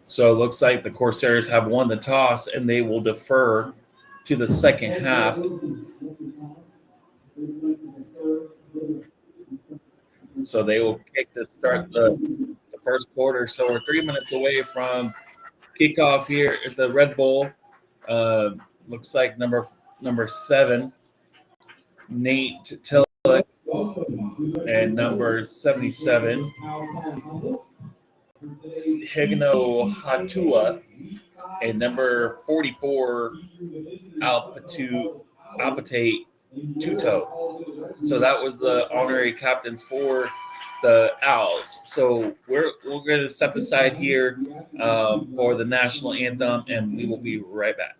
So it looks like the Corsairs have won the toss, and they will defer to the second half. So they will kick to start the first quarter. So we're 3 minutes away from kickoff here at the Red Bull. Looks like number 7, Nate Tillich, and number 77, Higno Hatua, and number 44, Alpate Tuto. So that was the honorary captains for the Owls. So we're going to step aside here for the national anthem, and we will be right back.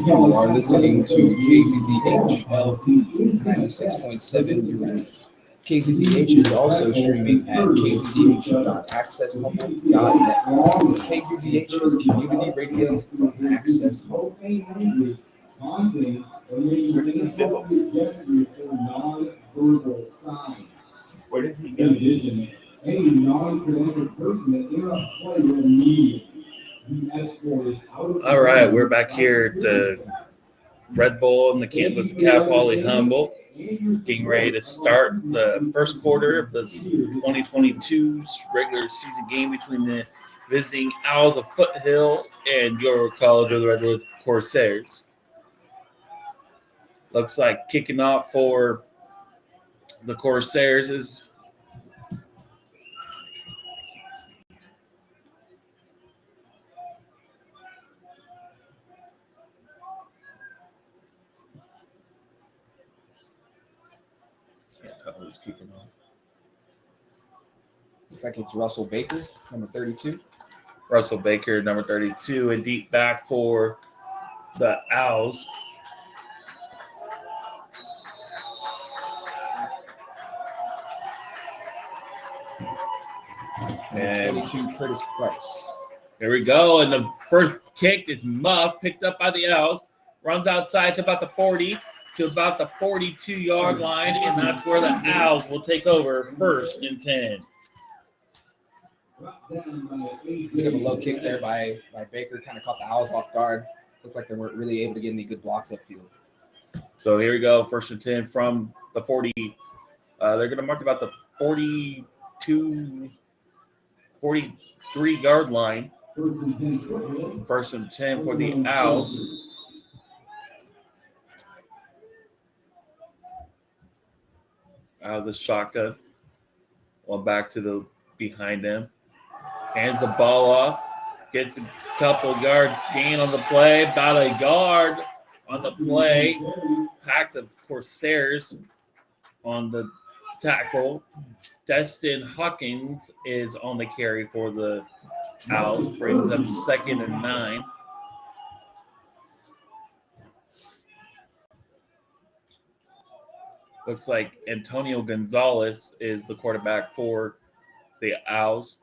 You are listening to KZZH LP 96.7. KZZH is also streaming at kzzh.accesshumble.net. KZZH is community radio from Access Humble. Where did he go? Any non-credentialed person that they're a player immediately. All right, we're back here at the Red Bull and the campus of Cal Poly Humboldt, getting ready to start the first quarter of the 2022 regular season game between the visiting Owls of Foothill and your College of the Redwood Corsairs. Looks like kicking off for the Corsairs is who's kicking off. Looks like it's Russell Baker, number 32. Russell Baker, number 32, and deep back for the Owls. And 22, Curtis Price. Here we go, and the first kick is muffed, picked up by the Owls, runs outside to about the 40, to about the 42-yard line, and that's where the Owls will take over 1st and 10. Bit of a low kick there by Baker, kind of caught the Owls off guard. Looked like they weren't really able to get any good blocks upfield. So here we go, 1st and 10 from the 40. They're going to mark about the 43-yard line. 1st and 10 for the Owls. Out of the shotgun. One back to the behind him. Hands the ball off Gets a couple yards gain on the play. About a yard on the play. Pack of Corsairs on the tackle. Destin Hawkins is on the carry for the Owls. Brings up 2nd and 9. Looks like Antonio Gonzalez is the quarterback for the Owls.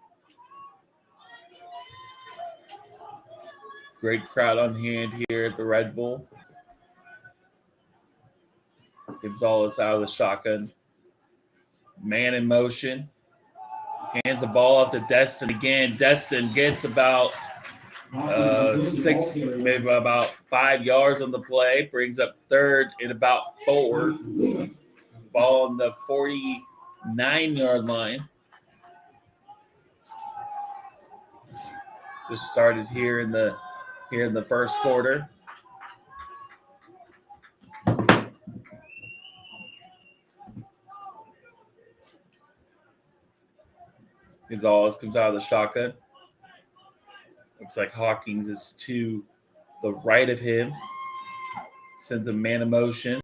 Great crowd on hand here at the Red Bull. Gonzalez out of the shotgun. Man in motion. Hands the ball off to Destin again. Destin gets about 6, maybe about 5 yards on the play. Brings up 3rd and about 4. Ball on the 49-yard line. Just started here in the first quarter. Gonzalez comes out of the shotgun. Looks like Hawkins is to the right of him. Sends a man in motion.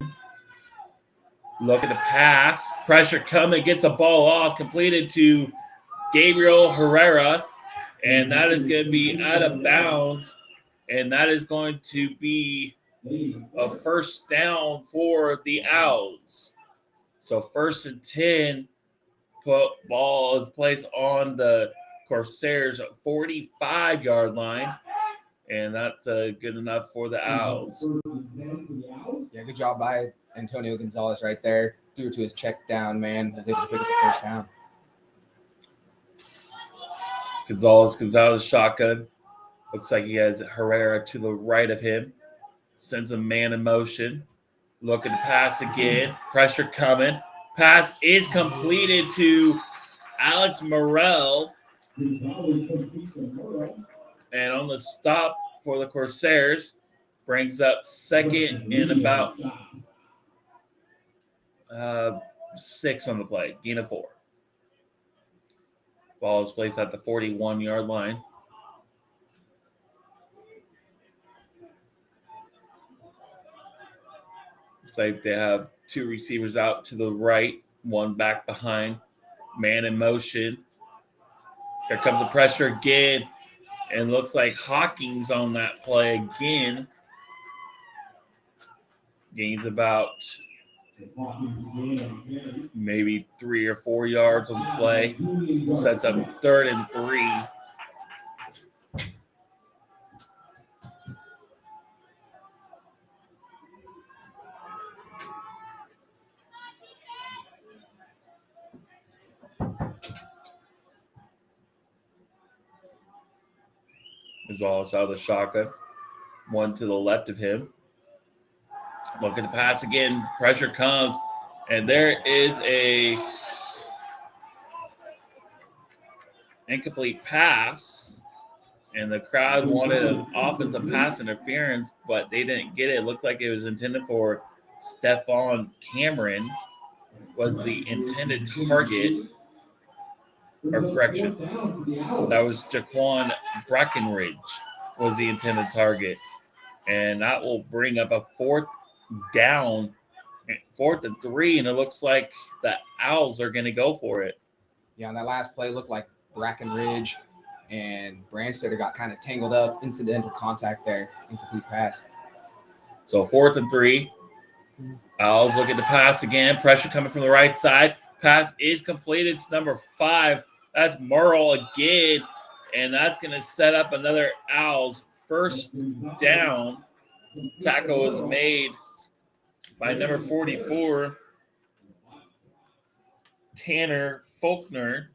Look at the pass. Pressure coming. Gets a ball off. Completed to Gabriel Herrera. And that is going to be out of bounds. And that is going to be a first down for the Owls. So 1st and 10. Ball is placed on the Corsairs 45-yard line. And that's good enough for the Owls. Yeah, good job by Antonio Gonzalez right there. Threw it to his check down, man. Was able to pick up the first down. Gonzalez comes out of the shotgun. Looks like he has Herrera to the right of him. Sends a man in motion. Looking to pass again. Pressure coming. Pass is completed to Alex Morrell. And on the stop for the Corsairs, brings up 2nd and about 6 on the play. Gain of 4. Ball is placed at the 41-yard line. Looks like they have 2 receivers out to the right, 1 back behind. Man in motion. Here comes the pressure again. And looks like Hawkins on that play again. Gains about maybe 3 or 4 yards on the play. Sets up 3rd and 3. Gonzalez out of the shotgun. 1 to the left of him. Look at the pass again. Pressure comes. And there is a incomplete pass. And the crowd wanted an offensive pass interference, but they didn't get it. It looked like it was intended for Stephon Cameron was the intended target. Or correction, that was Jaquan Breckenridge was the intended target. And that will bring up a 4th down, 4th and 3, and it looks like the Owls are going to go for it. Yeah, on that last play, looked like Breckenridge and Brandstetter got kind of tangled up, incidental contact there, incomplete pass. So 4th and 3. Owls looking to pass again. Pressure coming from the right side. Pass is completed to number 5. That's Merle again, and that's going to set up another Owls first down. Tackle was made by number 44, Tanner Faulkner,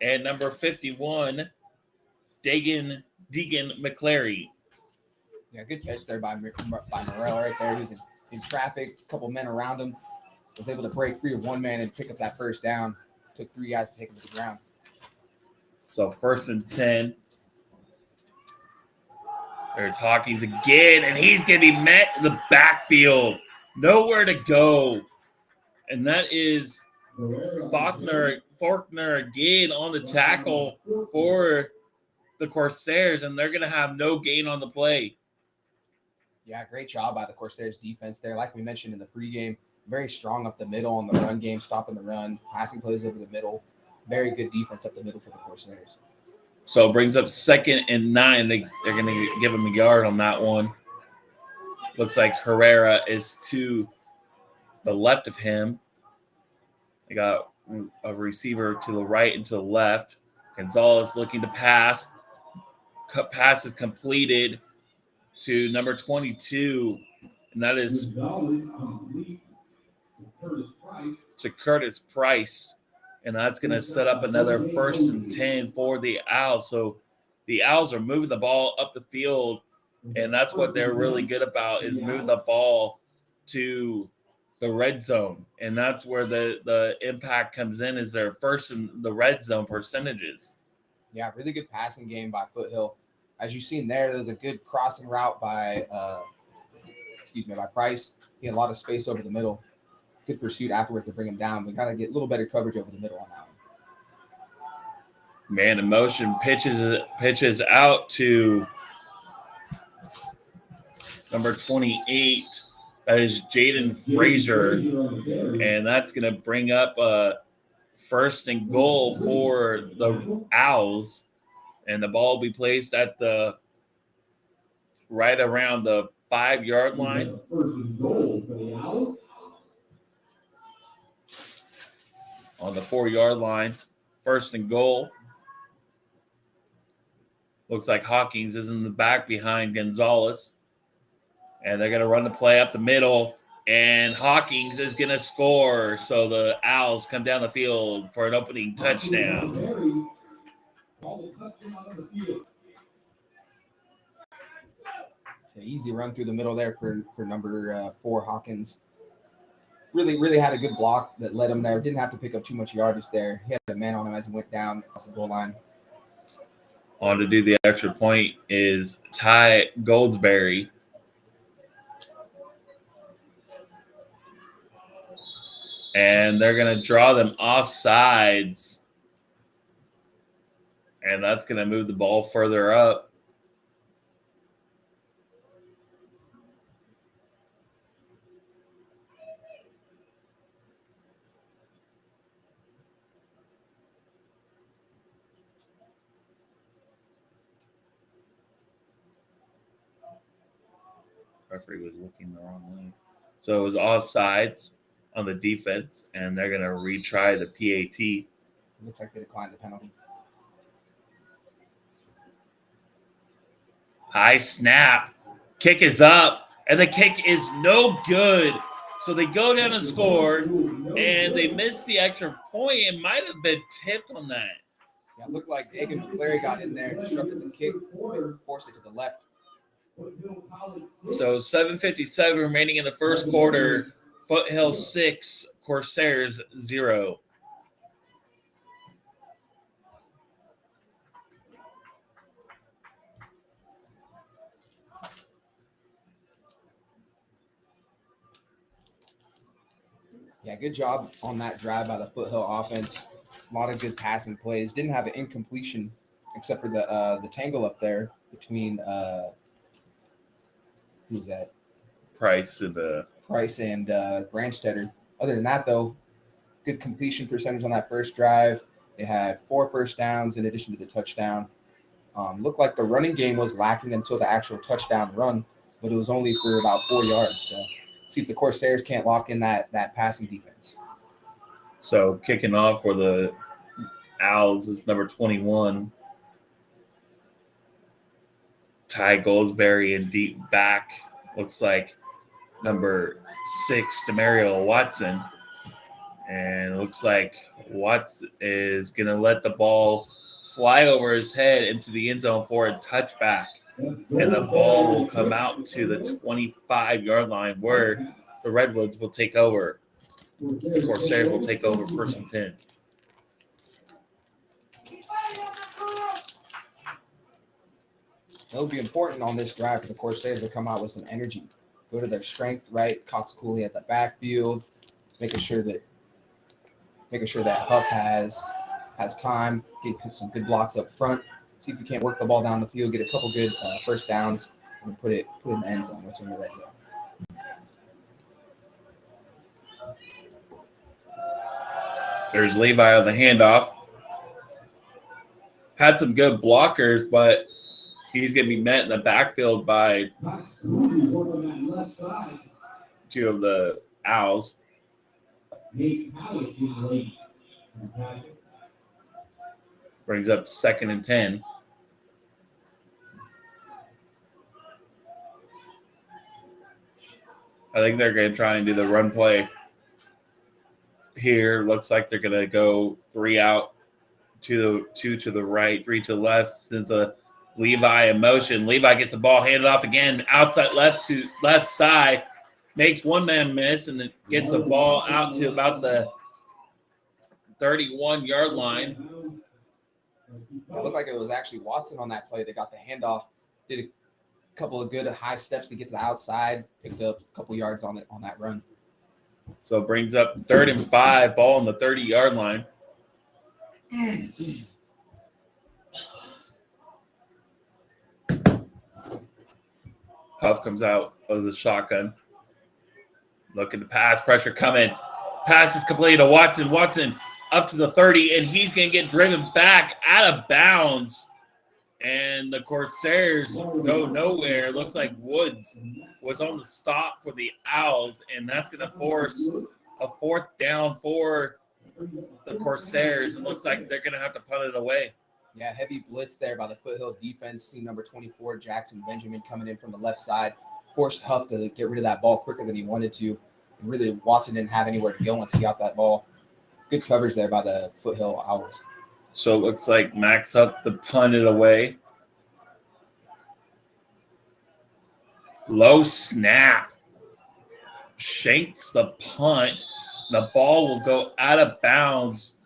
and number 51, Deegan McClary. Yeah, good catch there by Morrell right there. He was in traffic, a couple men around him. Was able to break free of 1 man and pick up that first down. Took 3 guys to take him to the ground. So 1st and 10. There's Hawkins again, and he's going to be met in the backfield. Nowhere to go. And that is Faulkner again on the tackle for the Corsairs, and they're going to have no gain on the play. Yeah, great job by the Corsairs defense there. Like we mentioned in the pregame, very strong up the middle on the run game, stopping the run, passing plays over the middle. Very good defense up the middle for the Corsairs. So it brings up 2nd and 9. They're going to give him a yard on that one. Looks like Herrera is to the left of him. They got a receiver to the right and to the left. Gonzalez looking to pass. Pass is completed to number 22, and that is to Curtis Price. And that's going to set up another 1st and 10 for the Owls. So the Owls are moving the ball up the field, and that's what they're really good about, is moving the ball to the red zone. And that's where the impact comes in, is their first in the red zone percentages. Yeah, really good passing game by Foothill. As you've seen there was a good crossing route by Price. He had a lot of space over the middle. Good pursuit afterwards to bring him down. We got to get a little better coverage over the middle on that one. Man in motion, pitches out to number 28. That is Jaden Frazier. And that's going to bring up a 1st and goal for the Owls. And the ball will be placed at right around the 5-yard line. On the 4-yard line, 1st and goal. Looks like Hawkins is in the back behind Gonzalez. And they're going to run the play up the middle. And Hawkins is going to score. So the Owls come down the field for an opening touchdown. Easy run through the middle there for number 4, Hawkins. Really had a good block that led him there. Didn't have to pick up too much yardage there. He had a man on him as he went down across the goal line. On to do the extra point is Ty Goldsberry. And they're going to draw them offsides. And that's going to move the ball further up. Referee was looking the wrong way. So it was offsides on the defense, and they're going to retry the PAT. Looks like they declined the penalty. High snap. Kick is up, and the kick is no good. So they go down and score, and they missed the extra point. It might have been tipped on that. Yeah, it looked like Egan McClary got in there, disrupted the kick, forced it to the left. So 7:57 remaining in the first quarter. Foothill 6, Corsairs 0. Yeah, good job on that drive by the Foothill offense. A lot of good passing plays. Didn't have an incompletion except for the tangle up there between who's that? Price and Brandstetter. Other than that, though, good completion percentage on that first drive. They had 4 first downs in addition to the touchdown. Looked like the running game was lacking until the actual touchdown run, but it was only for about 4 yards. So see if the Corsairs can't lock in that passing defense. So kicking off for the Owls is number 21. Ty Goldsberry in deep back. Looks like number 6, Demario Watson. And it looks like Watts is going to let the ball fly over his head into the end zone for a touchback. And the ball will come out to the 25-yard line where the Redwoods will take over. The Corsairs will take over 1st and 10. It'll be important on this drive for the Corsairs to come out with some energy. Go to their strength, right? Cox Cooley at the backfield, making sure that Huff has time, get some good blocks up front, see if you can't work the ball down the field, get a couple good first downs, and put it in the end zone, which is in the red zone. There's Levi on the handoff. Had some good blockers, but he's going to be met in the backfield by two of the Owls. Brings up 2nd and 10. I think they're going to try and do the run play here. Looks like they're going to go 3 out, 2 to the right, 3 to the left. Since Levi in motion, Levi gets the ball handed off again, outside left to left side, makes one man miss, and then gets the ball out to about the 31-yard line. It looked like it was actually Watson on that play that got the handoff, did a couple of good high steps to get to the outside, picked up a couple yards on that run. So it brings up 3rd and 5, ball on the 30-yard line. Huff comes out of the shotgun. Looking to pass, pressure coming. Pass is completed to Watson. Watson up to the 30, and he's going to get driven back out of bounds. And the Corsairs go nowhere. Looks like Woods was on the stop for the Owls, and that's going to force a 4th down for the Corsairs. It looks like they're going to have to punt it away. Yeah, heavy blitz there by the Foothill defense. See number 24, Jackson Benjamin, coming in from the left side. Forced Huff to get rid of that ball quicker than he wanted to. And really, Watson didn't have anywhere to go once he got that ball. Good coverage there by the Foothill Owls. So it looks like Max Huff to punt it away. Low snap. Shanks the punt. The ball will go out of bounds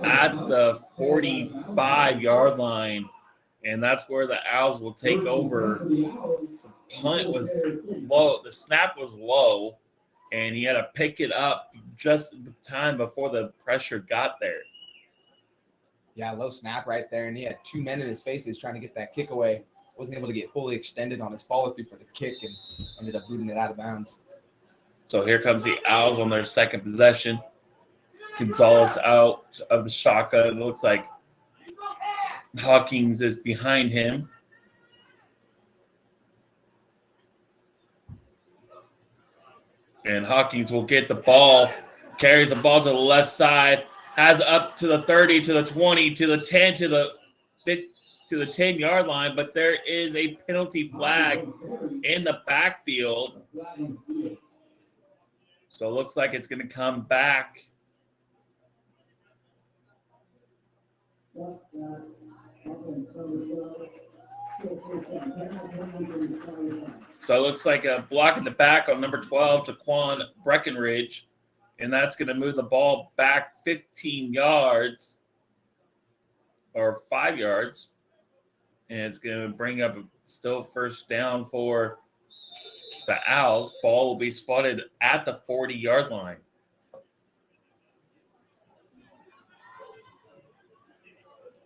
at the 45-yard line, and that's where the Owls will take over. The punt was low. The snap was low, and he had to pick it up just the time before the pressure got there. Yeah, low snap right there, and he had 2 men in his faces trying to get that kick away. Wasn't able to get fully extended on his follow-through for the kick and ended up booting it out of bounds. So here comes the Owls on their 2nd possession. Gonzalez out of the shotgun. It looks like Hawkins is behind him. And Hawkins will get the ball, carries the ball to the left side, has up to the 30, to the 20, to the 10, to the 10-yard line, but there is a penalty flag in the backfield. So it looks like it's going to come back. So it looks like a block in the back on number 12, Taquan Breckenridge, and that's going to move the ball back 15 yards or 5 yards, and it's going to bring up still 1st down for the Owls. Ball will be spotted at the 40-yard line.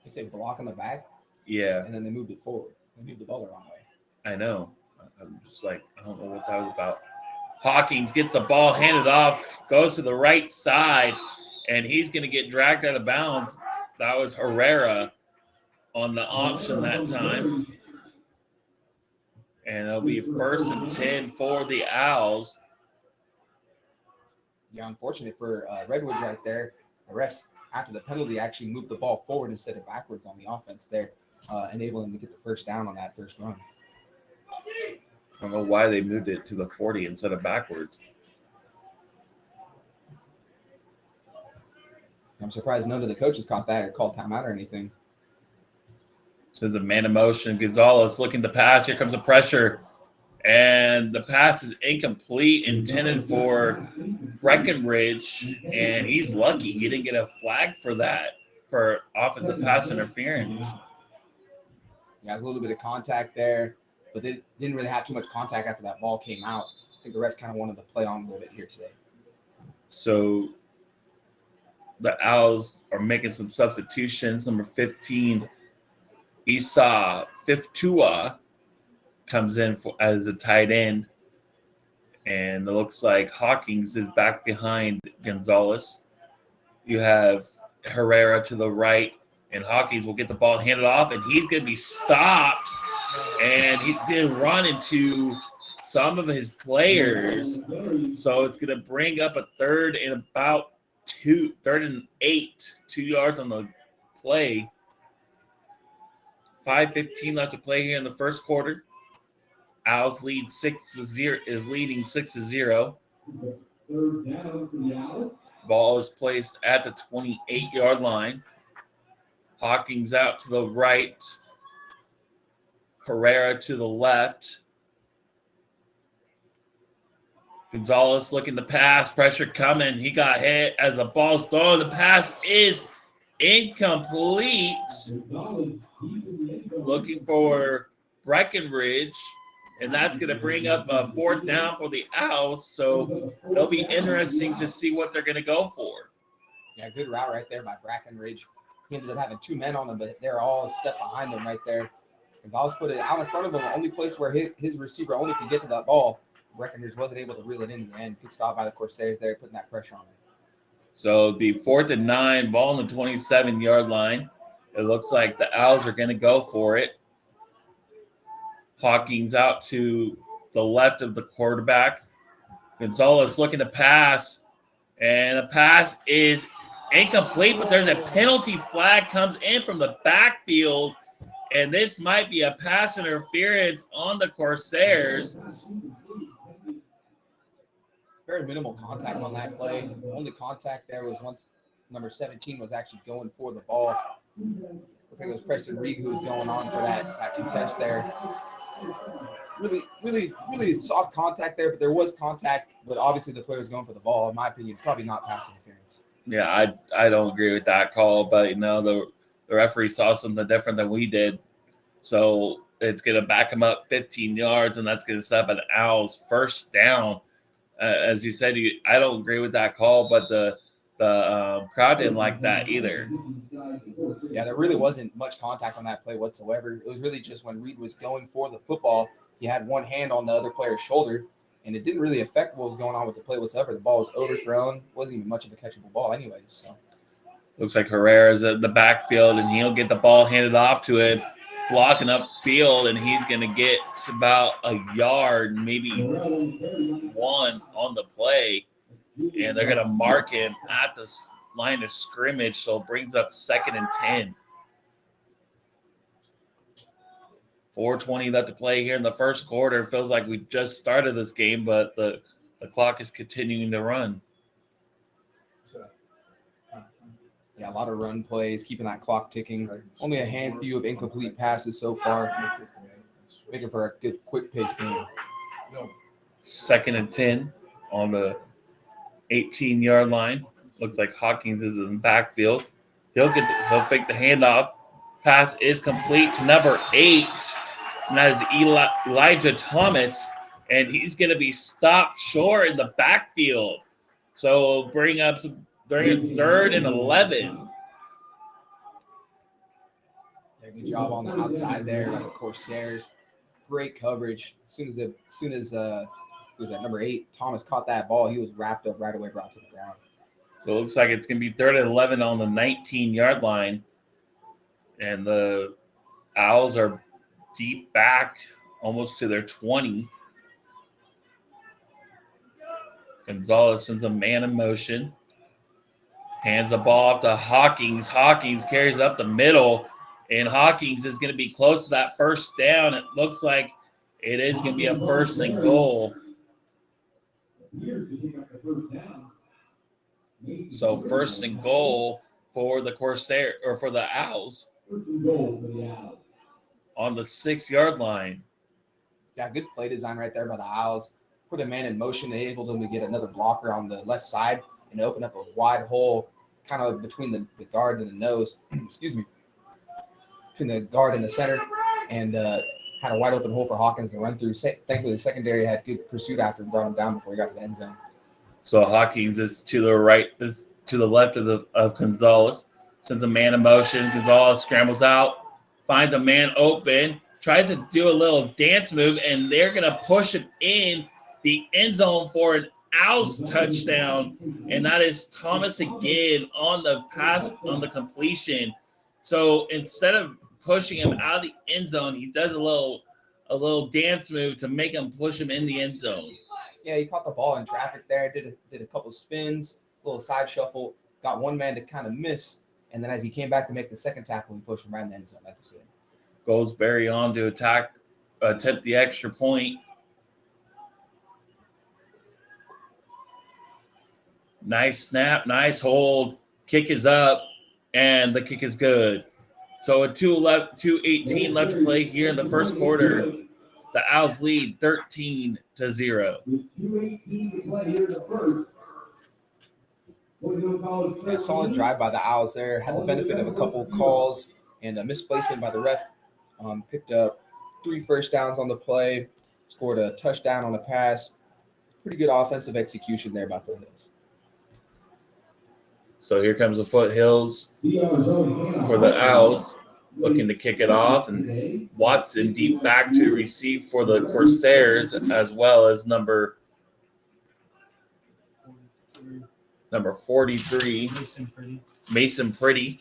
They say block on the back? Yeah. And then they moved it forward. They moved the ball the wrong way. I know. I'm just like, I don't know what that was about. Hawkins gets the ball handed off, goes to the right side, and he's going to get dragged out of bounds. That was Herrera on the option that time. And it'll be 1st and 10 for the Owls. Yeah, unfortunate for Redwoods right there. The refs, after the penalty, actually moved the ball forward instead of backwards on the offense there, enabling them to get the 1st down on that 1st run. I don't know why they moved it to the 40 instead of backwards. I'm surprised none of the coaches caught that or called timeout or anything. So the man in motion, Gonzalez looking to pass. Here comes the pressure. And the pass is incomplete, intended for Breckenridge. And he's lucky he didn't get a flag for that, for offensive pass interference. Yeah, there's a little bit of contact there, but they didn't really have too much contact after that ball came out. I think the refs kind of wanted to play on a little bit here today. So the Owls are making some substitutions. Number 15, Esau Fiftua comes in as a tight end. And it looks like Hawkins is back behind Gonzalez. You have Herrera to the right, and Hawkins will get the ball handed off, and he's going to be stopped. And he did run into some of his players. So it's going to bring up a third and 8, 2 yards on the play. 5:15 left to play here in the first quarter. Owls lead 6-0 is leading 6-0. Third down for the Owls. Ball is placed at the 28-yard line. Hawkins out to the right. Herrera to the left. Gonzalez looking to pass. Pressure coming. He got hit as the ball's thrown. The pass is incomplete. Looking for Breckenridge. And that's going to bring up a fourth down for the Owls. So it'll be interesting to see what they're going to go for. Yeah, good route right there by Breckenridge. He ended up having 2 men on him, but they're all a step behind him right there. Gonzalez put it out in front of him, the only place where his receiver only could get to that ball. Breckenridge wasn't able to reel it in the end. Good stop by the Corsairs there, putting that pressure on him. So it'll be 4th and 9, ball on the 27-yard line. It looks like the Owls are going to go for it. Hawkins out to the left of the quarterback. Gonzalez looking to pass, and the pass is incomplete, but there's a penalty flag comes in from the backfield, and this might be a pass interference on the Corsairs. Very minimal contact on that play. Only contact there was once number 17 was actually going for the ball. Looks like it was Preston Reed who was going on for that contest there. Really soft contact there, but there was contact. But obviously the player was going for the ball. In my opinion, probably not pass interference. Yeah, I don't agree with that call, but the referee saw something different than we did, so it's going to back him up 15 yards, and that's going to set up an Owls first down. As you said, I don't agree with that call, but the crowd didn't like that either. Yeah, there really wasn't much contact on that play whatsoever. It was really just when Reed was going for the football, he had one hand on the other player's shoulder, and it didn't really affect what was going on with the play whatsoever. The ball was overthrown. Wasn't even much of a catchable ball anyways. So. Looks like Herrera's at the backfield, and he'll get the ball handed off to him, blocking up field, and he's going to get about a yard, maybe 1 on the play. And they're going to mark him at the line of scrimmage, so it brings up 2nd and 10. 4:20 left to play here in the first quarter. It feels like we just started this game, but the clock is continuing to run. Yeah, a lot of run plays, keeping that clock ticking. Only a handful of incomplete passes so far, making for a good, quick-paced game. 2nd and 10 on the 18-yard line. Looks like Hawkins is in the backfield. He'll fake the handoff. Pass is complete to number 8, and that is Elijah Thomas, and he's going to be stopped short in the backfield. So bring up 3rd and 11. Yeah, good job on the outside there by the Corsairs. Great coverage. As soon as was that number 8, Thomas caught that ball, he was wrapped up right away, brought to the ground. So it looks like it's going to be 3rd and 11 on the 19-yard line. And the Owls are deep back, almost to their 20. Gonzalez sends a man in motion. Hands the ball off to Hawkins. Hawkins carries up the middle, and Hawkins is going to be close to that first down. It looks like it is going to be a 1st and goal. So 1st and goal for the Corsair or for the Owls on the 6-yard line. Yeah, good play design right there by the Owls. Put a man in motion, they able them to get another blocker on the left side and open up a wide hole kind of between the guard and the nose. Excuse me. Between the guard and the center, and had a wide open hole for Hawkins to run through. Thankfully, the secondary had good pursuit after and brought him down before he got to the end zone. So Hawkins is to the right, is to the left of Gonzalez. Sends a man in motion. Gonzalez scrambles out, finds a man open, tries to do a little dance move, and they're going to push him in the end zone for an Owls touchdown. And that is Thomas again on the pass, on the completion. So instead of pushing him out of the end zone, he does a little dance move to make him push him in the end zone. Yeah, he caught the ball in traffic there, did a couple spins, a little side shuffle, got one man to kind of miss, and then as he came back to make the second tackle, he pushed him right in the end zone, like you said. Goes Barry on to attempt the extra point. Nice snap, nice hold. Kick is up, and the kick is good. So with 2:18 left to play here in the first quarter, the Owls lead 13-0. With 2:18 to play here in the first. A solid drive by the Owls there. Had the benefit of a couple calls and a misplacement by the ref. Picked up 3 first downs on the play. Scored a touchdown on the pass. Pretty good offensive execution there by Foothills. So here comes the Foothills for the Owls, looking to kick it off. And Watson deep back to receive for the Corsairs, as well as number 43, Mason Pretty.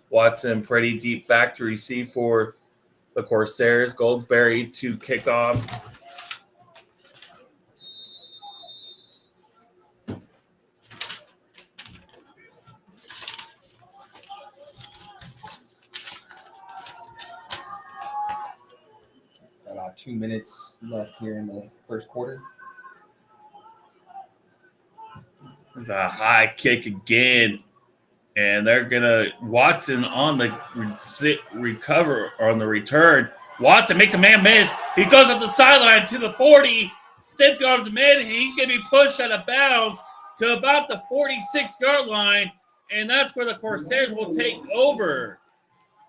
Watson Pretty deep back to receive for the Corsairs. Goldsberry to kick off. About 2 minutes left here in the first quarter. There's a high kick again. And they're going to – Watson on the recover or on the return. Watson makes a man miss. He goes up the sideline to the 40. Steps on him in, and he's going to be pushed out of bounds to about the 46-yard line. And that's where the Corsairs will take over.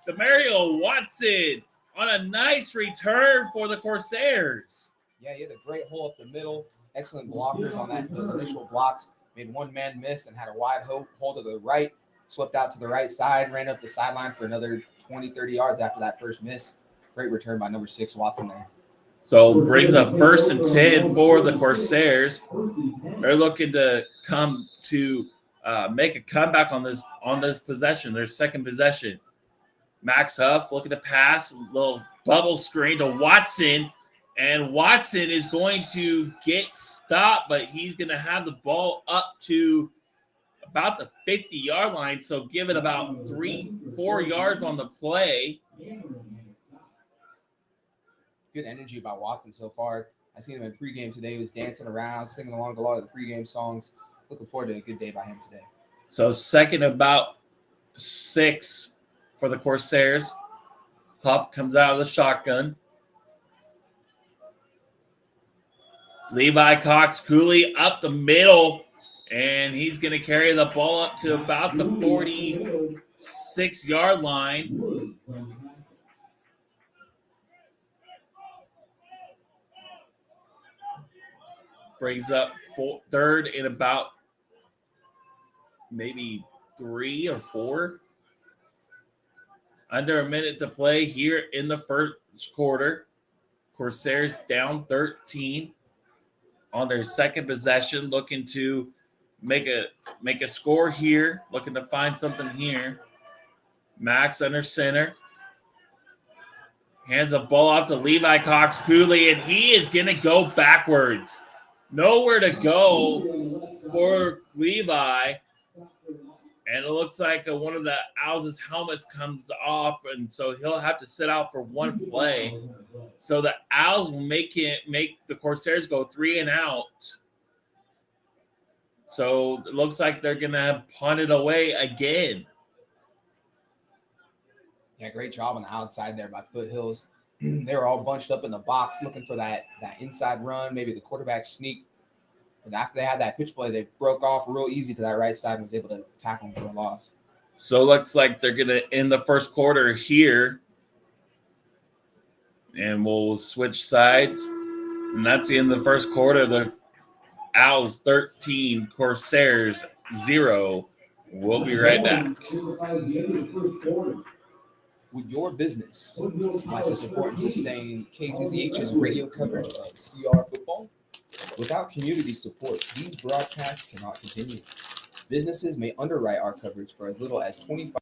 Demario Watson on a nice return for the Corsairs. Yeah, he had a great hole up the middle. Excellent blockers on those initial blocks. Made one man miss and had a wide hole to the right. Swept out to the right side, ran up the sideline for another 20, 30 yards after that first miss. Great return by number 6, Watson there. So brings up 1st and 10 for the Corsairs. They're looking to come to make a comeback on this possession, their second possession. Max Huff looking to pass, a little bubble screen to Watson. And Watson is going to get stopped, but he's going to have the ball up to about the 50-yard line, so give it about 3-4 yards on the play. Good energy by Watson so far. I seen him in pregame today. He was dancing around, singing along to a lot of the pregame songs. Looking forward to a good day by him today. So second about 6 for the Corsairs. Huff comes out of the shotgun. Levi Cox Cooley up the middle. And he's going to carry the ball up to about the 46-yard line. Brings up 3rd and about maybe 3 or 4. Under a minute to play here in the first quarter. Corsairs down 13 on their second possession, looking to make a score here, looking to find something here. Max under center. Hands the ball off to Levi Cox Cooley, and he is going to go backwards. Nowhere to go for Levi. And it looks like one of the Owls' helmets comes off, and so he'll have to sit out for one play. So the Owls will make the Corsairs go 3 and out. So it looks like they're going to punt it away again. Yeah, great job on the outside there by Foothills. They were all bunched up in the box looking for that inside run, maybe the quarterback sneak. And after they had that pitch play, they broke off real easy to that right side and was able to tackle him for a loss. So it looks like they're going to end the first quarter here. And we'll switch sides. And that's the end of the first quarter. The Owls 13, Corsairs 0. We'll be right back. Would your business like to support and sustain KZZH's radio coverage of CR football? Without community support, these broadcasts cannot continue. Businesses may underwrite our coverage for as little as $25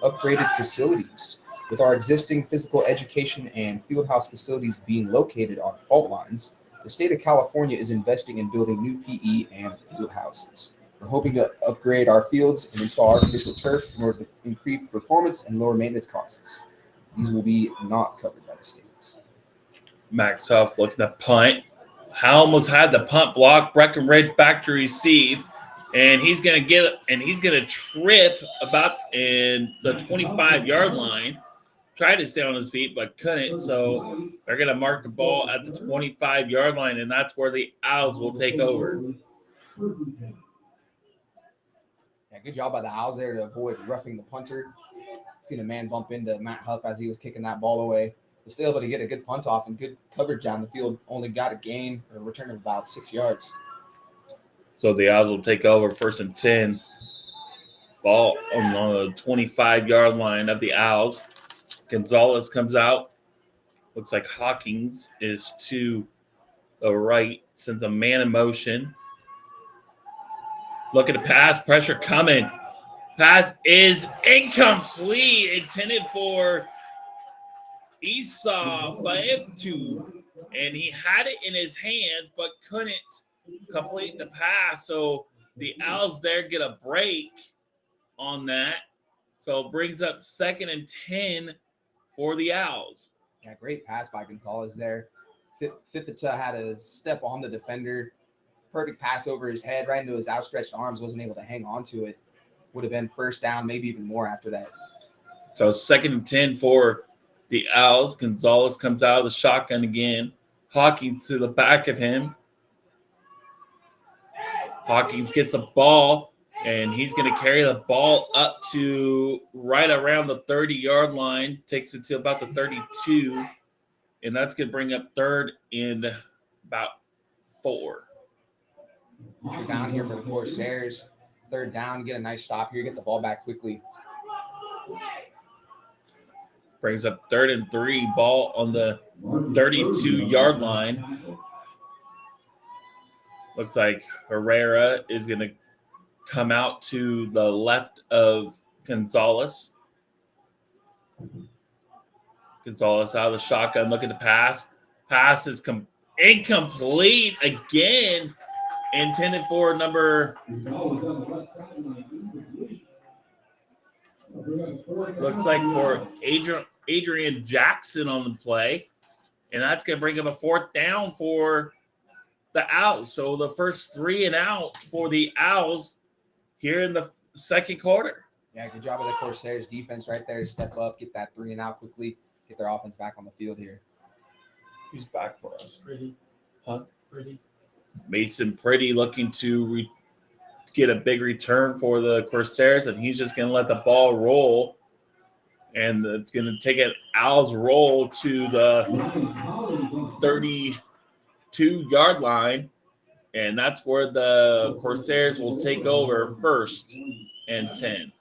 upgraded facilities. With our existing physical education and fieldhouse facilities being located on fault lines, the state of California is investing in building new PE and field houses. We're hoping to upgrade our fields and install artificial turf in order to increase performance and lower maintenance costs. These will be not covered by the state. Max Huff looking to punt. Almost had the punt block. Breckenridge back to receive. And he's going to trip about in the 25-yard line. Tried to stay on his feet, but couldn't. So they're going to mark the ball at the 25-yard line, and that's where the Owls will take over. Yeah, good job by the Owls there to avoid roughing the punter. Seen a man bump into Matt Huff as he was kicking that ball away. Was still able to get a good punt off and good coverage down the field. Only got a gain or a return of about 6 yards. So the Owls will take over 1st and 10. Ball on the 25-yard line of the Owls. Gonzalez comes out. Looks like Hawkins is to the right. Sends a man in motion. Look at the pass. Pressure coming. Pass is incomplete. Intended for Esau Faetu. And he had it in his hands but couldn't complete the pass. So the Owls there get a break on that. So it brings up 2nd and 10 for the Owls. Yeah, great pass by Gonzalez there. Fifita had a step on the defender. Perfect pass over his head, right into his outstretched arms. Wasn't able to hang on to it. Would have been 1st down, maybe even more after that. So 2nd and 10 for the Owls. Gonzalez comes out of the shotgun again. Hawkins to the back of him. Hawkins gets a ball, and he's going to carry the ball up to right around the 30-yard line. Takes it to about the 32, and that's going to bring up 3rd and about 4. You're down here for the Corsairs. 3rd down, get a nice stop here, get the ball back quickly. Brings up 3rd and 3, ball on the 32-yard line. Looks like Herrera is going to come out to the left of Gonzalez. Gonzalez out of the shotgun, looking to pass. Pass is incomplete again. Intended for number, looks like for Adrian Jackson on the play. And that's going to bring up a 4th down for the Owls. So the first 3 and out for the Owls here in the 2nd quarter. Yeah, good job of the Corsairs defense right there to step up, get that 3 and out quickly, get their offense back on the field here. Who's back for us? Pretty. Huh? Pretty. Mason Pretty looking to get a big return for the Corsairs, and he's just going to let the ball roll. And it's going to take an Owls roll to the 32-yard line, and that's where the Corsairs will take over 1st and 10.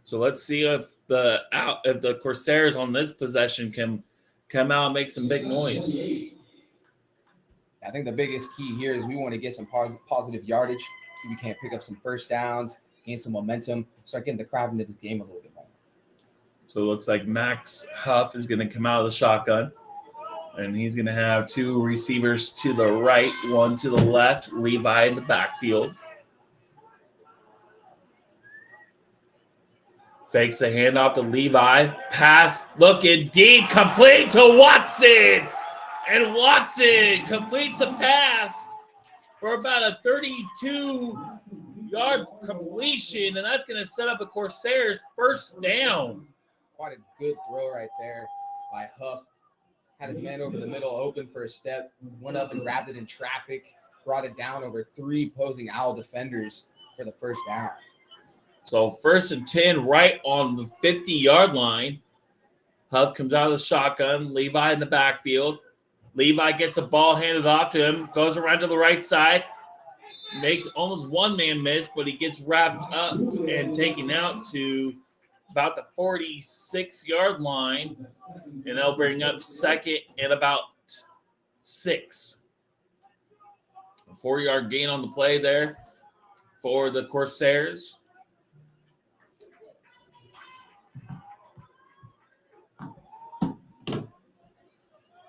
So let's see if the Corsairs on this possession can come out and make some big noise. I think the biggest key here is we want to get some positive yardage, see if we can't pick up some 1st downs, gain some momentum, start getting the crowd into this game a little bit more. So it looks like Max Huff is going to come out of the shotgun, and he's going to have 2 receivers to the right, 1 to the left, Levi in the backfield. Fakes the handoff to Levi. Pass looking deep. Complete to Watson. And Watson completes the pass for about a 32-yard completion. And that's going to set up a Corsairs first down. Quite a good throw right there by Huff. Had his man over the middle, open for a step, went up and grabbed it in traffic, brought it down over 3 opposing Owl defenders for the first down. So 1st and 10 right on the 50-yard line. Huff comes out of the shotgun. Levi in the backfield. Levi gets a ball handed off to him, goes around to the right side, makes almost one man miss, but he gets wrapped up and taken out to about the 46-yard line, and they'll bring up 2nd and about 6. A 4-yard gain on the play there for the Corsairs.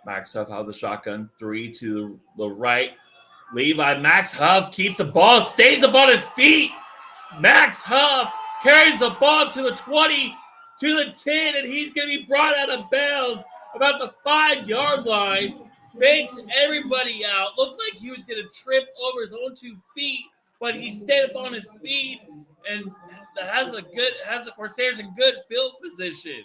Max Huff out of the shotgun. 3 to the right. Levi, Max Huff keeps the ball, stays up on his feet. Max Huff carries the ball to the 20, to the 10, and he's going to be brought out of bounds about the 5-yard line. Fakes everybody out. Looked like he was going to trip over his own 2 feet, but he stayed up on his feet and has the Corsairs in good field position.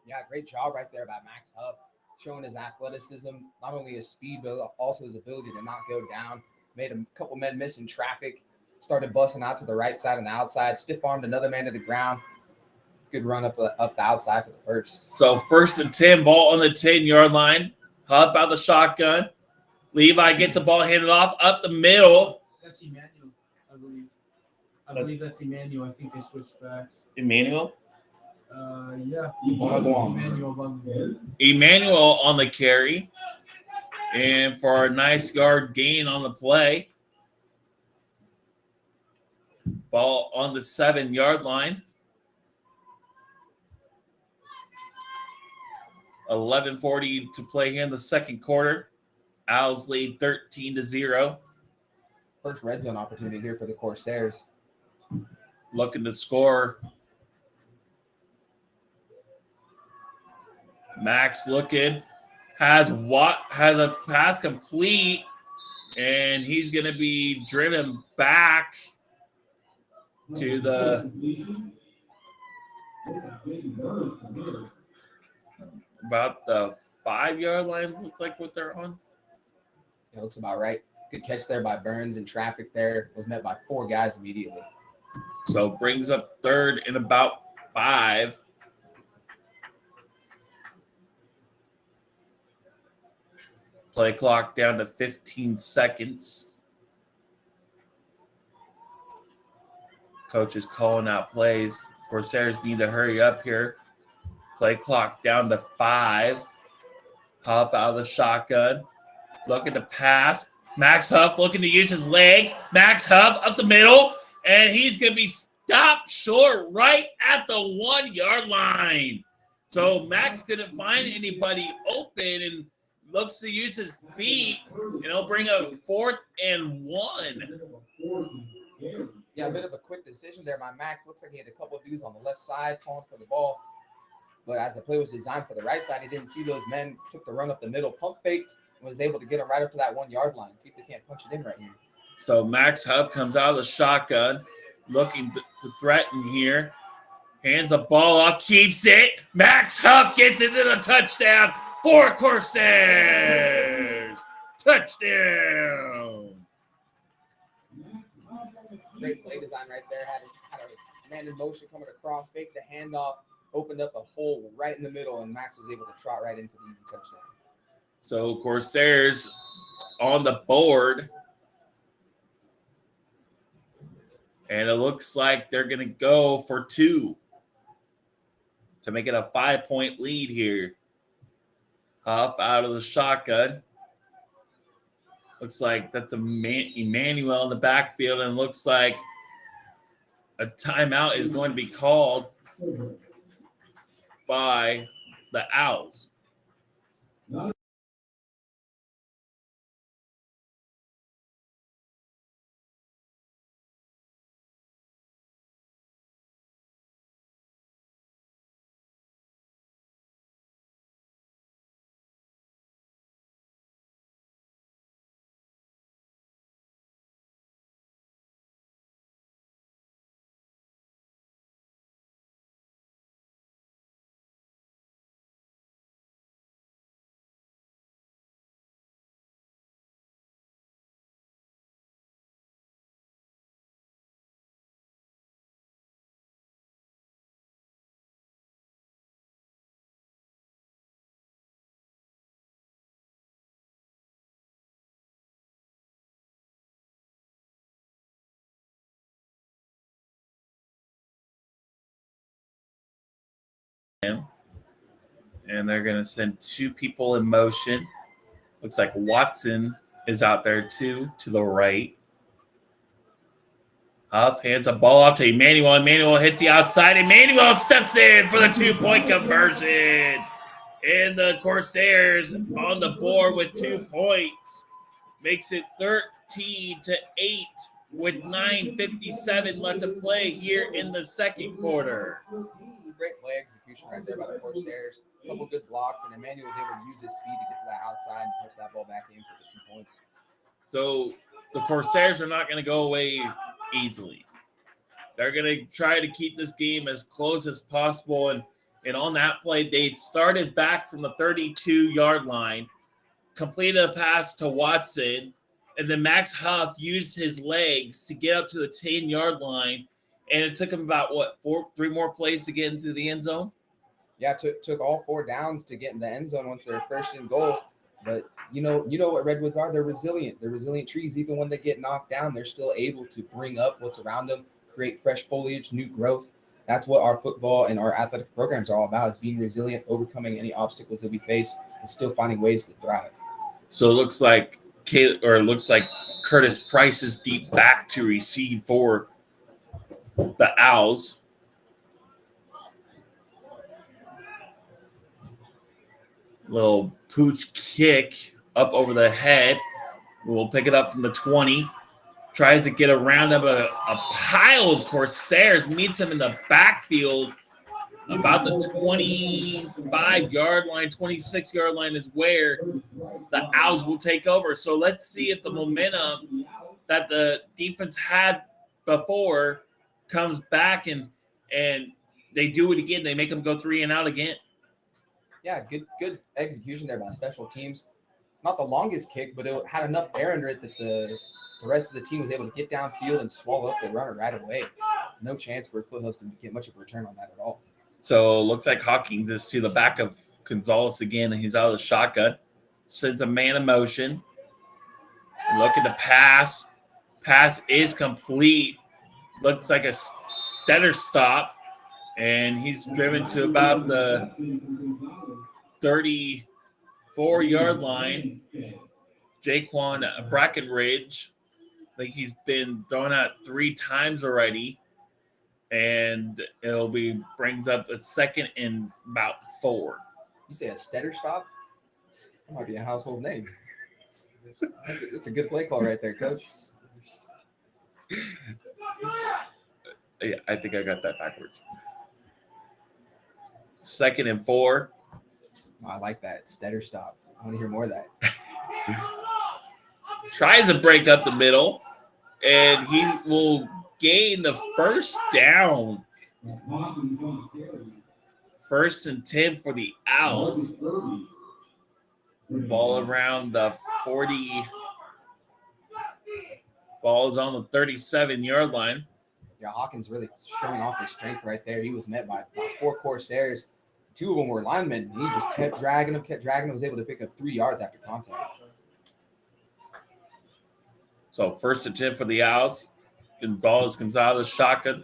Yeah, great job right there by Max Huff, showing his athleticism, not only his speed, but also his ability to not go down. Made a couple men miss in traffic, started busting out to the right side and the outside, stiff-armed another man to the ground. Good run up the outside for the first. So 1st and 10, ball on the 10-yard line. Huff out the shotgun. Levi gets the ball handed off up the middle. That's Emmanuel, I believe. I believe that's Emmanuel. I think they switched backs. Emmanuel? Yeah. Emmanuel on the carry. And for a nice yard gain on the play. Ball on the 7-yard line. 11:40 to play here in the second quarter. Owls lead 13-0. First red zone opportunity here for the Corsairs. Looking to score. Max looking. Has a pass complete, and he's going to be driven back to the about the 5-yard line. Looks like what they're on. It looks about right. Good catch there by Burns in traffic there. Was met by 4 guys immediately. So brings up 3rd and about 5. Play clock down to 15 seconds. Coach is calling out plays. Corsairs need to hurry up here. Play clock down to 5. Huff out of the shotgun. Looking to pass. Max Huff looking to use his legs. Max Huff up the middle. And he's going to be stopped short right at the 1-yard line. So Max couldn't find anybody open and looks to use his feet. And he'll bring up 4th and 1. Yeah, a bit of a quick decision there by Max. Looks like he had a couple of dudes on the left side calling for the ball. But as the play was designed for the right side, he didn't see those men. Took the run up the middle, pump faked, and was able to get him right up to that 1-yard line. See if they can't punch it in right here. So Max Huff comes out of the shotgun, looking to threaten here. Hands the ball off, keeps it. Max Huff gets into the touchdown for Corsairs. Touchdown. Great play design right there. Had a man in motion coming across, faked the handoff, opened up a hole right in the middle, and Max was able to trot right in for the easy touchdown. So Corsairs on the board. And it looks like they're going to go for 2 to make it a 5-point lead here. Huff out of the shotgun. Looks like that's Emmanuel in the backfield, and looks like a timeout is going to be called by the Owls. him. And they're going to send 2 people in motion. Looks like Watson is out there too, to the right. Huff hands a ball off to Emmanuel. Emmanuel hits the outside. Emmanuel steps in for the 2-point conversion. And the Corsairs on the board with 2 points. Makes it 13-8 with 9:57 left to play here in the second quarter. Great play execution right there by the Corsairs. A couple good blocks, and Emmanuel was able to use his speed to get to that outside and push that ball back in for the 2 points. So the Corsairs are not going to go away easily. They're going to try to keep this game as close as possible. And on that play, they started back from the 32-yard line, completed a pass to Watson, and then Max Huff used his legs to get up to the 10-yard line. And it took him about, 3 more plays to get into the end zone? Yeah, took all 4 downs to get in the end zone once they're first in goal. But you know what Redwoods are? They're resilient. They're resilient trees. Even when they get knocked down, they're still able to bring up what's around them, create fresh foliage, new growth. That's what our football and our athletic programs are all about, is being resilient, overcoming any obstacles that we face, and still finding ways to thrive. So it looks like Curtis Price is deep back to receive for the Owls. Little pooch kick up over the head. We'll pick it up from the 20. Tries to get around him. A pile of Corsairs meets him in the backfield. About the 25-yard line, 26-yard line is where the Owls will take over. So let's see if the momentum that the defense had before comes back and they do it again. They make them go 3 and out again. Yeah, good execution there by special teams. Not the longest kick, but it had enough air under it that the rest of the team was able to get downfield and swallow up the runner right away. No chance for Foothill to get much of a return on that at all. So it looks like Hawkins is to the back of Gonzalez again, and he's out of the shotgun. Sends a man in motion. Looking to pass. Pass is complete. Looks like a stutter stop. And he's driven to about the 34-yard line. Jaquan Brackenridge. I think he's been thrown out 3 times already. And brings up a 2nd and about 4. You say a stutter stop? That might be a household name. That's a good play call right there, Coach. Yeah, I think I got that backwards. 2nd and 4. Oh, I like that. Stutter stop. I want to hear more of that. Tries to break up the middle, and he will gain the first down. 1st and 10 for the Owls. Ball around the 40. Ball is on the 37-yard line. Yeah, Hawkins really showing off his strength right there. He was met by 4 Corsairs. 2 of them were linemen. He just kept dragging them, was able to pick up 3 yards after contact. So 1st and 10 for the Owls. Gonzalez comes out of the shotgun.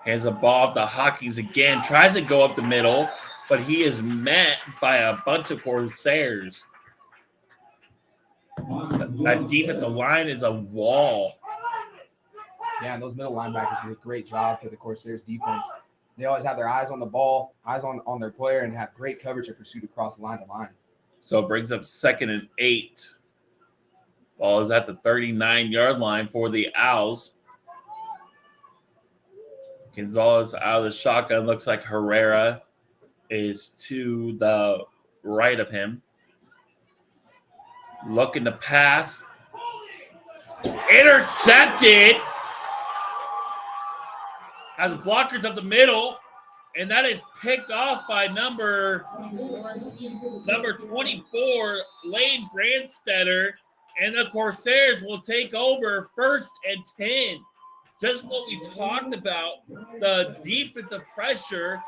Hands the ball to Hawkins again. Tries to go up the middle, but he is met by a bunch of Corsairs. That defensive line is a wall. Yeah, and those middle linebackers do a great job for the Corsairs defense. They always have their eyes on the ball, eyes on their player, and have great coverage and pursuit across line to line. So it brings up 2nd and 8. Ball is at the 39-yard line for the Owls. Gonzalez out of the shotgun. Looks like Herrera is to the right of him. Looking to pass. Intercepted. Has blockers up the middle. And that is picked off by number 24, Lane Brandstetter. And the Corsairs will take over 1st and 10. Just what we talked about, the defensive pressure.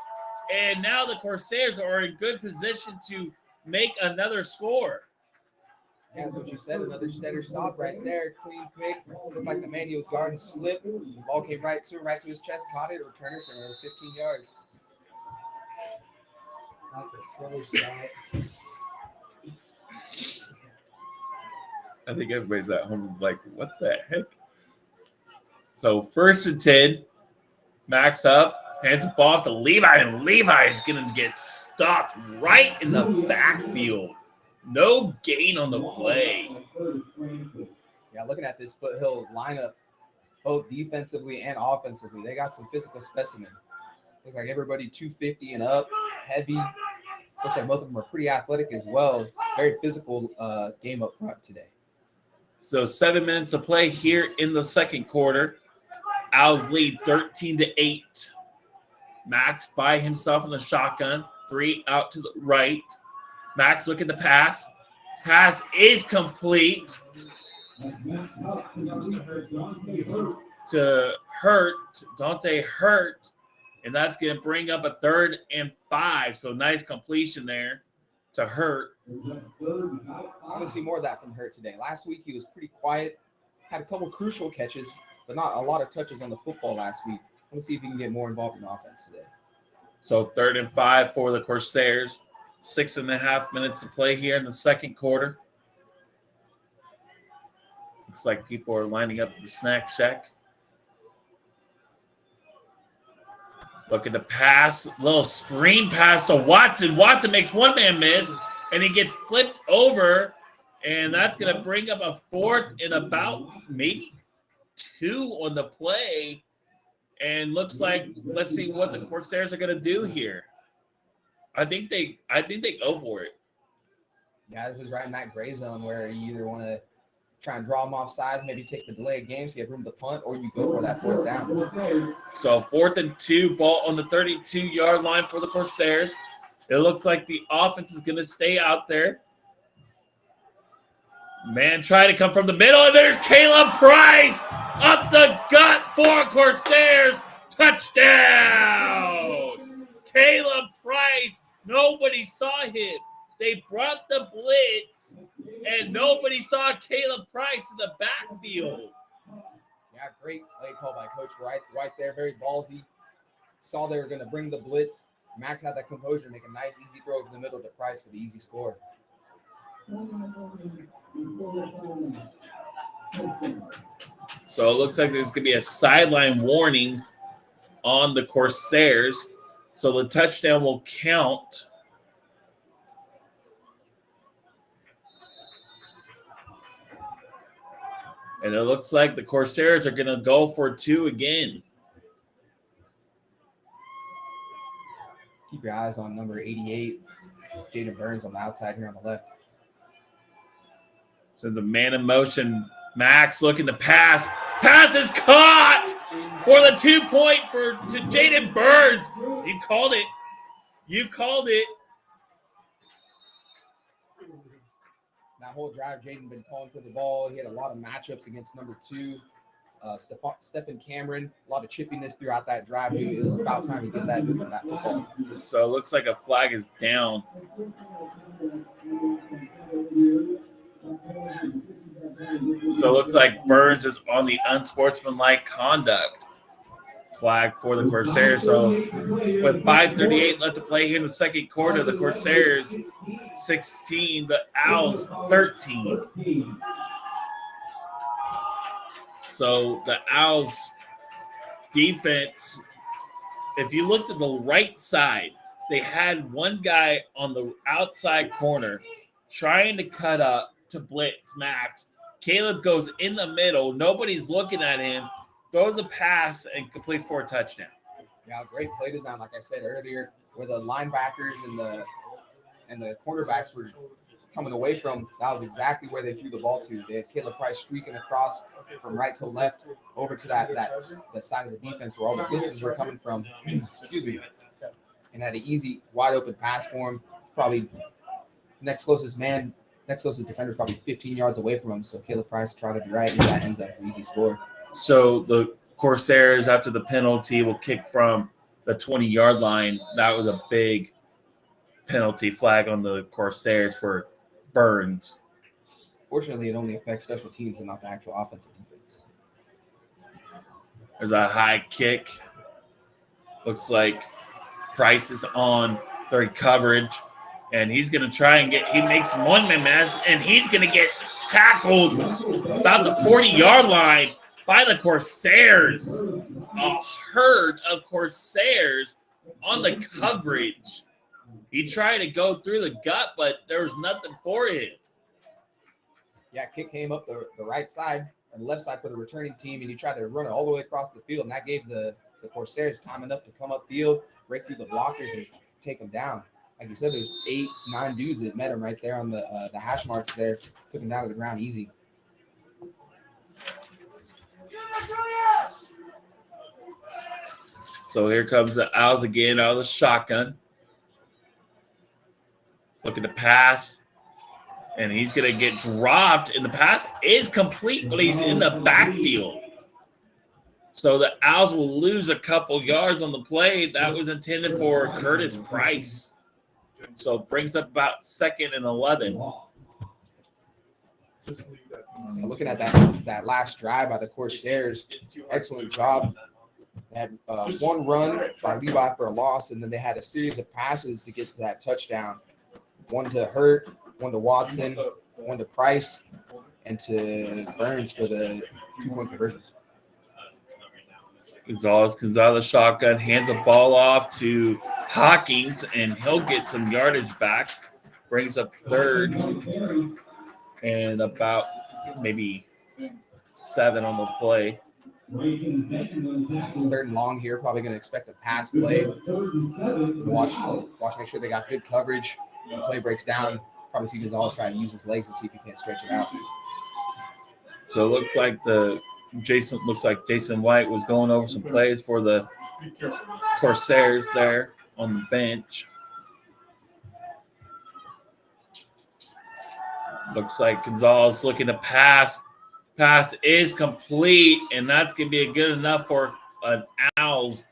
And now the Corsairs are in good position to make another score. Yeah, that's what you said. Another steady stop right there. Clean pick. Looked like the man he was guarding slipped. The ball came right to him, right to his chest. Caught it. Returned it for another 15 yards. Not the slow start. I think everybody's at home is like, what the heck? So 1st and 10. Max up. Hands the ball off to Levi, and Levi is going to get stopped right in the backfield. No gain on the play. Yeah, looking at this Foothill lineup, both defensively and offensively, they got some physical specimen. Look like everybody 250 and up, heavy. Looks like both of them are pretty athletic as well. Very physical game up front today. So 7 minutes of play here in the second quarter. Owls lead 13-8. Max by himself in the shotgun. 3 out to the right. Max looking to pass. Pass is complete to Dante Hurt. And that's going to bring up a 3rd and 5. So nice completion there to Hurt. I want to see more of that from Hurt today. Last week he was pretty quiet. Had a couple crucial catches, but not a lot of touches on the football last week. I want to see if he can get more involved in offense today. So 3rd and 5 for the Corsairs. 6.5 minutes to play here in the second quarter. Looks like people are lining up at the snack shack. Looking to pass, little screen pass to Watson. Watson makes one man miss, and he gets flipped over, and that's going to bring up a 4th and about maybe 2 on the play. And looks like, let's see what the Corsairs are going to do here. I think they go for it. Yeah, this is right in that gray zone where you either want to try and draw them off sides, maybe take the delay of game so you have room to punt, or you go for that 4th down. So 4th and 2, ball on the 32-yard line for the Corsairs. It looks like the offense is going to stay out there. Man trying to come from the middle, and there's Caleb Price up the gut for Corsairs. Touchdown! Caleb Price, nobody saw him. They brought the blitz, and nobody saw Caleb Price in the backfield. Yeah, great play call by Coach Wright right there. Very ballsy. Saw they were going to bring the blitz. Max had that composure to make a nice, easy throw over the middle to Price for the easy score. So it looks like there's going to be a sideline warning on the Corsairs. So the touchdown will count. And it looks like the Corsairs are going to go for 2 again. Keep your eyes on number 88, Jaden Burns on the outside here on the left. So the man in motion, Max looking to pass. Pass is caught for the 2-point to Jaden Burns. You called it. You called it. That whole drive, Jaden been calling for the ball. He had a lot of matchups against number 2, Stephen Cameron. A lot of chippiness throughout that drive. It was about time to get that football. So it looks like a flag is down. So it looks like Burns is on the unsportsmanlike conduct flag for the Corsairs. So with 5:38 left to play here in the second quarter, the Corsairs 16, the Owls 13. So the Owls defense, if you looked at the right side, they had one guy on the outside corner trying to cut up to blitz Max. Caleb goes in the middle. Nobody's looking at him. Throws a pass and completes for a touchdown. Yeah, great play design, like I said earlier, where the linebackers and the cornerbacks were coming away from. That was exactly where they threw the ball to. They had Caleb Price streaking across from right to left over to that side of the defense where all the blitzes were coming from. Excuse me. And had an easy, wide open pass for him. Probably next closest defender is probably 15 yards away from him. So Caleb Price tried to be right, and that ends up an easy score. So the Corsairs, after the penalty, will kick from the 20-yard line. That was a big penalty flag on the Corsairs for Burns. Fortunately, it only affects special teams and not the actual offensive defense. There's a high kick. Looks like Price is on third coverage, and he's going to try and he makes one man miss, and he's going to get tackled about the 40-yard line by the Corsairs. A herd of Corsairs on the coverage. He tried to go through the gut, but there was nothing for him. Yeah, kick came up the right side and left side for the returning team, and he tried to run it all the way across the field, and that gave the Corsairs time enough to come upfield, break through the blockers, and take them down. Like you said, there's 8, 9 dudes that met him right there on the hash marks there, took him down to the ground easy. So here comes the Owls again out of the shotgun. Look at the pass. And he's going to get dropped. And the pass is complete, but he's in the backfield. So the Owls will lose a couple yards on the play. That was intended for Curtis Price. So it brings up about 2nd and 11. Looking at that last drive by the Corsairs, excellent job. They had one run by Levi for a loss, and then they had a series of passes to get to that touchdown. One to Hurt, one to Watson, one to Price, and to Burns for the 2-point conversion. Gonzalez comes out of the shotgun, hands the ball off to Hawkins, and he'll get some yardage back. Brings up 3rd and about maybe 7 on the play. 3rd and long here, probably going to expect a pass play. Watch, make sure they got good coverage. When the play breaks down, probably see Gonzalez try to use his legs and see if he can't stretch it out. So it looks like Jason White was going over some plays for the Corsairs there on the bench. Looks like Gonzalez looking to pass. Pass is complete, and that's going to be good enough for an Owls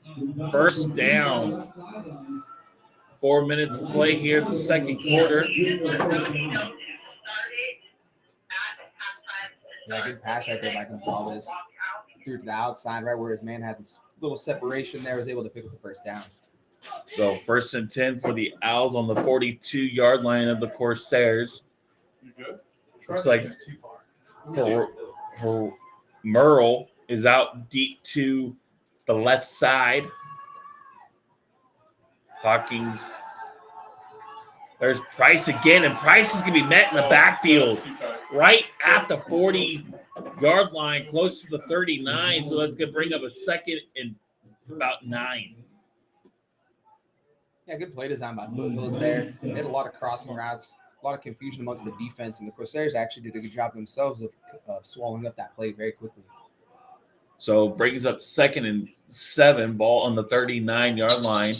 first down. 4 minutes to play here in the second quarter. Yeah, good pass right there by Gonzalez. Threw to the outside, right where his man had this little separation there, was able to pick up the first down. So 1st and 10 for the Owls on the 42-yard line of the Corsairs. Looks like Merle is out deep to the left side. Hawkins. There's Price again, and Price is going to be met in the backfield right at the 40-yard line, close to the 39. So that's going to bring up a 2nd and about 9. Yeah, good play design by Foothill there. They had a lot of crossing routes, a lot of confusion amongst the defense, and the Corsairs actually did a good job themselves of swallowing up that play very quickly. So brings up 2nd and 7, ball on the 39-yard line.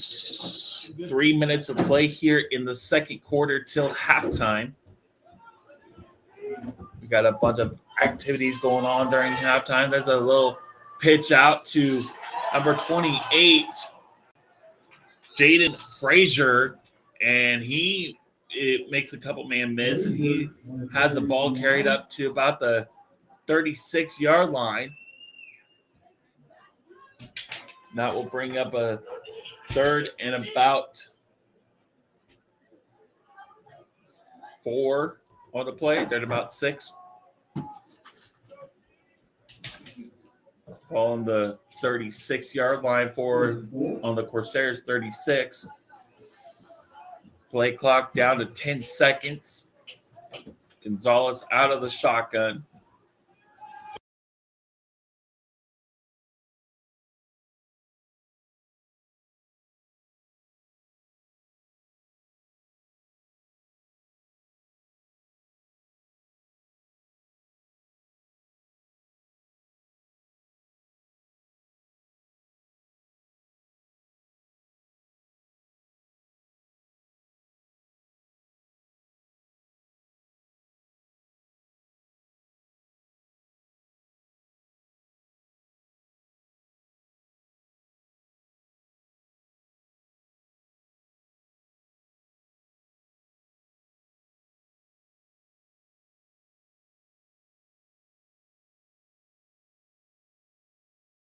3 minutes of play here in the second quarter till halftime. We got a bunch of activities going on during halftime. There's a little pitch out to number 28, Jaden Frazier, and it makes a couple man miss, and he has the ball carried up to about the 36-yard line. That will bring up a 3rd and about 4 on the play. They're at about 6. Ball on the 36-yard line on the Corsairs 36. Play clock down to 10 seconds. Gonzalez out of the shotgun.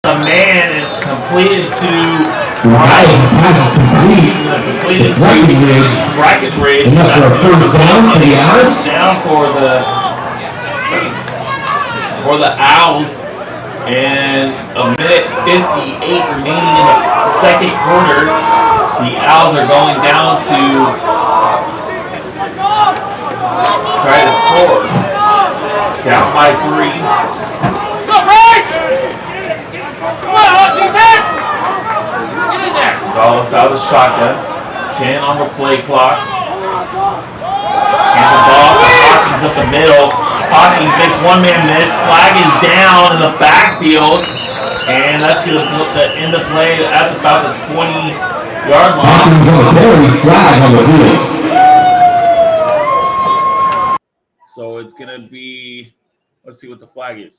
a man completed to Breckenridge. Enough for a first down for the Owls. Down for the Owls. And a minute 58 remaining in the second quarter. The Owls are going down to try to score. Down by 3. Gonzalez out of the shotgun. 10 on the play clock. Hands the ball to Hawkins up the middle. Hawkins makes one man miss. Flag is down in the backfield. And that's going to end the play at about the 20-yard line. Hawkins on the carry, flag on the field. So it's going to be, let's see what the flag is.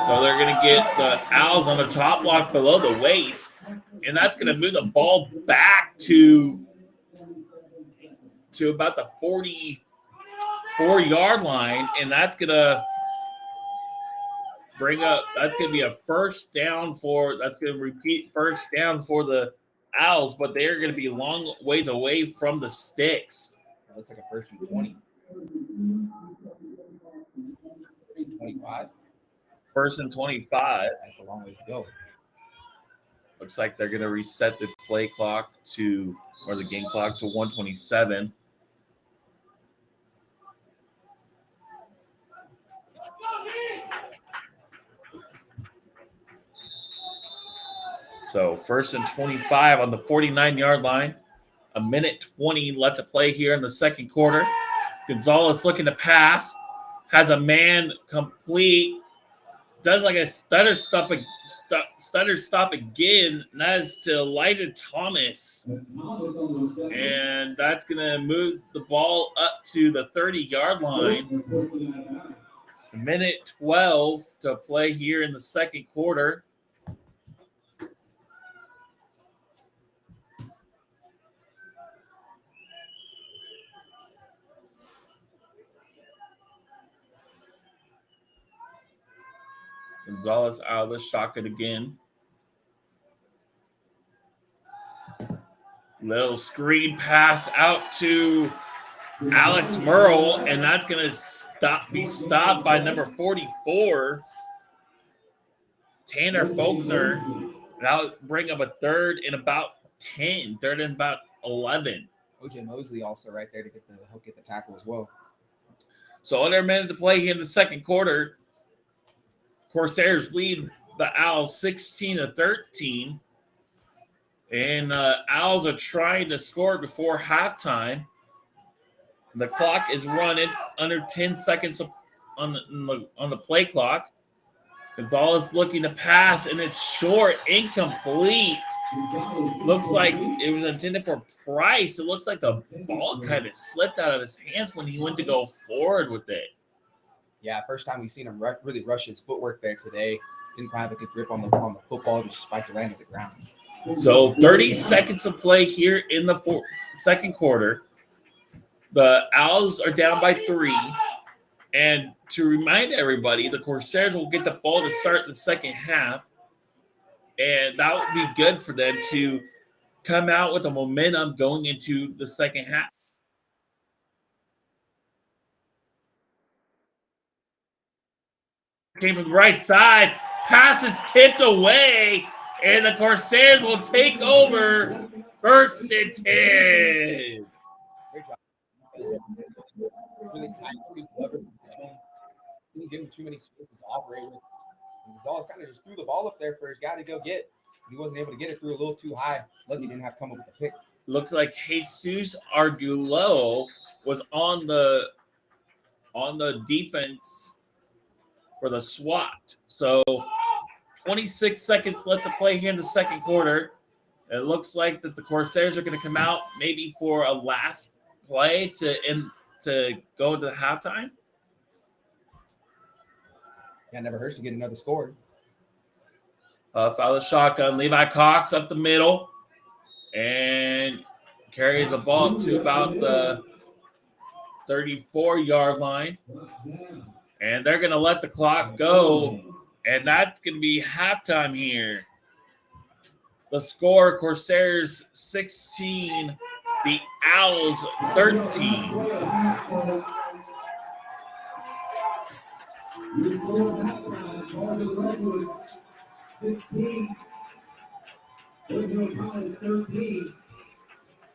So they're going to get the Owls on the top block below the waist, and that's going to move the ball back to about the 44-yard line, and that's going to that's going to be a first down that's going to repeat first down for the Owls, but they're going to be long ways away from the sticks. It looks like a first and 20. 25. First and 25. That's a long ways to go. Looks like they're going to reset the play clock or the game clock to 127. So first and 25 on the 49-yard line. A minute 20 left to play here in the second quarter. Gonzalez looking to pass. Has a man complete. Does like a stutter stop again. And that is to Elijah Thomas. And that's going to move the ball up to the 30-yard line. A minute 12 to play here in the second quarter. Gonzalez out of the shotgun again. Little screen pass out to Alex Merle, and that's going to be stopped by number 44, Tanner Faulkner. That'll bring up a third and about 10, third and about 11. OJ Mosley also right there to help get the tackle as well. So under a minute to play here in the second quarter. Corsairs lead the Owls 16-13. And Owls are trying to score before halftime. The clock is running under 10 seconds on the play clock. Gonzalez looking to pass, and it's short, incomplete. Looks like it was intended for Price. It looks like the ball kind of slipped out of his hands when he went to go forward with it. Yeah, first time we've seen him really rush his footwork there today. Didn't quite have a good grip on the football, just spiked it right into the ground. So 30 seconds of play here in the second quarter. The Owls are down by 3. And to remind everybody, the Corsairs will get the ball to start the second half. And that would be good for them to come out with the momentum going into the second half. Came from the right side. Pass is tipped away. And the Corsairs will take over first and 10. Great job. Really tight, good coverage. Didn't give him too many spaces to operate with. Gonzalez kind of just threw the ball up there for his guy to go get. He wasn't able to get it through a little too high. Lucky he didn't have to come up with the pick. Looks like Jesus Arguello was on the defense for the SWAT. So 26 seconds left to play here in the second quarter. It looks like that the Corsairs are going to come out maybe for a last play to go into the halftime. Yeah, never hurts to get another score. Out of the shotgun. Levi Cox up the middle and carries the ball to about the 34-yard line. And they're going to let the clock go. And that's going to be halftime here. The score, Corsairs 16, the Owls 13.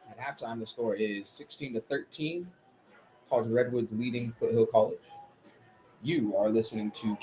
At halftime, the score is 16-13. College Redwoods leading Foothill College. You are listening to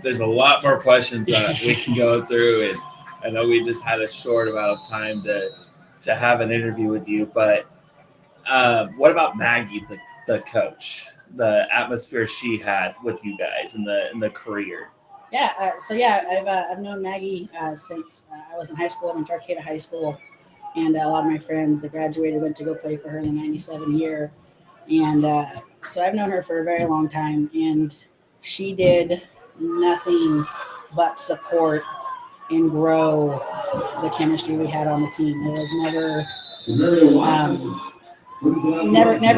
There's a lot more questions that we can go through, and I know we just had a short amount of time to have an interview with you. But what about Maggie, the coach? The atmosphere she had with you guys in the career. Yeah. I've known Maggie since I was in high school. I'm in Tarcata High School, and a lot of my friends that graduated went to go play for her in the '97 year, and so I've known her for a very long time, and she did nothing but support and grow the chemistry we had on the team. There was never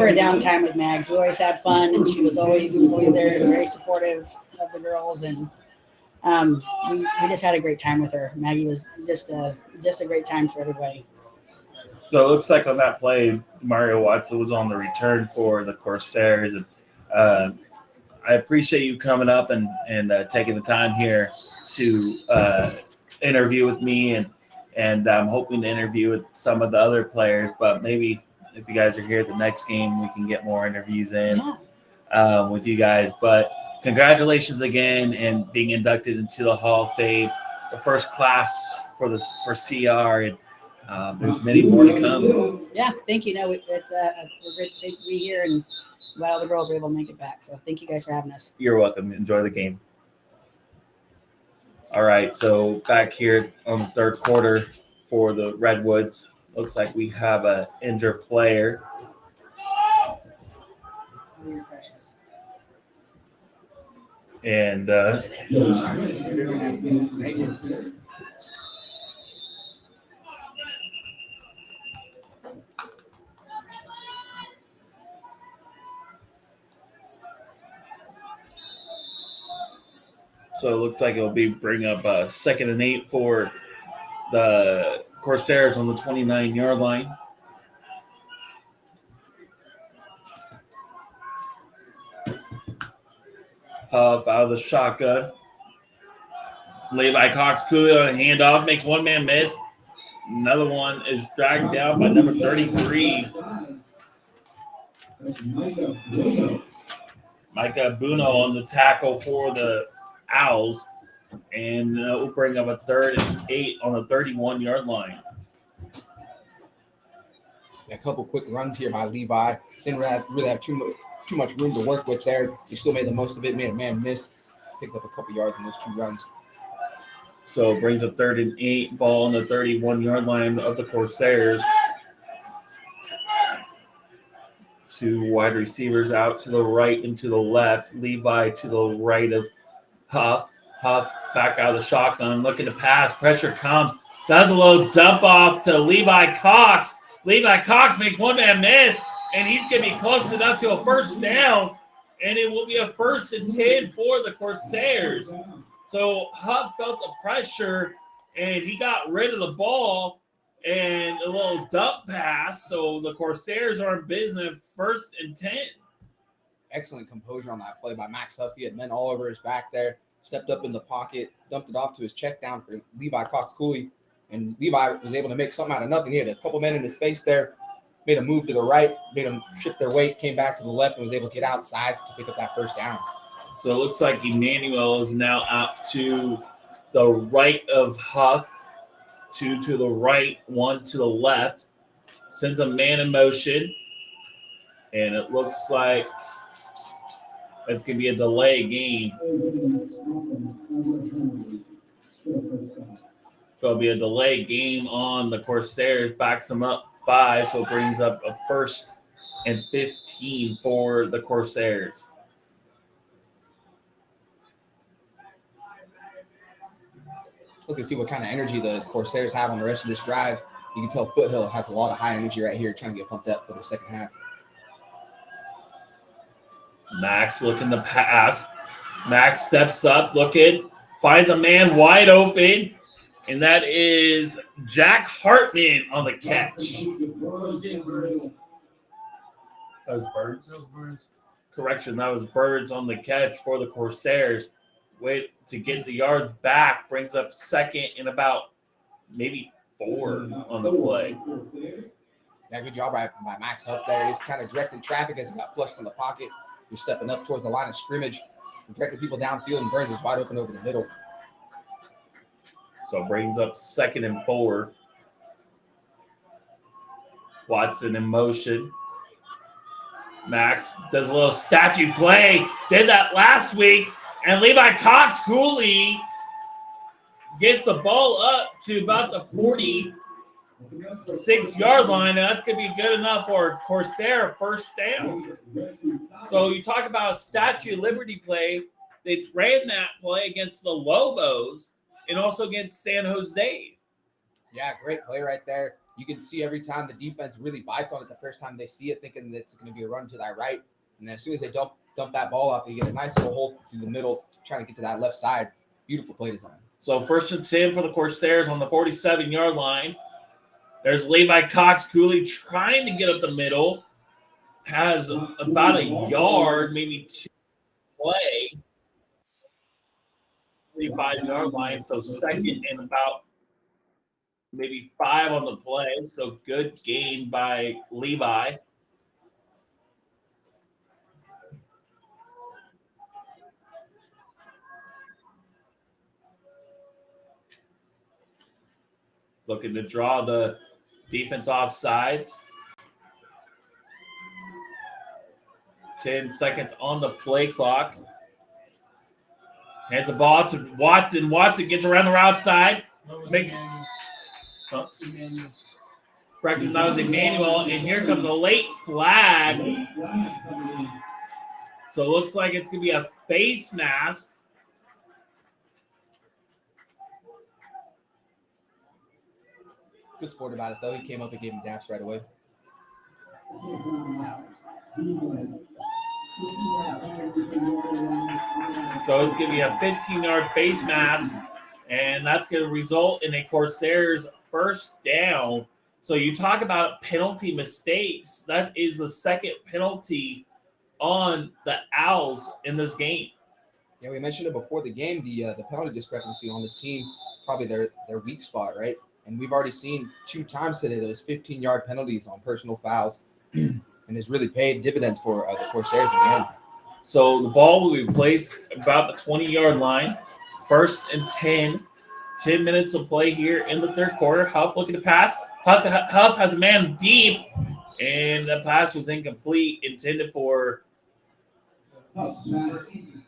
a downtime with Mags. We always had fun, and she was always there, very supportive of the girls, and we just had a great time with her. Maggie was just a great time for everybody. So it looks like on that play, Mario Watson was on the return for the Corsairs, and I appreciate you coming up and taking the time here to interview with me, and I'm hoping to interview with some of the other players, but maybe if you guys are here at the next game, we can get more interviews in with you guys. But congratulations again and being inducted into the Hall of Fame, the first class for CR, and there's many more to come. Yeah, thank you. No, we're great to be here, and glad all the girls were able to make it back. So thank you guys for having us. You're welcome. Enjoy the game. All right, so back here on the third quarter for the Redwoods, looks like we have an injured player. And so it looks like it'll be bring up 2nd and 8 for the Corsairs on the 29-yard line. Huff out of the shotgun. Levi Cox Coolio on a handoff, makes one man miss. Another one is dragged down by number 33. Micah Buno on the tackle for the Owls. And we'll bring up a 3rd and 8 on the 31-yard line. A couple quick runs here by Levi. Didn't really have too much room to work with there. He still made the most of it, made a man miss. Picked up a couple yards in those 2 runs. So it brings a 3rd and 8, ball on the 31-yard line of the Corsairs. 2 wide receivers out to the right and to the left. Levi to the right of Huff. Huff back out of the shotgun, looking to pass. Pressure comes. Does a little dump off to Levi Cox. Levi Cox makes one man miss, and he's going to be close enough to a first down, and it will be a 1st and 10 for the Corsairs. So Huff felt the pressure, and he got rid of the ball, and a little dump pass. So the Corsairs are in business, 1st and 10. Excellent composure on that play by Max Huff. He had men all over his back there. Stepped up in the pocket, dumped it off to his check down for Levi Cox Cooley, and Levi was able to make something out of nothing. He had a couple men in his face there, made a move to the right, made them shift their weight, came back to the left, and was able to get outside to pick up that first down. So it looks like Emmanuel is now out to the right of Huff, 2 to the right, 1 to the left, sends a man in motion, and it looks like it's going to be a delay game. So it'll be a delay game on the Corsairs, backs them up 5, so it brings up a 1st and 15 for the Corsairs. Look and see what kind of energy the Corsairs have on the rest of this drive. You can tell Foothill has a lot of high energy right here, trying to get pumped up for the second half. Max looking to pass. Max steps up, looking, finds a man wide open, and that is Jack Hartman on the catch. That was Birds? Correction, that was Birds on the catch for the Corsairs. Wait to get the yards back, brings up 2nd and about maybe 4 on the play. Yeah, good job by Max Huff there. He's kind of directing traffic as he got flushed from the pocket. He's stepping up towards the line of scrimmage. directing people downfield, and Burns is wide open over the middle. So brings up 2nd and 4. Watson in motion. Max does a little statue play. Did that last week. And Levi Cox Cooley gets the ball up to about the 46-yard line. And that's going to be good enough for Corsair first down. So you talk about a Statue of Liberty play. They ran that play against the Lobos and also against San Jose. Yeah, great play right there. You can see every time the defense really bites on it the first time they see it, thinking that it's going to be a run to that right. And then as soon as they dump that ball off, they get a nice little hole through the middle, trying to get to that left side. Beautiful play design. So 1st and 10 for the Corsairs on the 47-yard line. There's Levi Cox Cooley trying to get up the middle. Has about a yard, maybe 2 play. 35-yard line. So 2nd and about maybe 5 on the play. So good gain by Levi. Looking to draw the defense off sides. 10 seconds on the play clock. Hands the ball to Watson. Watson gets around the outside. Emmanuel. Correction, that was Emmanuel. And here comes a late flag. So it looks like it's going to be a face mask. Good sport about it, though. He came up and gave him daps right away. So it's going to be a 15-yard face mask, and that's going to result in a Corsairs first down. So you talk about penalty mistakes. That is the 2nd penalty on the Owls in this game. Yeah, we mentioned it before the game, the penalty discrepancy on this team, probably their weak spot, right? And we've already seen 2 times today those 15-yard penalties on personal fouls, and it's really paid dividends for the Corsairs in the end. So the ball will be placed about the 20-yard line. 1st and 10. 10 minutes of play here in the 3rd quarter. Huff looking to pass. Huff has a man deep, and the pass was incomplete, intended for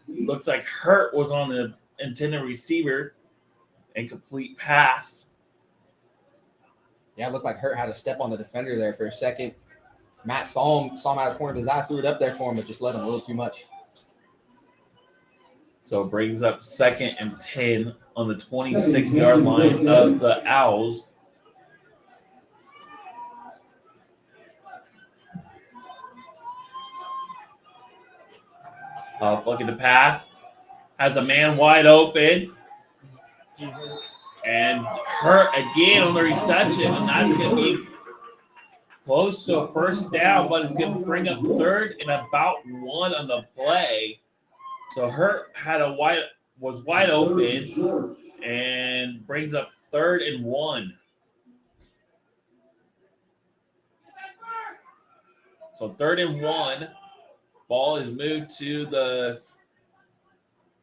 looks like Hurt was on the intended receiver. Incomplete pass. Yeah, it looked like Hurt had a step on the defender there for a second. Matt saw him out of the corner of his eye, threw it up there for him, but just let him a little too much. So it brings up 2nd and 10 on the 26-yard line of the Owls. Looking to pass. Has a man wide open. And Hurt again on the reception, and that's going to be close to a first down, but it's going to bring up 3rd and about 1 on the play. So Hurt was wide open and brings up 3rd and 1. So 3rd and 1. Ball is moved to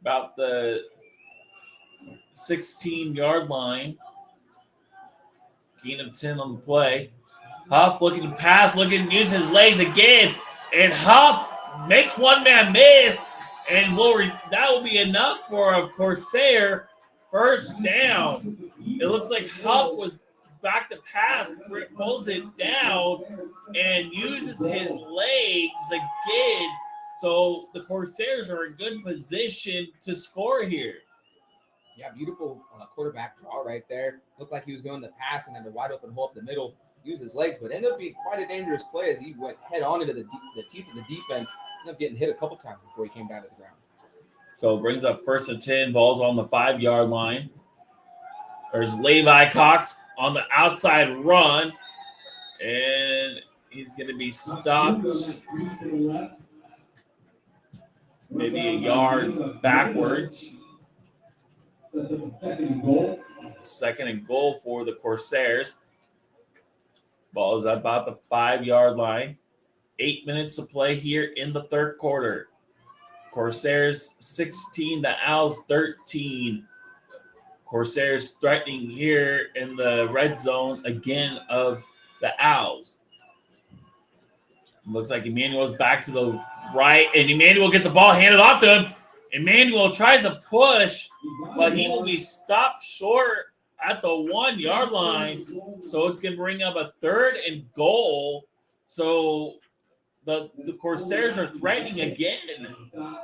about the 16-yard line. Gain of 10 on the play. Huff looking to pass, looking to use his legs again. And Huff makes one man miss. And that will be enough for a Corsair first down. It looks like Huff was back to pass, pulls it down, and uses his legs again. So the Corsairs are in good position to score here. Yeah, beautiful quarterback draw right there. Looked like he was going to pass and then a wide open hole up the middle. Use his legs, but ended up being quite a dangerous play as he went head on into the teeth of the defense. Ended up getting hit a couple times before he came down to the ground. So it brings up 1st and 10. Ball's on the 5-yard line. There's Levi Cox on the outside run, and he's going to be stopped maybe a yard backwards. 2nd and goal for the Corsairs. Ball is about the 5-yard line. 8 minutes to play here in the 3rd quarter. Corsairs 16, the Owls 13. Corsairs threatening here in the red zone again of the Owls. Looks like Emmanuel's back to the right, and Emmanuel gets the ball handed off to him. Emmanuel tries to push, but he will be stopped short at the 1 yard line. So it's going to bring up a 3rd and goal. So the Corsairs are threatening again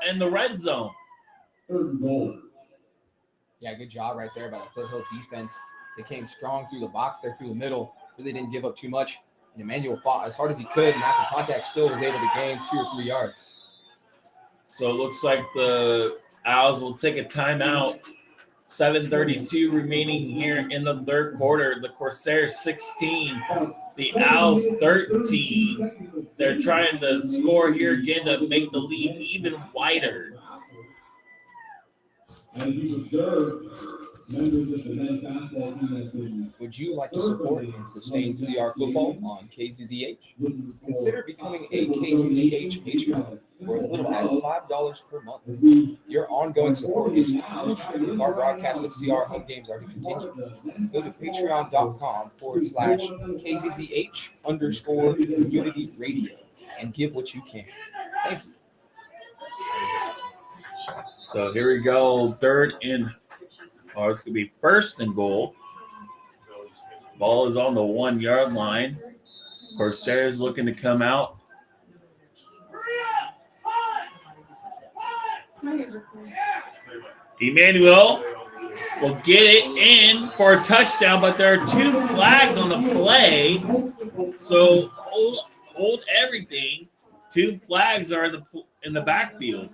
in the red zone. Yeah, good job right there by the Foothill defense. They came strong through the box there through the middle. Really didn't give up too much. And Emmanuel fought as hard as he could, and after contact still was able to gain 2 or 3 yards. So it looks like the Owls will take a timeout. 7:32 remaining here in the third quarter. The Corsairs 16, the Owls 13. They're trying to score here again to make the lead even wider. Would you like to support and sustain CR football on KZZH? Consider becoming a KZZH Patreon for as little as $5 per month. Your ongoing support is crucial if our broadcast of CR home games are to continue. Go to patreon.com/KZZH_community radio and give what you can. Thank you. So here we go. It's going to be 1st and goal. Ball is on the 1 yard line. Corsairs looking to come out. Emmanuel will get it in for a touchdown, but there are 2 flags on the play. So hold everything. 2 flags are in the backfield.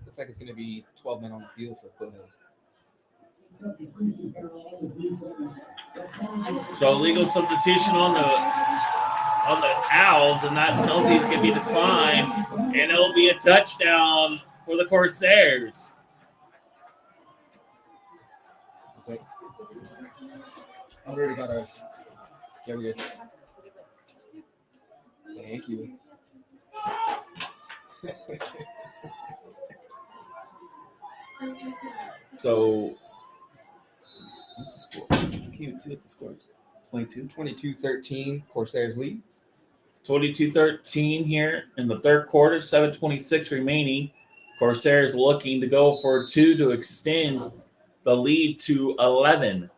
Looks like it's going to be 12 men on the field for Foothill. So legal substitution on the Owls, and that penalty is going to be declined, and it'll be a touchdown for the Corsairs. Okay. I already got ours. Yeah, we're good. Thank you. So, what's the score? I can't even see what the score is. 22-13, Corsairs lead. 22-13 here in the third quarter, 7:26 remaining. Corsairs looking to go for 2 to extend the lead to 11.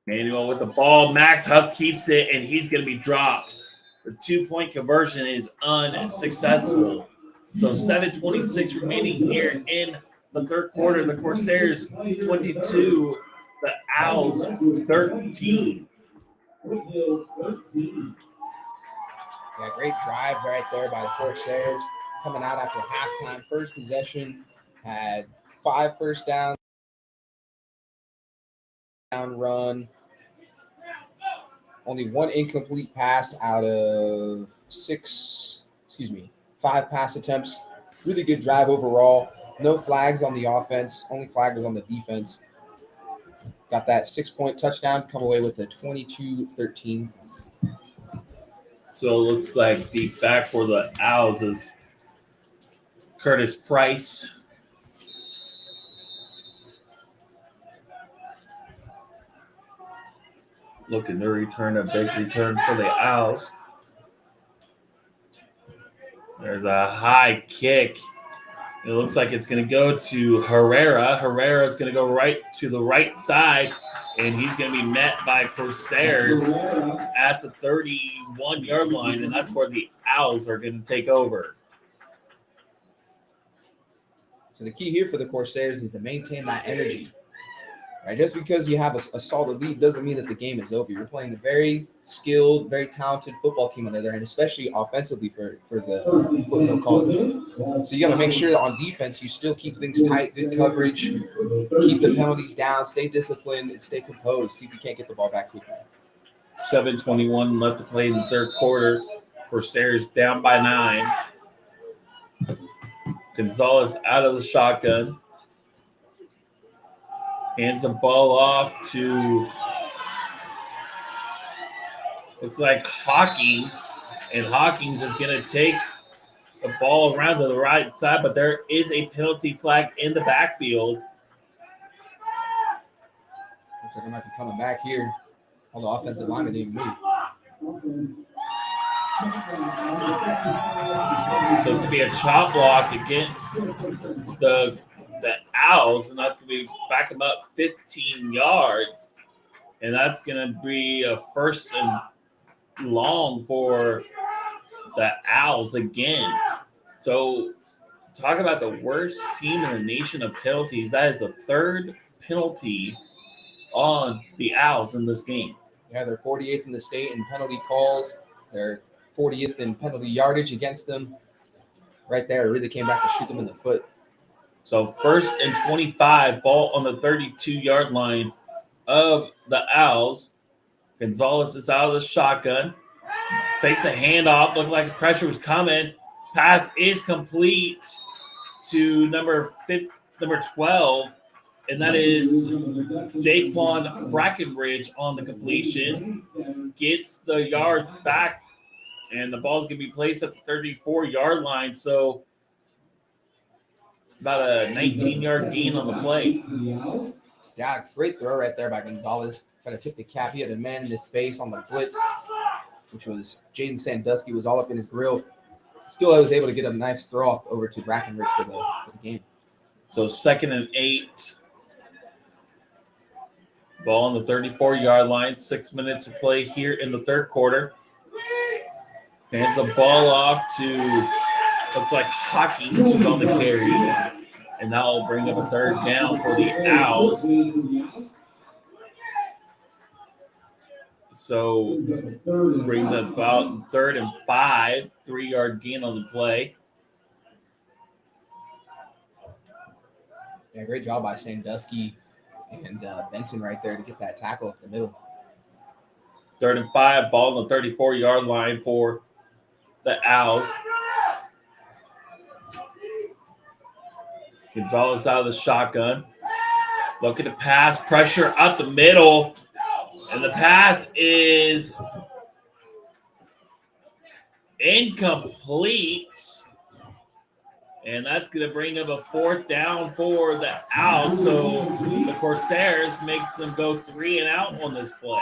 Manuel with the ball. Max Huff keeps it, and he's going to be dropped. The 2-point conversion is unsuccessful. So 7:26 remaining here in the third quarter. The Corsairs 22, the Owls 13. Yeah, great drive right there by the Corsairs. Coming out after halftime. First possession had 5 first downs. Run. Only 1 incomplete pass out of 5 pass attempts. Really good drive overall. No flags on the offense. Only flag was on the defense. Got that 6-point touchdown. Come away with a 22-13. So it looks like the back for the Owls is Curtis Price. Looking to return a big return for the Owls. There's a high kick. It looks like it's going to go to Herrera. Herrera is going to go right to the right side, and he's going to be met by Corsairs at the 31-yard line, and that's where the Owls are going to take over. So the key here for the Corsairs is to maintain that energy. Right? Just because you have a solid lead doesn't mean that the game is over. You're playing a very skilled, very talented football team on the other end, especially offensively for the Foothill College. So you got to make sure that on defense you still keep things tight, good coverage, keep the penalties down, stay disciplined, and stay composed. See if you can't get the ball back quickly. 7:21 left to play in the third quarter. Corsairs down by 9. Gonzalez out of the shotgun. Hands the ball off to Looks like Hawkins, and Hawkins is going to take the ball around to the right side, but there is a penalty flag in the backfield. Looks like they might be coming back here. All the offensive linemen didn't move. So it's going to be a chop block against the Owls, and that's going to be back them up 15 yards. And that's going to be a first and long for the Owls again. So talk about the worst team in the nation of penalties. That is the third penalty on the Owls in this game. Yeah, they're 48th in the state in penalty calls. They're 40th in penalty yardage against them. Right there, it really came back to shoot them in the foot. So 1st and 25, ball on the 32-yard line of the Owls. Gonzalez is out of the shotgun. Fakes a handoff. Looked like pressure was coming. Pass is complete to number 12, and that is Jaquan Brackenridge on the completion. Gets the yards back, and the ball's going to be placed at the 34-yard line. So about a 19-yard gain on the play. Yeah, great throw right there by Gonzalez. Kind of took the cap. He had a man in his face on the blitz, which was Jaden Sandusky, was all up in his grill. Still, I was able to get a nice throw off over to Brackenridge for the game. So 2nd and 8. Ball on the 34-yard line. 6 minutes to play here in the third quarter. Hands the ball off to, looks like Hawkins, who's on the carry. And that will bring up a third down for the Owls. So brings up about 3rd and 5, 3-yard gain on the play. Yeah, great job by Sandusky and Benton right there to get that tackle up the middle. 3rd and 5, ball on the 34-yard line for the Owls. Gonzalez out of the shotgun. Looking to pass, pressure up the middle. And the pass is incomplete. And that's going to bring up a 4th down for the Owls. So the Corsairs makes them go 3 and out on this play.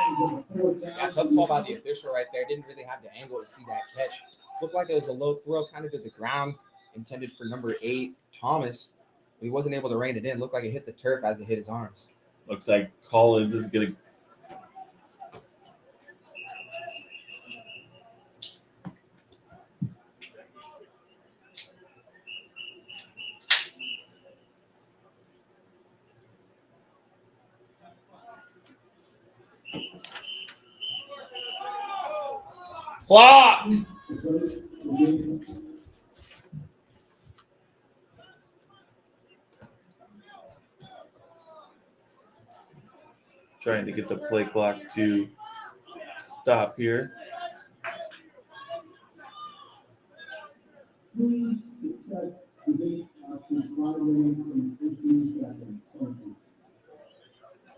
Yeah, tough call by the official right there. Didn't really have the angle to see that catch. Looked like it was a low throw kind of to the ground, intended for number 8, Thomas. He wasn't able to rein it in. Looked like it hit the turf as it hit his arms. Looks like Collins is going to clock. Trying to get the play clock to stop here.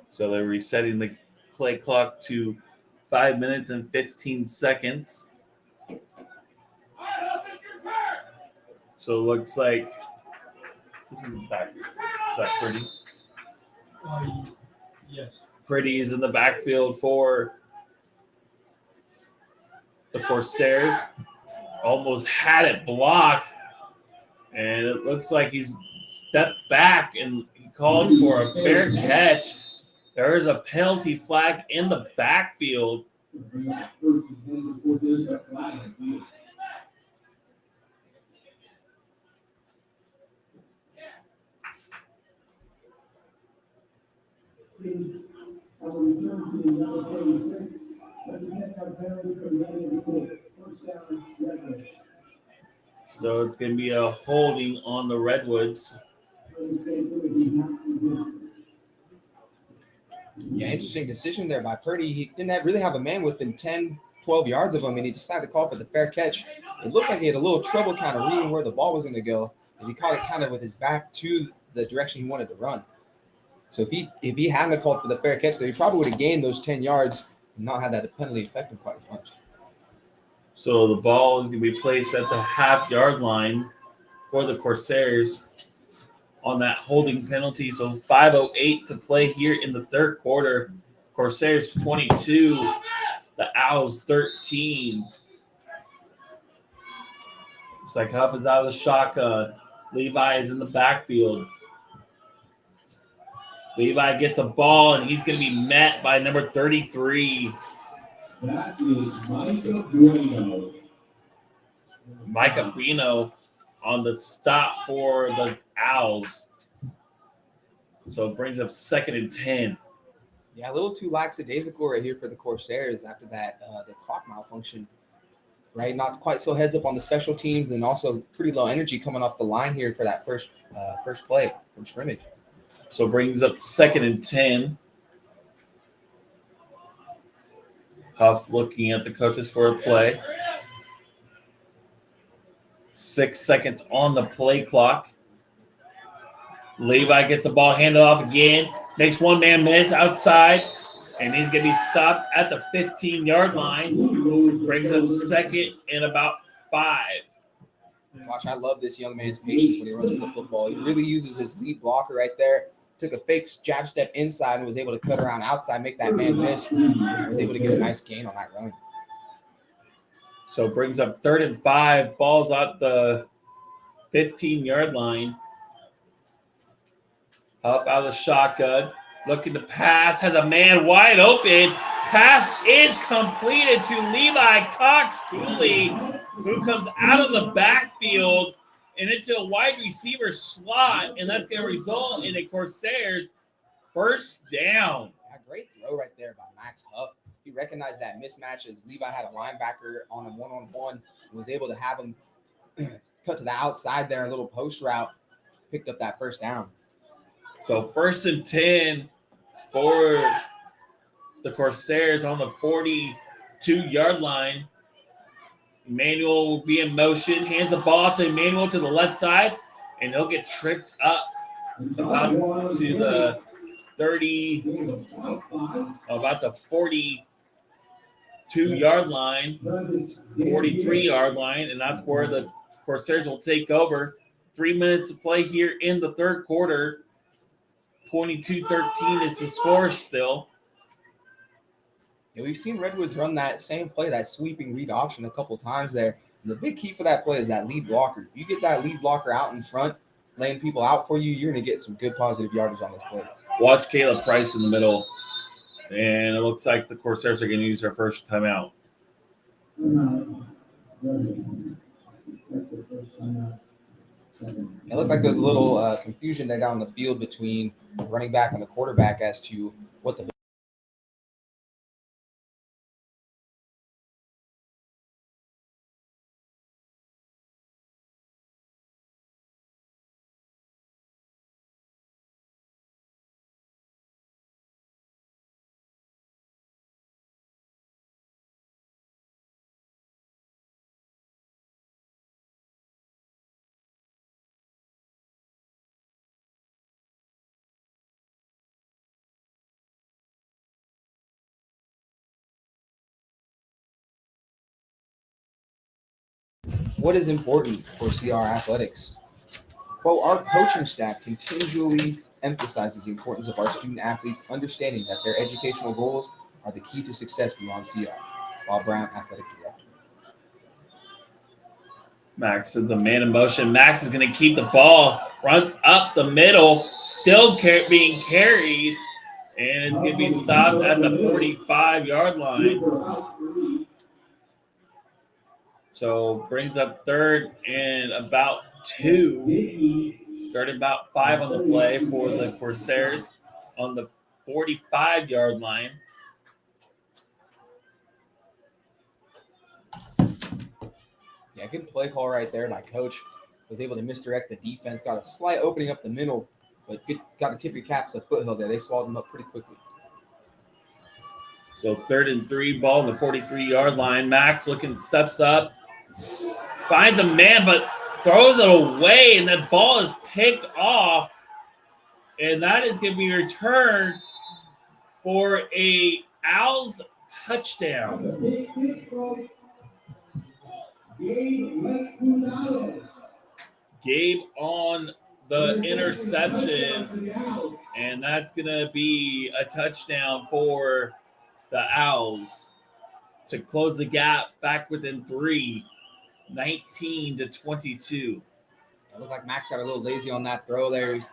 So they're resetting the play clock to 5 minutes and 15 seconds. So it looks like back Pretty. Yes. Pretty is in the backfield for the Corsairs. Almost had it blocked. And it looks like he's stepped back and he called for a fair catch. There is a penalty flag in the backfield. So it's going to be a holding on the Redwoods. Yeah, interesting decision there by Purdy. He didn't really have a man within 10, 12 yards of him, and he decided to call for the fair catch. It looked like he had a little trouble kind of reading where the ball was going to go, as he caught it kind of with his back to the direction he wanted to run. So if he hadn't called for the fair catch, then he probably would have gained those 10 yards not had that penalty affect him quite as much. So the ball is going to be placed at the half-yard line for the Corsairs on that holding penalty. So 5:08 to play here in the third quarter. Corsairs 22, the Owls 13. Looks like Huff is out of the shotgun. Levi is in the backfield. Levi gets a ball, and he's going to be met by number 33. That is Micah Bueno. Micah Bino on the stop for the Owls. So it brings up 2nd and 10. Yeah, a little too lackadaisical right here for the Corsairs after that the clock malfunction. Right, not quite so heads up on the special teams, and also pretty low energy coming off the line here for that first play from scrimmage. So it brings up 2nd and 10. Huff looking at the coaches for a play. 6 seconds on the play clock. Levi gets the ball handed off again. Makes one-man miss outside. And he's going to be stopped at the 15-yard line. Brings up 2nd and about 5. Gosh, I love this young man's patience when he runs with the football. He really uses his lead blocker right there. Took a fake jab step inside and was able to cut around outside, make that man miss. And was able to get a nice gain on that run. So brings up 3rd and 5. Ball's at the 15-yard line. Up out of the shotgun. Looking to pass. Has a man wide open. Pass is completed to Levi Cox-Cooley, who comes out of the backfield and into a wide receiver slot. And that's going to result in a Corsairs first down. Yeah, great throw right there by Max Huff. He recognized that mismatch as Levi had a linebacker on him one-on-one and was able to have him cut to the outside there, a little post route, picked up that first down. So 1st and 10 for the Corsairs on the 42-yard line. Emmanuel will be in motion, hands the ball to Emmanuel to the left side, and he'll get tripped up about to the 30, about the 42-yard line, 43-yard line, and that's where the Corsairs will take over. 3 minutes to play here in the third quarter. 22-13 is the score still. Yeah, we've seen Redwoods run that same play, that sweeping read option a couple times there. And the big key for that play is that lead blocker. If you get that lead blocker out in front, laying people out for you, you're going to get some good positive yardage on this play. Watch Caleb Price in the middle. And it looks like the Corsairs are going to use their first timeout. It looked like there's a little confusion there down the field between the running back and the quarterback as to what the what is important for CR athletics. Quote, our coaching staff continually emphasizes the importance of our student athletes understanding that their educational goals are the key to success beyond CR. Bob Brown, athletic director. Max sends a man in motion. Max is going to keep the ball, runs up the middle, still being carried, and it's going to be stopped at the 45-yard line. So brings up 3rd and about 2. 3rd and about 5 on the play for the Corsairs on the 45-yard line. Yeah, good play call right there. My coach was able to misdirect the defense, got a slight opening up the middle, but got to tip your caps to Foothill there. They swallowed them up pretty quickly. So 3rd and 3, ball on the 43-yard line. Max steps up, finds a man, but throws it away, and that ball is picked off. And that is going to be returned for a Owls touchdown. Gabe on the interception, and that's going to be a touchdown for the Owls to close the gap back within 3, 19-22. It looked like Max got a little lazy on that throw there. He's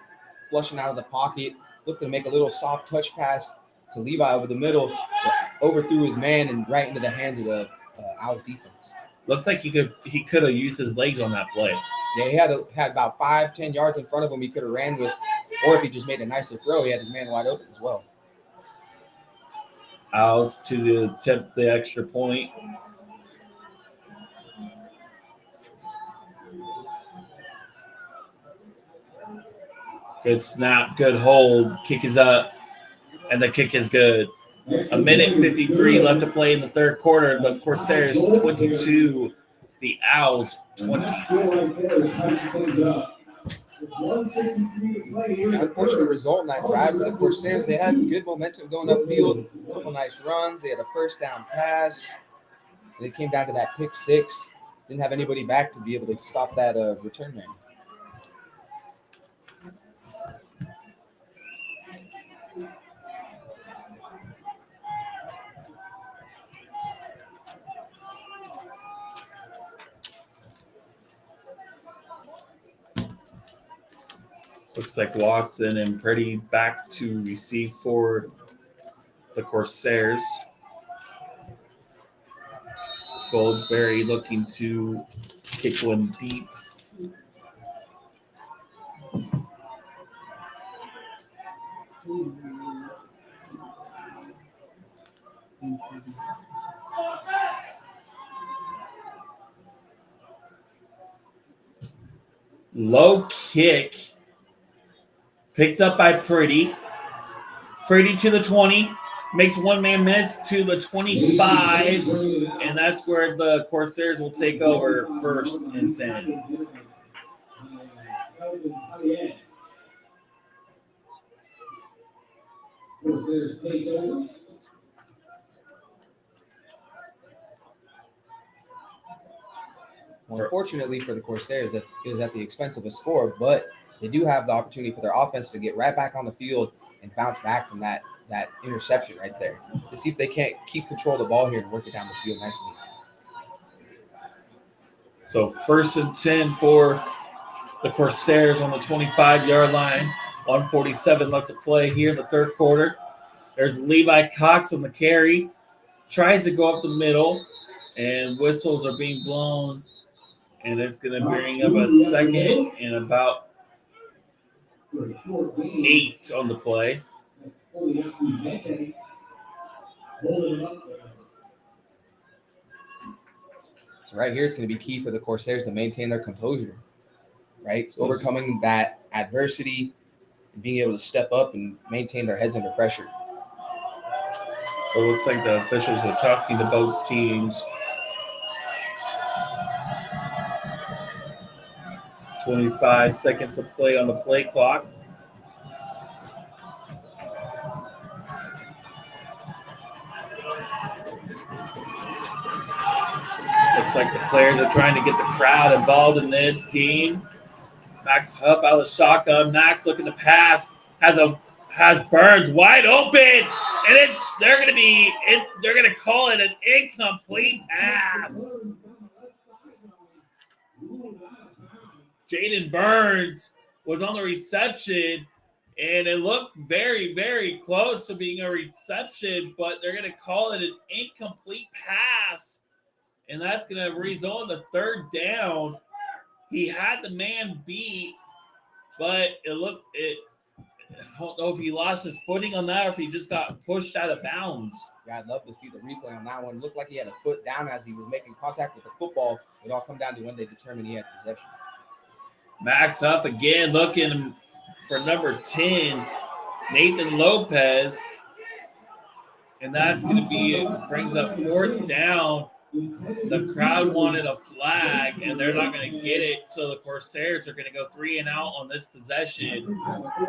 flushing out of the pocket, looked to make a little soft touch pass to Levi over the middle, but overthrew his man and right into the hands of the Owls defense. Looks like he could have used his legs on that play. Yeah, he had about 5-10 yards in front of him he could have ran with, or if he just made a nicer throw, he had his man wide open as well. Owls to attempt the extra point. Good snap, good hold. Kick is up, and the kick is good. 1:53 left to play in the third quarter. The Corsairs 22, the Owls 20. Unfortunate result in that drive for the Corsairs. They had good momentum going upfield, a couple nice runs. They had a first down pass. They came down to that pick six. Didn't have anybody back to be able to stop that return man. Looks like Watson and Pretty back to receive for the Corsairs. Goldsberry looking to kick one deep. Low kick. Picked up by Pretty. Pretty to the 20. Makes one man miss to the 25. And that's where the Corsairs will take over 1st and 10. Well, unfortunately for the Corsairs, it was at the expense of a score, but they do have the opportunity for their offense to get right back on the field and bounce back from that interception right there to see if they can't keep control of the ball here and work it down the field nice and easy. So 1st and 10 for the Corsairs on the 25-yard line. 1:47 left to play here in the third quarter. There's Levi Cox on the carry. Tries to go up the middle, and whistles are being blown. And it's going to bring up a second and about 8 on the play. So right here, it's going to be key for the Corsairs to maintain their composure, right? Overcoming that adversity and being able to step up and maintain their heads under pressure. It looks like the officials were talking to both teams. 25 seconds of play on the play clock. Looks like the players are trying to get the crowd involved in this game. Max Huff out of the shotgun. Max looking to pass. Has Burns wide open, and they're gonna call it an incomplete pass. Jaden Burns was on the reception, and it looked very, very close to being a reception, but they're going to call it an incomplete pass, and that's going to result in a 3rd down. He had the man beat, but I don't know if he lost his footing on that or if he just got pushed out of bounds. Yeah, I'd love to see the replay on that one. It looked like he had a foot down as he was making contact with the football. It all come down to when they determined he had possession. Max Huff again looking for number 10, Nathan Lopez. And that's going to brings up 4th down. The crowd wanted a flag, and they're not going to get it. So the Corsairs are going to go 3 and out on this possession.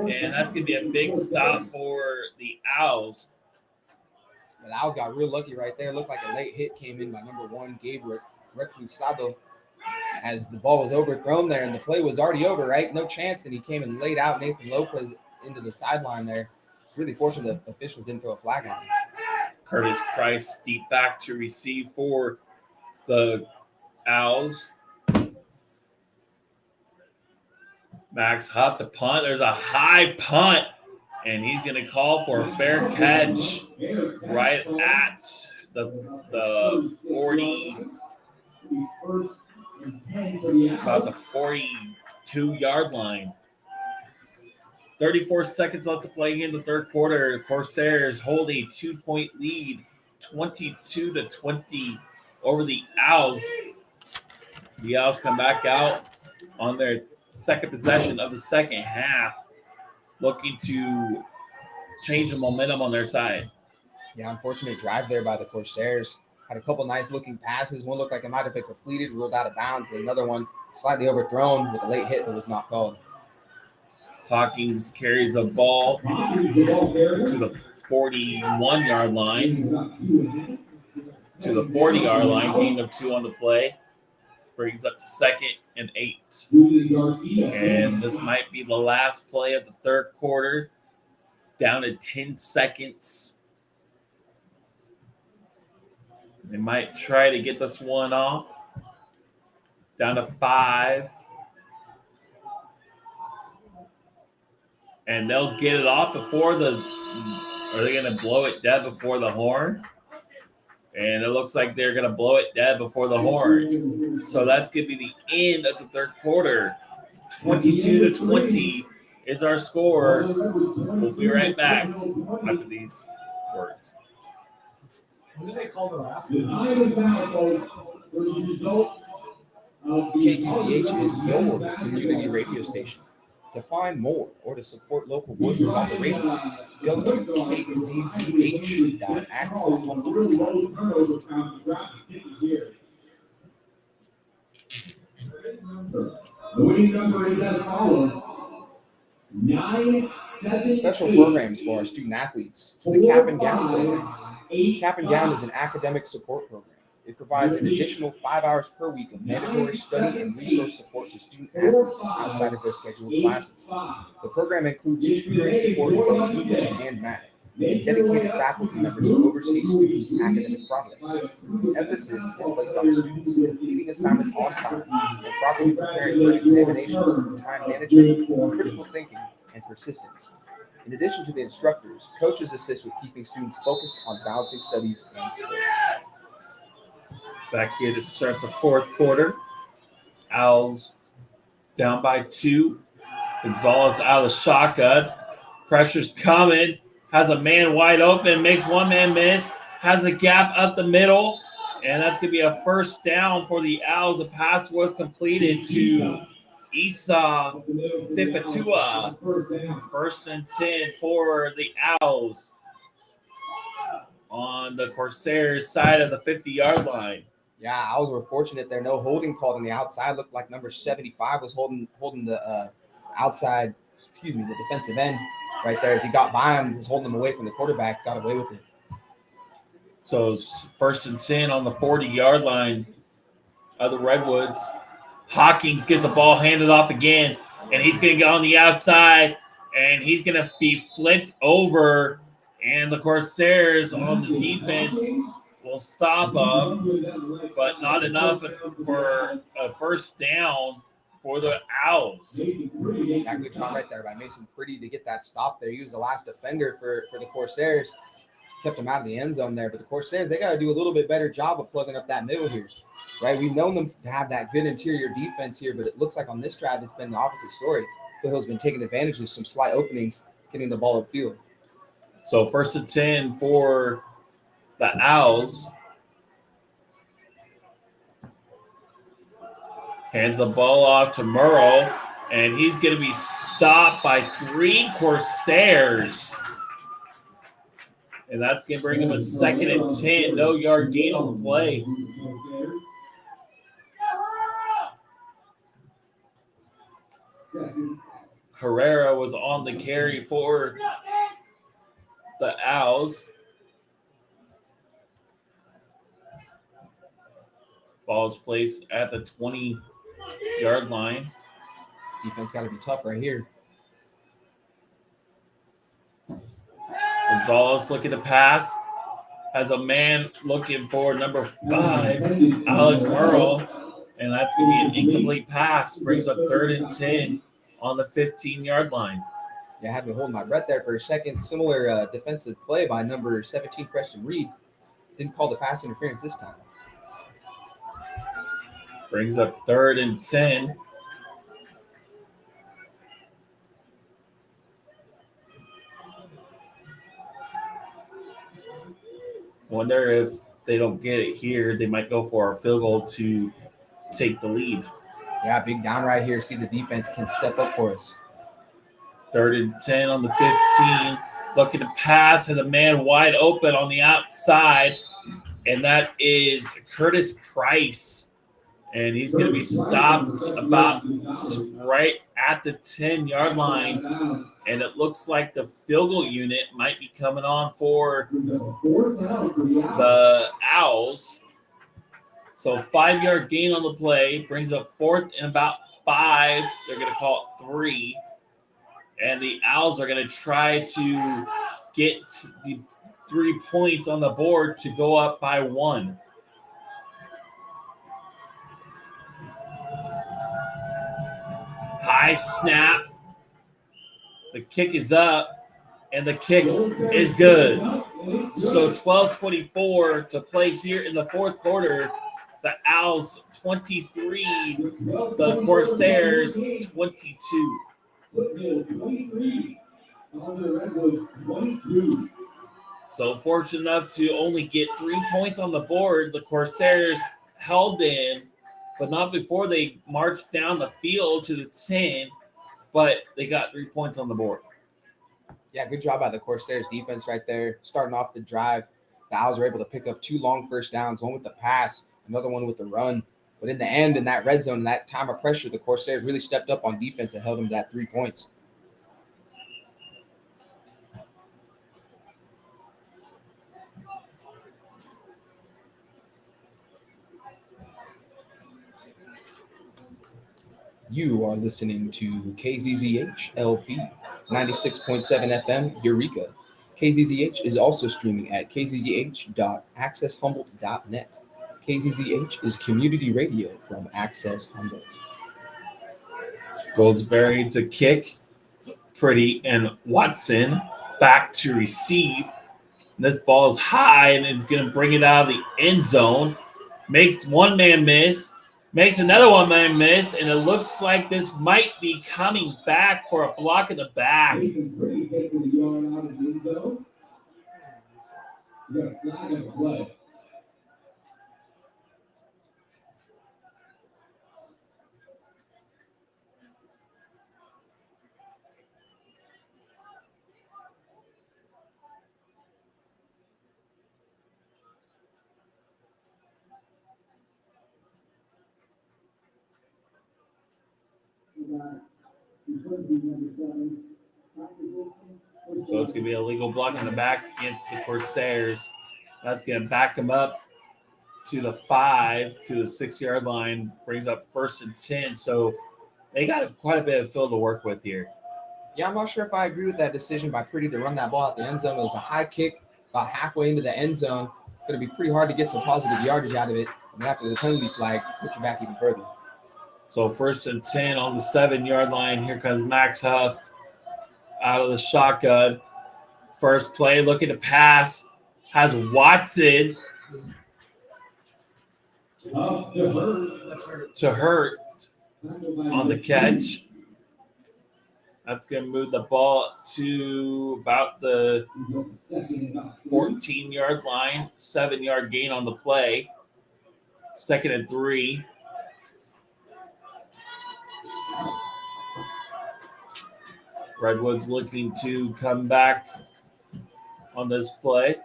And that's going to be a big stop for the Owls. The Owls got real lucky right there. Looked like a late hit came in by number 1, Gabe Reclusado, as the ball was overthrown there, and the play was already over, right? No chance, and he came and laid out Nathan Lopez into the sideline there. Really fortunate the officials didn't throw a flag on him. Curtis Price deep back to receive for the Owls. Max Huff to punt. There's a high punt, and he's going to call for a fair catch right at the 40, about the 42-yard line. 34 seconds left to play in the third quarter. Corsairs hold a 2-point lead, 22-20 over the Owls. The Owls come back out on their second possession of the second half, looking to change the momentum on their side. Yeah, unfortunate drive there by the Corsairs. Had a couple nice looking passes. One looked like it might have been completed, ruled out of bounds. And another one slightly overthrown with a late hit that was not called. Hawkins carries a ball to the 41-yard line, to the 40-yard line, gain of 2 on the play. Brings up 2nd and 8. And this might be the last play of the third quarter. Down to 10 seconds. They might try to get this one off. Down to 5. And they'll get it off before are they going to blow it dead before the horn? And it looks like they're going to blow it dead before the horn. So that's going to be the end of the third quarter. 22-20 is our score. We'll be right back after these words. What do they call the raffle? The time is now, folks, for the results of the KCCH is your community radio station. To find more or to support local voices on the radio, go to kzzh.access.com. The winning number is as follows. 9, 7, Special 8, programs for our student athletes. The Cap and Gown 4, program. 8, Cap and Gown is an academic support program. It provides an additional 5 hours per week of mandatory study and resource support to student athletes outside of their scheduled classes. The program includes tutoring support in both English and math, and dedicated faculty members who oversee students' academic progress. Emphasis is placed on students completing assignments on time and properly preparing for examinations through time management, critical thinking, and persistence. In addition to the instructors, coaches assist with keeping students focused on balancing studies and sports. Back here to start the fourth quarter. Owls down by 2. Gonzalez out of the shotgun. Pressure's coming. Has a man wide open. Makes one man miss. Has a gap up the middle. And that's going to be a first down for the Owls. The pass was completed to Esau Fifatua. 1st and 10 for the Owls on the Corsairs side of the 50-yard line. Yeah, Owls were fortunate there. No holding called on the outside. Looked like number 75 was holding the outside, the defensive end right there as he got by him, was holding him away from the quarterback, got away with it. So it's 1st and 10 on the 40-yard line of the Redwoods. Hawkins gets the ball handed off again, and he's going to get on the outside, and he's going to be flipped over, and the Corsairs on the defense will stop him, but not enough for a first down for the Owls. Yeah, good job right there by Mason Pretty to get that stop there. He was the last defender for the Corsairs. Kept him out of the end zone there. But the Corsairs, they got to do a little bit better job of plugging up that middle here, right? We've known them to have that good interior defense here, but it looks like on this drive it's been the opposite story. Foothill been taking advantage of some slight openings, getting the ball upfield. So 1st and 10 for the Owls. Hands the ball off to Murrow, and he's going to be stopped by 3 Corsairs. And that's going to bring him a 2nd and 10. No yard gain on the play. Herrera was on the carry for the Owls. Ball is placed at the 20-yard line. Defense got to be tough right here. Gonzalez looking to pass. Has a man looking for number 5, Alex Merle. And that's going to be an incomplete pass. Brings up 3rd and 10 on the 15-yard line. Yeah, I had to hold my breath there for a second. Similar defensive play by number 17, Preston Reed. Didn't call the pass interference this time. Brings up 3rd and 10. Wonder if they don't get it here, they might go for a field goal to take the lead. Yeah, big down right here. See the defense can step up for us. 3rd and 10 on the 15. Looking to pass, has a man wide open on the outside, and that is Curtis Price. And he's going to be stopped about right at the 10-yard line. And it looks like the field goal unit might be coming on for the Owls. So 5-yard gain on the play, brings up 4th and about 5. They're going to call it 3. And the Owls are going to try to get the 3 points on the board to go up by 1. High snap. The kick is up, and the kick is good. So 12:24 to play here in the 4th quarter. The Owls 23, the Corsairs 22. So fortunate enough to only get 3 points on the board. The Corsairs held in, but not before they marched down the field to the 10, but they got 3 points on the board. Yeah, good job by the Corsairs defense right there. Starting off the drive, the Owls were able to pick up 2 long first downs, one with the pass, another one with the run. But in the end, in that red zone, in that time of pressure, the Corsairs really stepped up on defense and held them to that 3 points. You are listening to KZZH LP 96.7 FM Eureka. KZZH is also streaming at kzzh.accesshumboldt.net. KZZH is community radio from Access Humboldt. Goldsberry to kick. Pretty and Watson back to receive. This ball is high, and it's going to bring it out of the end zone. Makes one man miss. Makes another one man miss, and it looks like this might be coming back for a block in the back. So it's going to be a legal block in the back against the Corsairs. That's going to back them up to the 5, to the 6-yard line. Brings up 1st and 10. So they got quite a bit of field to work with here. Yeah, I'm not sure if I agree with that decision by Pretty to run that ball at the end zone. It was a high kick about halfway into the end zone. Going to be pretty hard to get some positive yardage out of it. And after the penalty flag, put you back even further. So 1st and 10 on the 7-yard line. Here comes Max Huff out of the shotgun. First play, looking to pass. Has Watson to hurt on the catch. That's going to move the ball to about the 14-yard line. 7-yard gain on the play. 2nd and 3. Redwoods looking to come back on this play.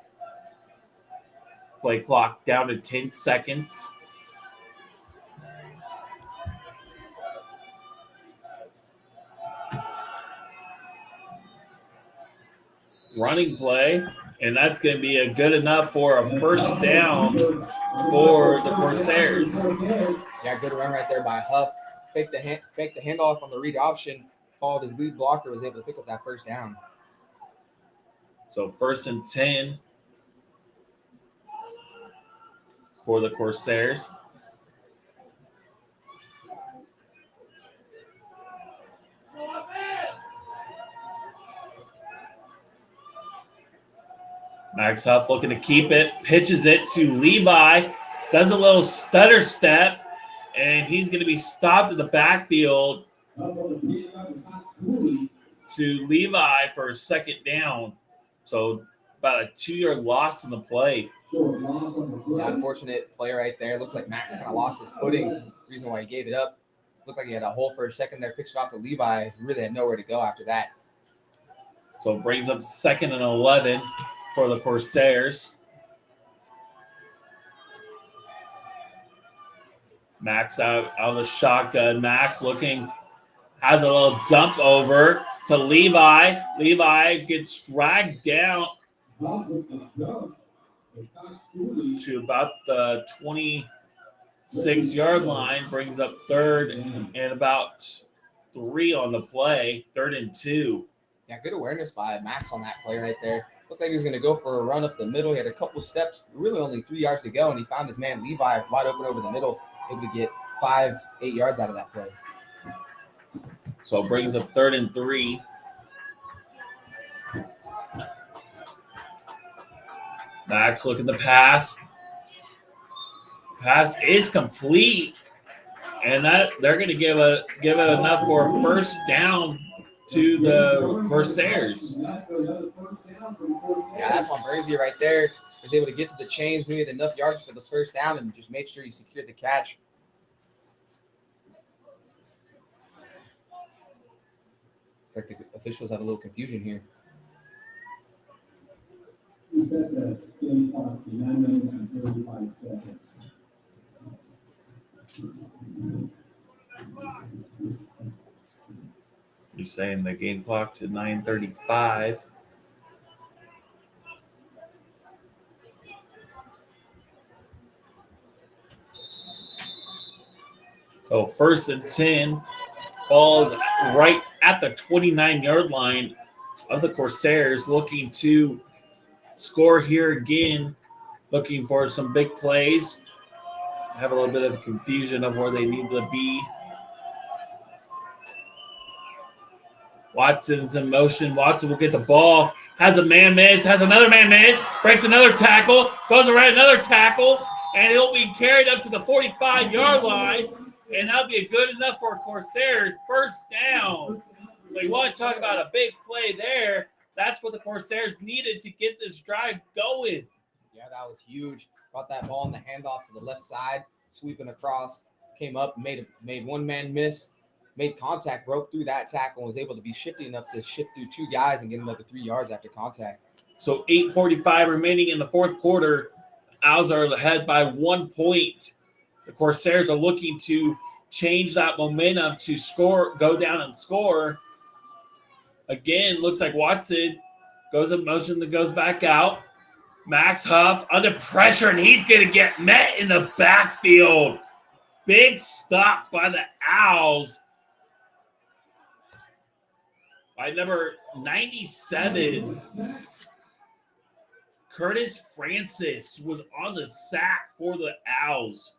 Play clock down to 10 seconds. Running play, and that's going to be a good enough for a first down for the Corsairs. Yeah, good run right there by Huff. Faked the handoff on the read option. Followed his lead blocker, was able to pick up that first down. So 1st and 10 for the Corsairs. Max Huff looking to keep it, pitches it to Levi, does a little stutter step, and he's going to be stopped in the backfield to Levi for a 2nd down. So about a 2-yard loss in the play. Yeah, unfortunate play right there. Looks like Max kind of lost his footing. Reason why he gave it up. Looked like he had a hole for a second there. Pitched it off to Levi. He really had nowhere to go after that. So it brings up 2nd and 11 for the Corsairs. Max out of the shotgun. Max looking, has a little dump over to Levi. Levi gets dragged down to about the 26-yard line, brings up 3rd and about 3 on the play, 3rd and 2. Yeah, good awareness by Max on that play right there. Looked like he was going to go for a run up the middle. He had a couple steps, really only 3 yards to go, and he found his man Levi wide open over the middle, able to get 5-8 yards out of that play. So it brings up 3rd and 3. Max looking to pass. Pass is complete, and that they're going to give it enough for a 1st down to the Corsairs. Yeah, that's on Bernsey right there. Was able to get to the chains, knew he had enough yards for the 1st down, and just made sure he secured the catch. Looks like the officials have a little confusion here. You're saying the game clock to 9:35. So 1st and 10, falls right at the 29-yard line of the Corsairs, looking to score here again, looking for some big plays. Have a little bit of confusion of where they need to be. Watson's in motion. Watson will get the ball. Has a man miss. Has another man miss. Breaks another tackle. Goes around another tackle. And he'll be carried up to the 45-yard line. And that'll be good enough for Corsairs. 1st down. So you want to talk about a big play there. That's what the Corsairs needed to get this drive going. Yeah, that was huge. Got that ball in the handoff to the left side, sweeping across, came up, made one man miss, made contact, broke through that tackle, and was able to be shifty enough to shift through 2 guys and get another 3 yards after contact. So 8:45 remaining in the 4th quarter. Owls are ahead by 1 point. The Corsairs are looking to change that momentum to score, go down and score. Again, looks like Watson goes in motion, that goes back out. Max Huff under pressure, and he's going to get met in the backfield. Big stop by the Owls. By number 97, Curtis Francis was on the sack for the Owls.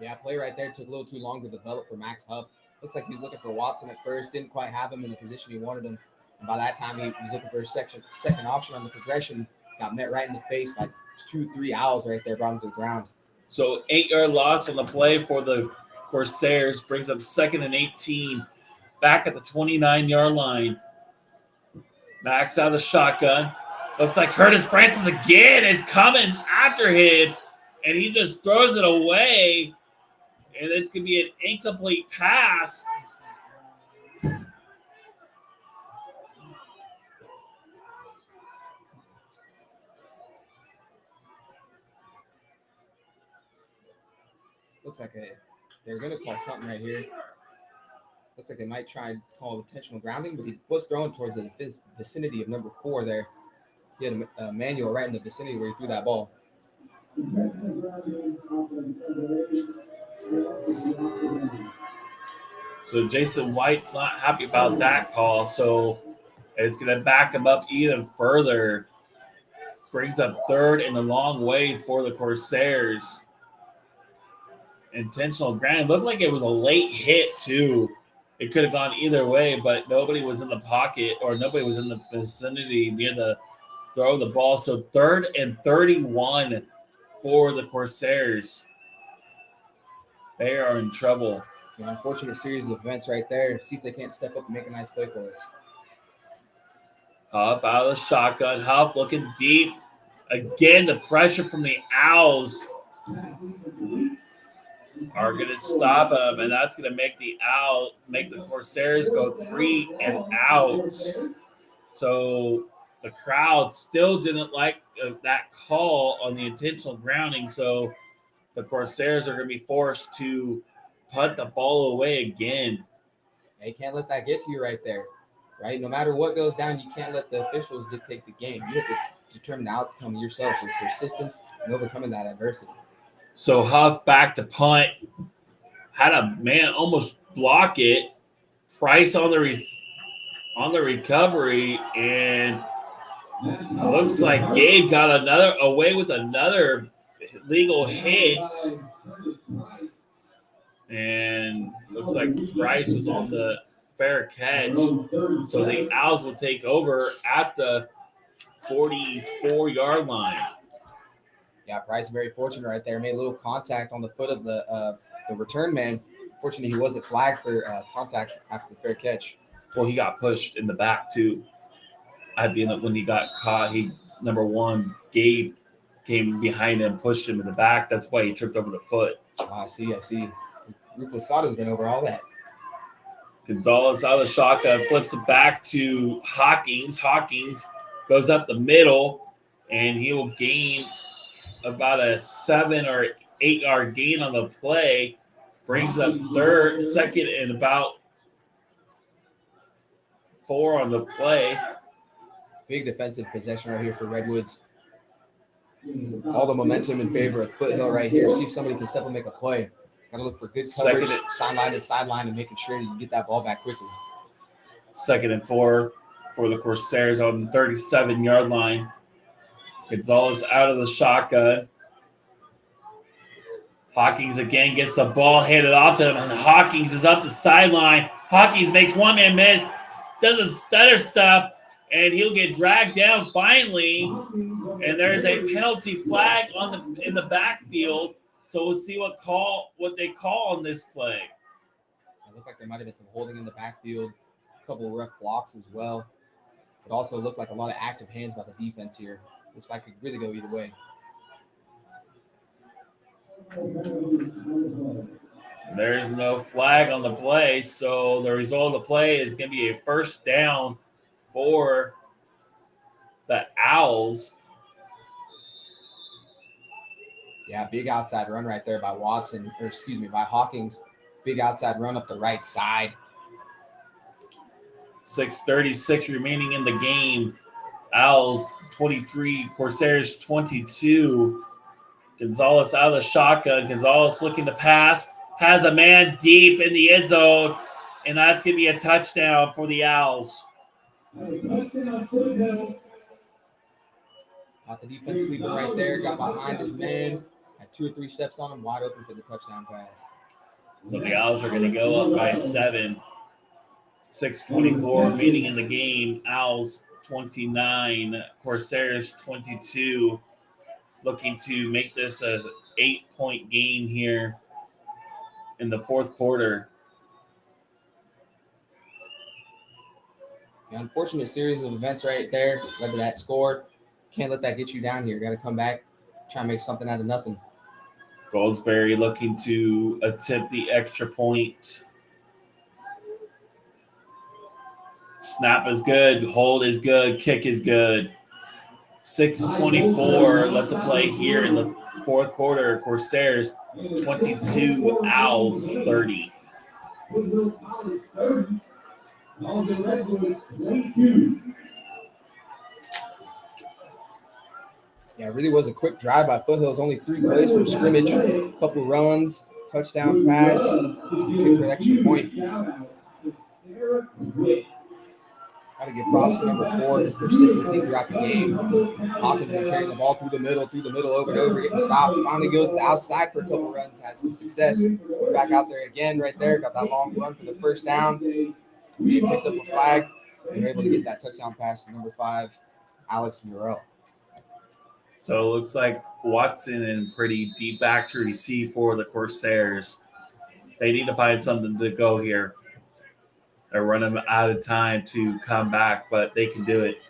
Yeah, play right there took a little too long to develop for Max Huff. Looks like he was looking for Watson at first, didn't quite have him in the position he wanted him. And by that time, he was looking for a second option on the progression. Got met right in the face by 2-3 Owls right there, brought him to the ground. So 8-yard loss on the play for the Corsairs brings up 2nd and 18. Back at the 29-yard line. Max out of the shotgun. Looks like Curtis Francis again is coming after him, and he just throws it away, and it's going to be an incomplete pass. Looks like they're going to call something right here. Looks like they might try and call intentional grounding, but he was thrown towards the vicinity of number 4 there. He had a manual right in the vicinity where he threw that ball. So Jason White's not happy about that call, so it's going to back him up even further. Brings up third and a long way for the Corsairs. Intentional ground. Looked like it was a late hit, too. It could have gone either way, but nobody was in the pocket or nobody was in the vicinity near the throw of the ball. So 3rd and 31 for the Corsairs. They are in trouble. An unfortunate series of events right there. See if they can't step up and make a nice play for us. Huff out of the shotgun. Huff looking deep. Again, the pressure from the Owls are going to stop him, and that's going to make the Corsairs go 3 and out. So the crowd still didn't like that call on the intentional grounding, so the Corsairs are going to be forced to punt the ball away again. You can't let that get to you right there, right? No matter what goes down, you can't let the officials dictate the game. You have to determine the outcome yourself with persistence and overcoming that adversity. So Huff back to punt. Had a man almost block it. Price on the recovery, and looks like Gabe got away with another legal hit. And looks like Price was on the fair catch. So the Owls will take over at the 44-yard line. Yeah, Price very fortunate right there. Made a little contact on the foot of the return man. Fortunately, he wasn't flagged for contact after the fair catch. Well, he got pushed in the back too. At the end, when he got caught, number one, Gabe came behind him, pushed him in the back. That's why he tripped over the foot. Oh, I see. Ruplesato's been over all that. Gonzalez out of the shotgun, flips it back to Hawkins. Hawkins goes up the middle, and he will gain about a 7 or 8 yard gain on the play. Brings up second and about 4 on the play. Big defensive possession right here for Redwoods. All the momentum in favor of Foothill right here. See if somebody can step and make a play. Got to look for good coverage, sideline to sideline, and making sure you get that ball back quickly. 2nd and 4 for the Corsairs on the 37-yard line. Gonzalez out of the shotgun. Hawkins again gets the ball handed off to him, and Hawkins is up the sideline. Hawkins makes one man miss, does a stutter stop, and he'll get dragged down finally. And there's a penalty flag in the backfield. So we'll see what they call on this play. It looked like there might have been some holding in the backfield, a couple of rough blocks as well. It also looked like a lot of active hands by the defense here. This fight could really go either way. There's no flag on the play, so the result of the play is going to be a first down for the Owls. Yeah, big outside run right there by by Hawkins. Big outside run up the right side. 6:36 remaining in the game. Owls 23, Corsairs 22. Gonzalez out of the shotgun. Gonzalez looking to pass. Has a man deep in the end zone, and that's going to be a touchdown for the Owls. Got the defense sleeping right there. Got behind his man. Had 2 or 3 steps on him, wide open for the touchdown pass. So the Owls are going to go up by 7. 6:24 remaining in the game. Owls 29, Corsairs 22. Looking to make this a 8-point game here in the fourth quarter. The unfortunate series of events right there led to that score. Can't let that get you down here. Got to come back, try and make something out of nothing. Goldsberry looking to attempt the extra point. Snap is good. Hold is good. Kick is good. 6:24 left to play here in the fourth quarter. Corsairs 22, Owls 30. Yeah, it really was a quick drive by Foothills. Only 3 plays from scrimmage, a couple runs, touchdown pass, kick for the extra point. Got to give props to number 4, his persistency throughout the game. Hawkins been carrying the ball through the middle, over and over, getting stopped. Finally goes to the outside for a couple runs, had some success. Back out there again right there, got that long run for the first down. He picked up a flag and were able to get that touchdown pass to number 5, Alex Murrell. So it looks like Watson in pretty deep back to receive for the Corsairs. They need to find something to go here. They're running out of time to come back, but they can do it.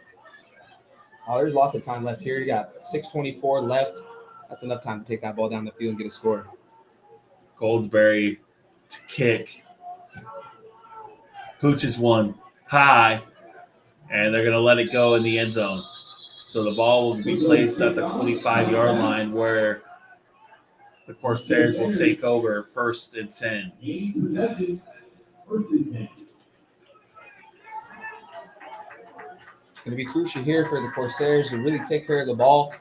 Oh, there's lots of time left here. You got 6:24 left. That's enough time to take that ball down the field and get a score. Goldsberry to kick. Pooches one high, and they're going to let it go in the end zone. So the ball will be placed at the 25-yard line where the Corsairs will take over 1st and 10. Going to be crucial here for the Corsairs to really take care of the ball,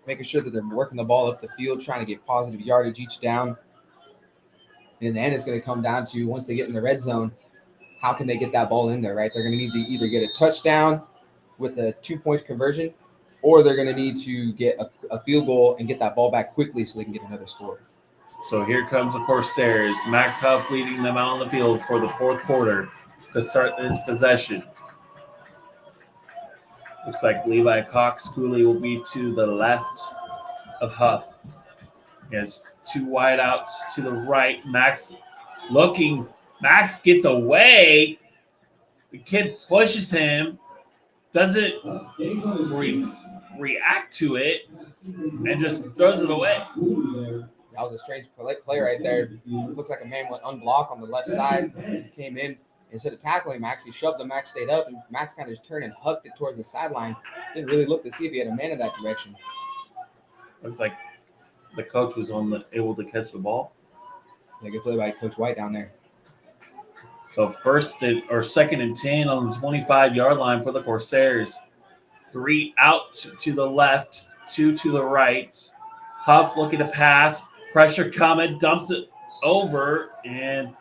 making sure that they're working the ball up the field, trying to get positive yardage each down. And in the end, it's going to come down to, once they get in the red zone, how can they get that ball in there, right? They're going to need to either get a touchdown with a 2-point conversion, or they're going to need to get a field goal and get that ball back quickly so they can get another score. So here comes the Corsairs. Max Huff leading them out on the field for the 4th quarter to start this possession. Looks like Levi Cox Cooley will be to the left of Huff. He has 2 wideouts to the right. Max looking. Max gets away. The kid pushes him. Doesn't react to it and just throws it away. That was a strange play right there. Looks like a man went unblocked on the left side, came in. Instead of tackling Max, he shoved him. Max stayed up, and Max kind of just turned and hucked it towards the sideline. Didn't really look to see if he had a man in that direction. Looks like the coach was able to catch the ball. Yeah, good play by Coach White down there. So 2nd and 10 on the 25-yard line for the Corsairs. 3 out to the left, 2 to the right. Huff looking to pass. Pressure coming, dumps it over, and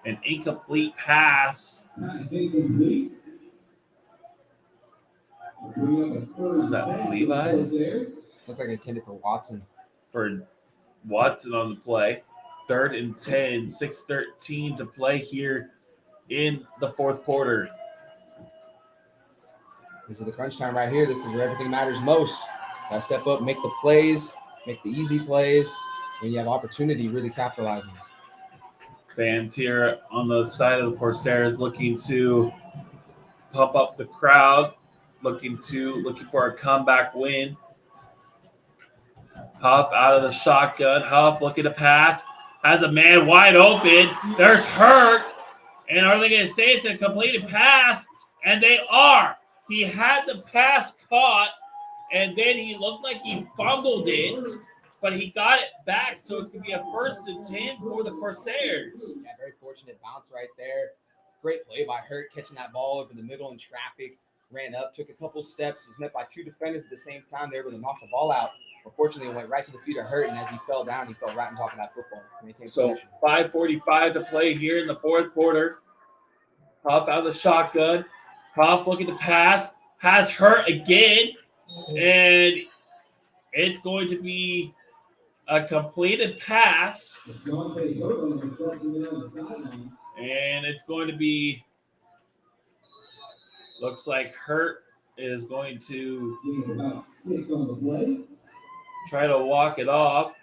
an incomplete pass. Was that Levi? Looks like intended for Watson. For Watson on the play. 3rd and 10, 6:13 to play here in the 4th quarter. This is the crunch time right here. This is where everything matters most. Got to step up, make the plays, make the easy plays. When you have opportunity, really capitalizing. Fans here on the side of the Corsairs looking to pump up the crowd, looking for a comeback win. Huff out of the shotgun. Huff looking to pass. Has a man wide open. There's Hurt. And are they going to say it's a completed pass? And they are. He had the pass caught, and then he looked like he fumbled it, but he got it back, so it's going to be a 1st and 10 for the Corsairs. Yeah, very fortunate bounce right there. Great play by Hurt, catching that ball over the middle in traffic. Ran up, took a couple steps, was met by 2 defenders at the same time. They were able to knock the ball out. Unfortunately, it went right to the feet of Hurt, and as he fell down, he fell right on top of that football. So 5:45 to play here in the 4th quarter. Huff out of the shotgun. Huff looking to pass. Has Hurt again, and it's going to be a completed pass. And it's going to be, looks like Hurt is going to try to walk it off.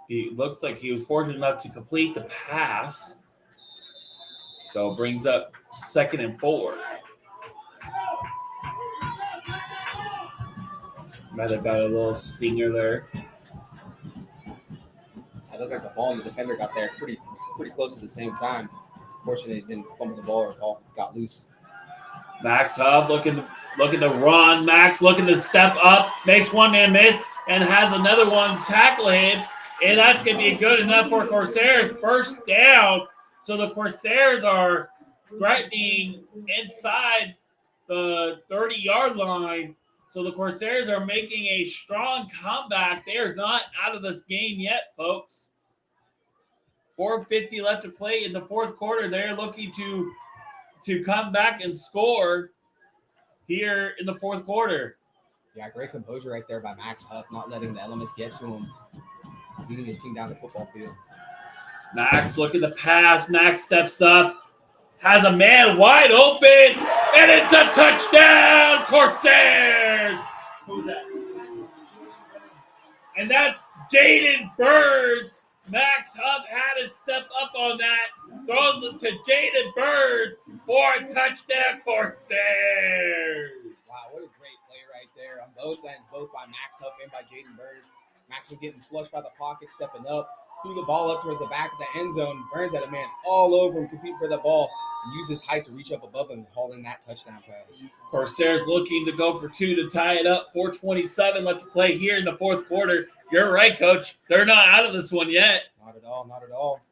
He looks like he was fortunate enough to complete the pass. So it brings up 2nd and 4. Might have got a little stinger there. I looked like the ball and the defender got there pretty close at the same time. Fortunately, it didn't fumble the ball or the ball got loose. Max Huff looking to run. Max looking to step up, makes one man miss, and has another one tackle him. And that's going to be good enough for Corsairs. 1st down. So the Corsairs are threatening inside the 30-yard line. So the Corsairs are making a strong comeback. They are not out of this game yet, folks. 4:50 left to play in the fourth quarter. They're looking to come back and score here in the fourth quarter. Yeah, great composure right there by Max Huff, not letting the elements get to him, leading his team down the football field. Max looking to pass. Max steps up, has a man wide open, and it's a touchdown, Corsairs! Who's that? And that's Jaden Birds. Max Huff had to step up on that. Throws it to Jaden Birds for a touchdown, Corsairs. Wow, what a great play right there on both ends, both by Max Huff and by Jaden Burns. Max was getting flushed by the pocket, stepping up, threw the ball up towards the back of the end zone. Burns had a man all over him, competing for the ball, and used his height to reach up above him and haul in that touchdown pass. Corsairs looking to go for two to tie it up. 4:27 left to play here in the fourth quarter. You're right, Coach. They're not out of this one yet. Not at all, not at all.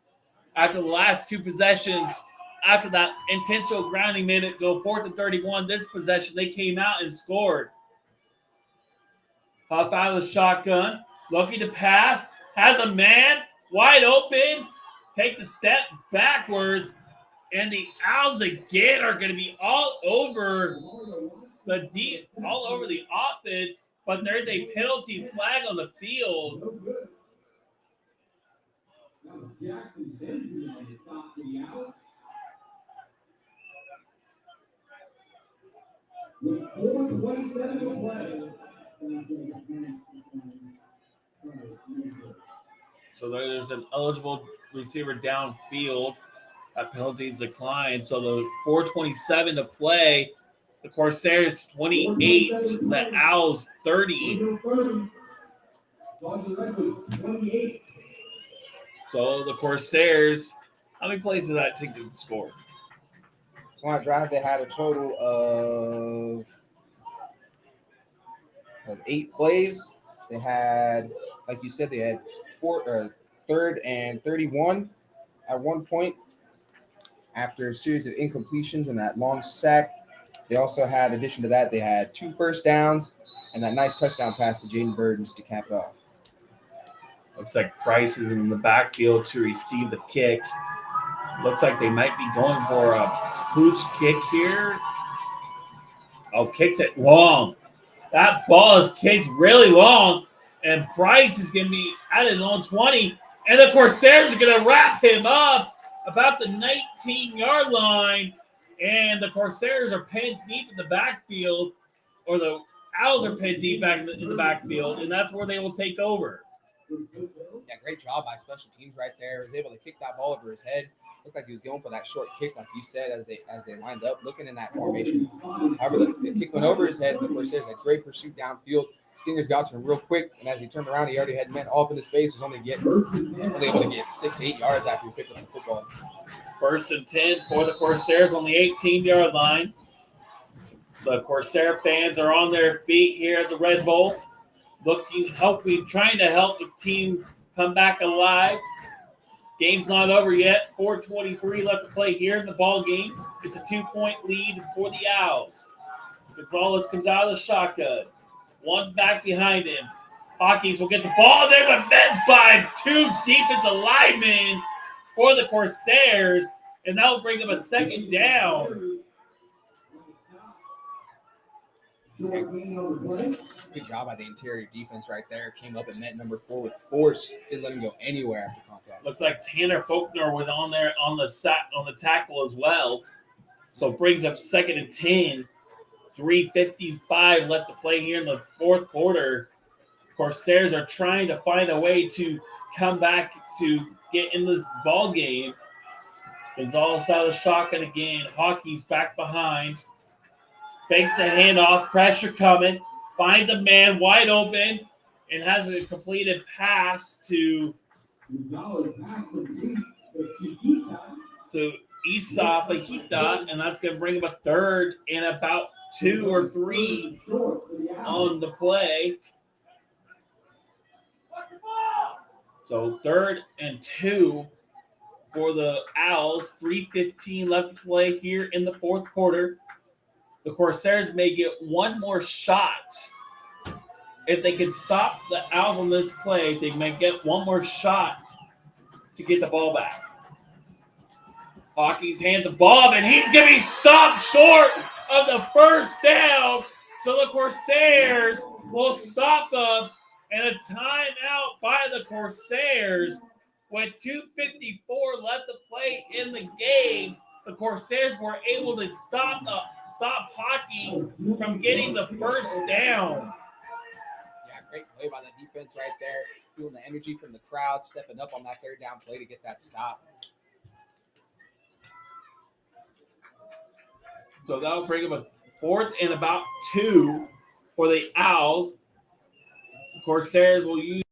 After the last two possessions, after that intentional grounding minute, go 4th and 31. This possession, they came out and scored. Huff out of the shotgun, looking to pass, has a man wide open, takes a step backwards, and the Owls again are going to be all over the offense, but there's a penalty flag on the field. Jackson Benjamin on the stop to the out. With 4:27 to play. So there's an eligible receiver downfield. That penalties declined. So the 4:27 to play. The Corsairs 28, the Owls 30. So the Corsairs, how many plays did that take to score? So on that drive, they had a total of 8 plays. They had, like you said, they had 3rd and 31 at one point after a series of incompletions and that long sack. They also had, in addition to that, they had 2 first downs and that nice touchdown pass to Jaden Burdens to cap it off. Looks like Price is in the backfield to receive the kick. Looks like they might be going for a pooch kick here. Oh, kicks it long. That ball is kicked really long, and Price is going to be at his own 20, and the Corsairs are going to wrap him up about the 19-yard line, and the Corsairs are pinned deep in the backfield, or the Owls are pinned deep back in the backfield, and that's where they will take over. Yeah, great job by special teams right there. He was able to kick that ball over his head. Looked like he was going for that short kick, like you said, as they lined up, looking in that formation. However, the kick went over his head, and of course, there's a great pursuit downfield. Stingers got to him real quick, and as he turned around, he already had men all up in his face. Was only able to get 6-8 yards after he picked up the football. 1st and 10 for the Corsairs on the 18-yard line. The Corsair fans are on their feet here at the Red Bowl, trying to help the team come back alive. Game's not over yet. 4:23 left to play here in the ball game. It's a 2-point lead for the Owls. Gonzalez comes out of the shotgun. One back behind him. Hawkins will get the ball. There's a met by 2 defensive linemen for the Corsairs, and that will bring them a 2nd down. Good job by the interior defense right there. Came up and met number 4 with force. Didn't let him go anywhere after contact. Looks like Tanner Faulkner was on there on the tackle as well. So brings up 2nd and 10. 3:55 left to play here in the fourth quarter. Corsairs are trying to find a way to come back to get in this ball game. Gonzalez out of the shotgun again. Hawkins back behind. Fakes a handoff. Pressure coming. Finds a man wide open and has a completed pass to Issa Fajita, and that's going to bring him a 3rd and about 2 or 3 on the play. So 3rd and 2 for the Owls. 3:15 left to play here in the fourth quarter. The Corsairs may get one more shot. If they can stop the Owls on this play, they may get one more shot to get the ball back. Hawkins hands the ball, and he's going to be stopped short of the first down. So the Corsairs will stop them, and a timeout by the Corsairs with 2:54 left to play in the game. The Corsairs were able to stop Hawkins from getting the first down. Yeah, great play by the defense right there. Feeling the energy from the crowd, stepping up on that third down play to get that stop. So that'll bring them a 4th and about 2 for the Owls. Corsairs will use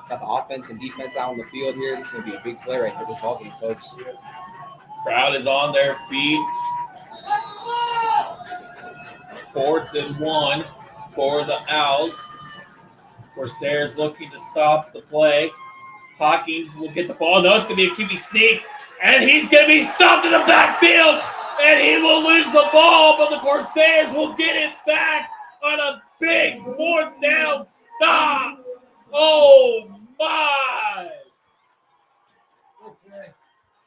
Got the offense and defense out on the field here. This is going to be a big play right here. This ball game, folks. crowd is on their feet. 4th and 1 for the Owls. Corsairs looking to stop the play. Hawkins will get the ball. No, it's going to be a QB sneak. And he's going to be stopped in the backfield. And he will lose the ball, but the Corsairs will get it back on a big 4th down stop. Oh, my.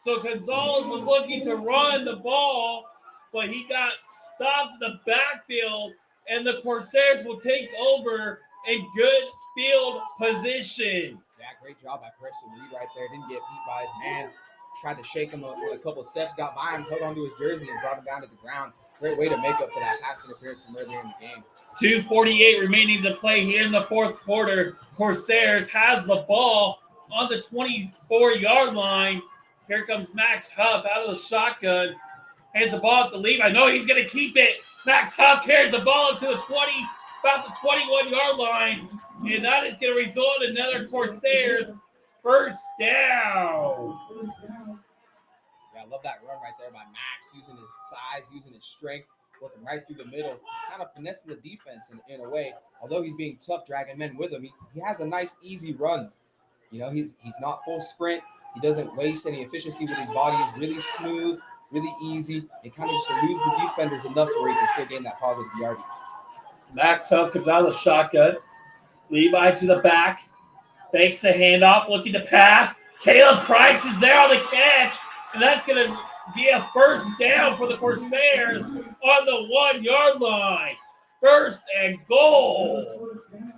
So Gonzalez was looking to run the ball, but he got stopped in the backfield, and the Corsairs will take over in good field position. Yeah, great job by Preston Reed right there. Didn't get beat by his man. Tried to shake him a couple steps, got by him, held onto his jersey, and brought him down to the ground. Great way to make up for that pass interference from earlier in the game. 2:48 remaining to play here in the 4th quarter. Corsairs has the ball on the 24-yard line. Here comes Max Huff out of the shotgun. Hands the ball to Levi. No, he's going to keep it. Max Huff carries the ball up to the 20, about the 21-yard line. And that is going to result in another Corsairs first down. Yeah, I love that run right there by Max, using his size, using his strength, working right through the middle, kind of finessing the defense in a way. Although he's being tough, dragging men with him, he has a nice, easy run. You know, he's not full sprint. He doesn't waste any efficiency with his body. He's really smooth, really easy. It kind of just eludes the defenders enough to where he can still gain that positive yardage. Max Huff comes out of the shotgun. Levi to the back. Fakes a handoff, looking to pass. Caleb Price is there on the catch. And that's going to be a first down for the Corsairs on the 1-yard line. 1st and goal.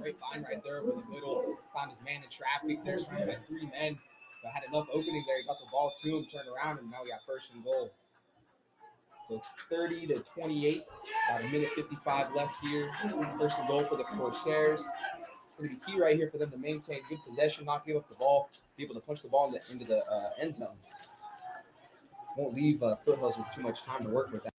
Great find right there over the middle. Found his man in traffic there, surrounded by 3 men. But had enough opening there. He got the ball to him, turned around, and now we got 1st and goal. So it's 30-28. About a minute 55 left here. 1st and goal for the Corsairs. It's going to be key right here for them to maintain good possession, not give up the ball, be able to punch the ball into the end zone. Won't leave Foothills with too much time to work with that.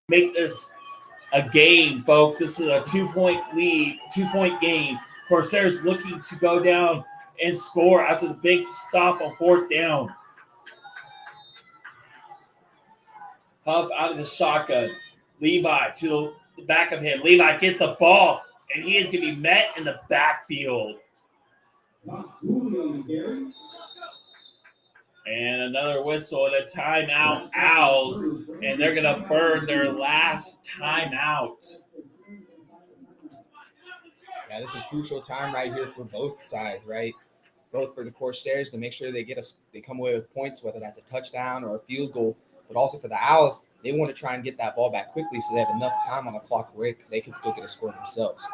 Make this a game, folks. This is a 2-point lead, 2-point game. Corsairs looking to go down and score after the big stop on 4th down. Huff out of the shotgun. Levi to the back of him. Levi gets the ball, and he is going to be met in the backfield. And another whistle and a timeout, Owls, and they're going to burn their last timeout. Yeah, this is crucial time right here for both sides, right? Both for the Corsairs to make sure they come away with points, whether that's a touchdown or a field goal. But also for the Owls, they want to try and get that ball back quickly so they have enough time on the clock where they can still get a score themselves.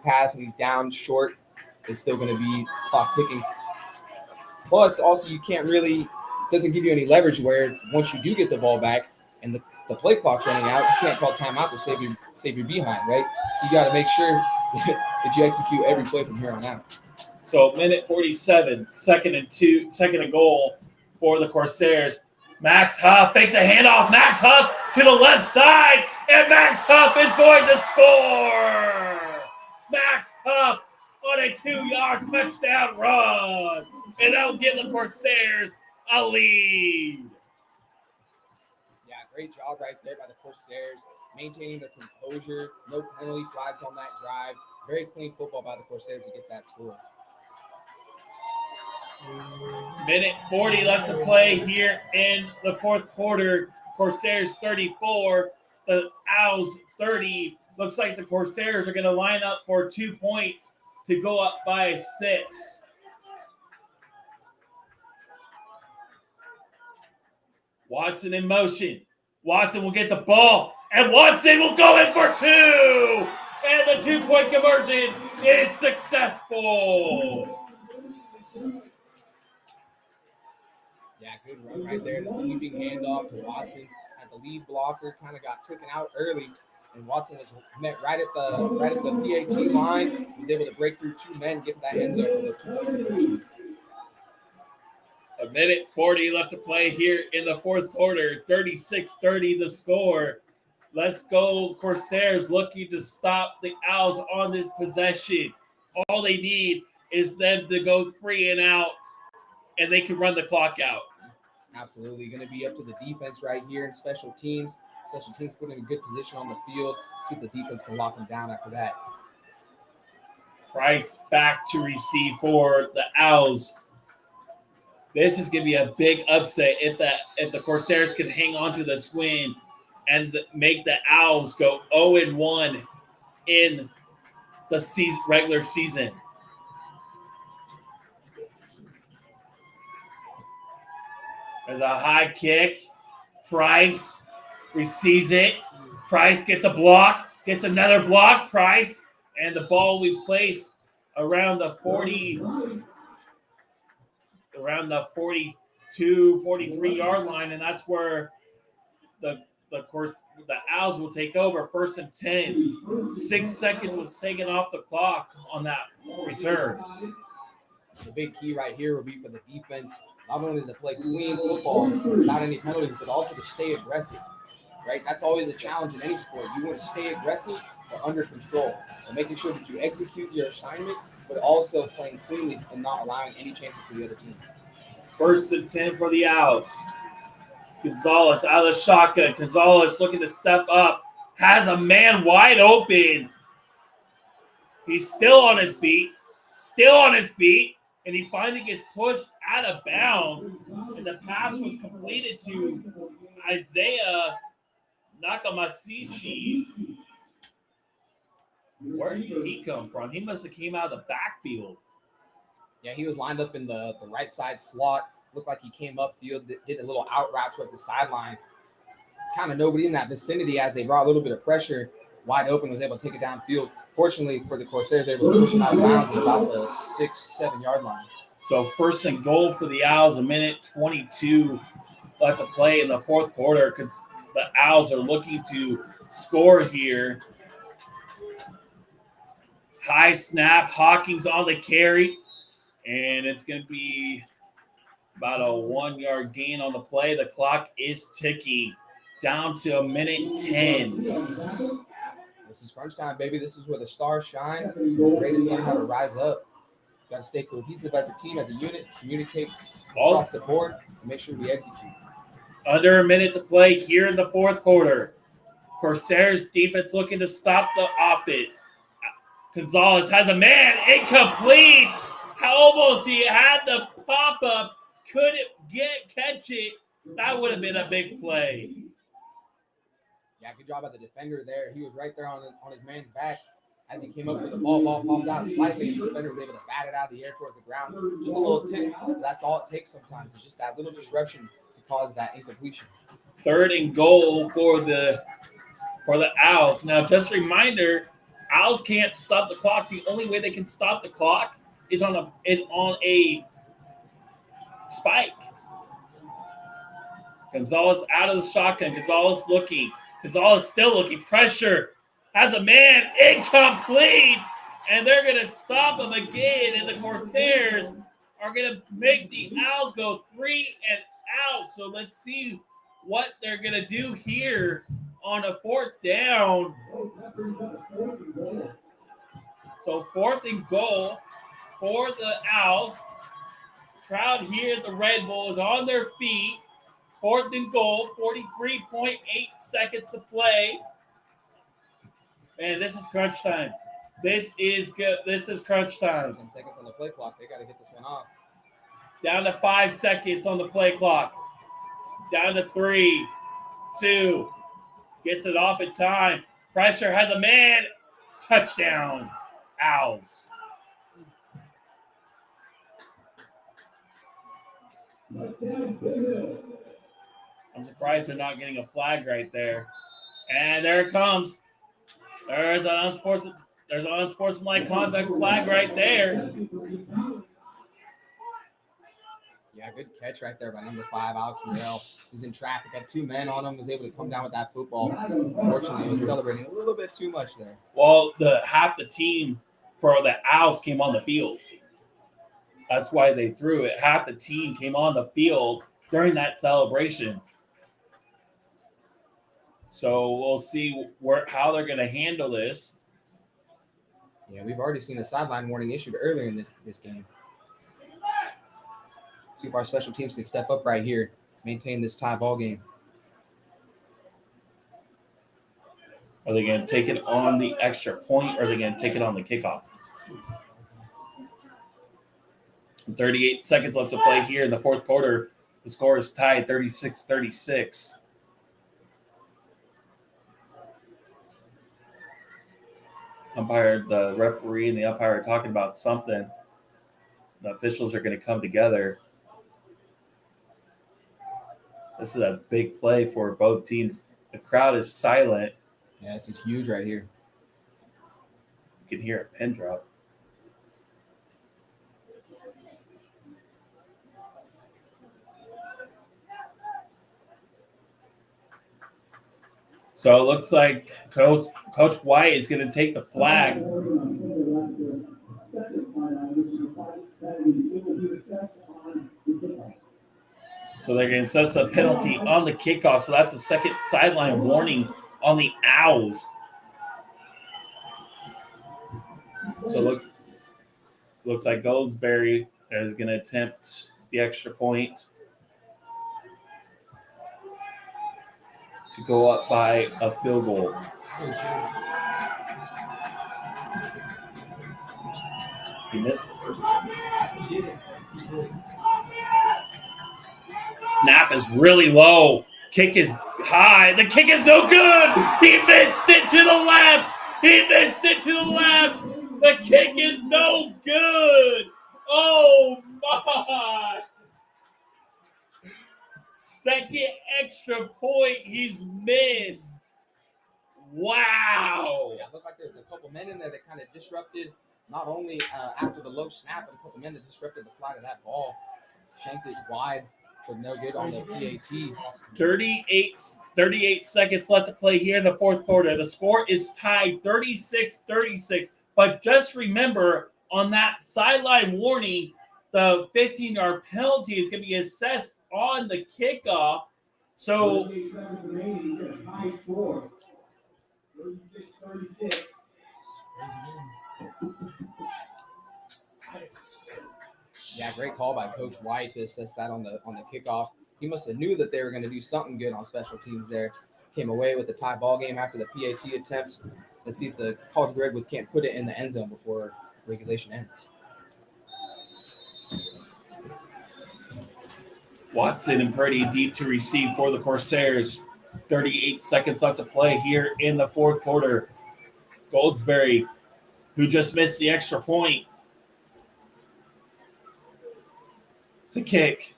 Pass and he's down short, it's still going to be clock ticking. Plus, also, you can't really, doesn't give you any leverage where once you do get the ball back and the play clock's running out, you can't call timeout to save your behind, right? So you got to make sure that you execute every play from here on out. So minute 47, second and goal for the Corsairs. Max Huff fakes a handoff. Max Huff to the left side, and Max Huff is going to score. Max Huff on a 2-yard touchdown run, and that will give the Corsairs a lead. Yeah, great job right there by the Corsairs, maintaining the composure, no penalty flags on that drive. Very clean football by the Corsairs to get that score. Minute 40 left to play here in the fourth quarter. Corsairs 34, the Owls 30. Looks like the Corsairs are going to line up for 2 points to go up by 6. Watson in motion. Watson will get the ball, and Watson will go in for 2. And the 2-point conversion is successful. Yeah, good run right there. The sweeping handoff to Watson at the lead blocker, kind of got taken out early, and Watson was met right at the PAT line. He was able to break through 2 men, get to that end zone for the 2-point conversion. A minute 40 left to play here in the fourth quarter. 36-30 the score. Let's go Corsairs, looking to stop the Owls on this possession. All they need is them to go 3 and out, and they can run the clock out. Absolutely. Going to be up to the defense right here in special teams. Special teams put in a good position on the field. See if the defense can lock them down after that. Price back to receive for the Owls. This is going to be a big upset if the Corsairs can hang on to this win and make the Owls go 0-1 in the regular season. There's a high kick. Price receives it. Price gets a block, gets another block. Price, and the ball will be placed around the 42, 43-yard line, and that's where the Owls will take over. 1st and 10. 6 seconds was taken off the clock on that return. The big key right here will be for the defense, not only to play clean football without any penalties, but also to stay aggressive, right? That's always a challenge in any sport. You want to stay aggressive but under control. So making sure that you execute your assignment, but also playing cleanly and not allowing any chances for the other team. 1st and 10 for the Owls. Gonzalez out of the shotgun. Gonzalez looking to step up. Has a man wide open. He's still on his feet. And he finally gets pushed out of bounds. And the pass was completed to Isaiah Nakamasichi. Where did he come from? He must have came out of the backfield. Yeah, he was lined up in the right side slot. Looked like he came upfield, did a little out route towards the sideline. Kind of nobody in that vicinity as they brought a little bit of pressure. Wide open, was able to take it downfield. Fortunately for the Corsairs, they were able to push him out of bounds at about the 6-7 yard line. So 1st and goal for the Owls, 1:22 left to play in the fourth quarter because the Owls are looking to score here. High snap, Hawkins on the carry, and it's going to be about a 1-yard gain on the play. The clock is ticking down to 1:10. This is crunch time, baby. This is where the stars shine. The greatest learn how to rise up. Got to stay cohesive as a team, as a unit, communicate across the board, and make sure we execute. Under a minute to play here in the fourth quarter. Corsairs defense looking to stop the offense. Gonzalez has a man, incomplete. Almost he had the pop up, couldn't catch it. That would have been a big play. Yeah, good job by the defender there. He was right there on his man's back as he came up with the ball popped out slightly, and the defender was able to bat it out of the air towards the ground. Just a little tick, but that's all it takes sometimes. It's just that little disruption to cause that incompletion. 3rd and goal for the Owls. Now, just a reminder, Owls can't stop the clock. The only way they can stop the clock is on a spike. Gonzalez out of the shotgun. Gonzalez looking. Gonzalez still looking. Pressure. Has a man. Incomplete. And they're going to stop him again. And the Corsairs are going to make the Owls go 3 and out. So let's see what they're going to do here on a 4th down. So 4th and goal for the Owls. Crowd here at the Red Bull is on their feet. 4th and goal, 43.8 seconds to play. Man, this is crunch time. This is good. This is crunch time. 10 seconds on the play clock. They got to get this one off. Down to 5 seconds on the play clock. Down to 3, 2. Gets it off in time. Pressure has a man. Touchdown, Owls. I'm surprised they're not getting a flag right there. And there it comes. There's an unsportsmanlike conduct flag right there. Yeah, good catch right there by number 5, Alex Morrell. He's in traffic, had 2 men on him, was able to come down with that football. Unfortunately, he was celebrating a little bit too much there. Well, half the team for the Owls came on the field. That's why they threw it. Half the team came on the field during that celebration. So we'll see how they're going to handle this. Yeah, we've already seen a sideline warning issued earlier in this game. See if our special teams can step up right here, maintain this tie ball game. Are they going to take it on the extra point, or are they going to take it on the kickoff? 38 seconds left to play here in the 4th quarter. The score is tied 36-36. The referee and the umpire are talking about something. The officials are going to come together. This is a big play for both teams. The crowd is silent. Yeah, this is huge right here. You can hear a pin drop. So it looks like Coach White is going to take the flag. So they're going to assess a penalty on the kickoff. So that's a second sideline warning on the Owls. So looks like Goldsberry is going to attempt the extra point to go up by a field goal. He missed the first one. Snap is really low. Kick is high. The kick is no good. He missed it to the left. He missed it to the left. The kick is no good. Oh, my. Second extra point he's missed. Wow. Yeah, it looked like there's a couple men in there that kind of disrupted, not only after the low snap, but a couple men that disrupted the flight of that ball. Shanked it wide for no good on the PAT. 38 seconds left to play here in the 4th quarter. The score is tied 36-36. But just remember, on that sideline warning, the 15-yard penalty is going to be assessed on the kickoff. So yeah, great call by Coach White to assess that on the kickoff. He must have knew that they were going to do something good on special teams there. Came away with the tie ball game after the PAT attempt. Let's see if the College Redwoods can't put it in the end zone before regulation ends. Watson and Purdy deep to receive for the Corsairs. 38 seconds left to play here in the fourth quarter. Goldsberry, who just missed the extra point, to kick.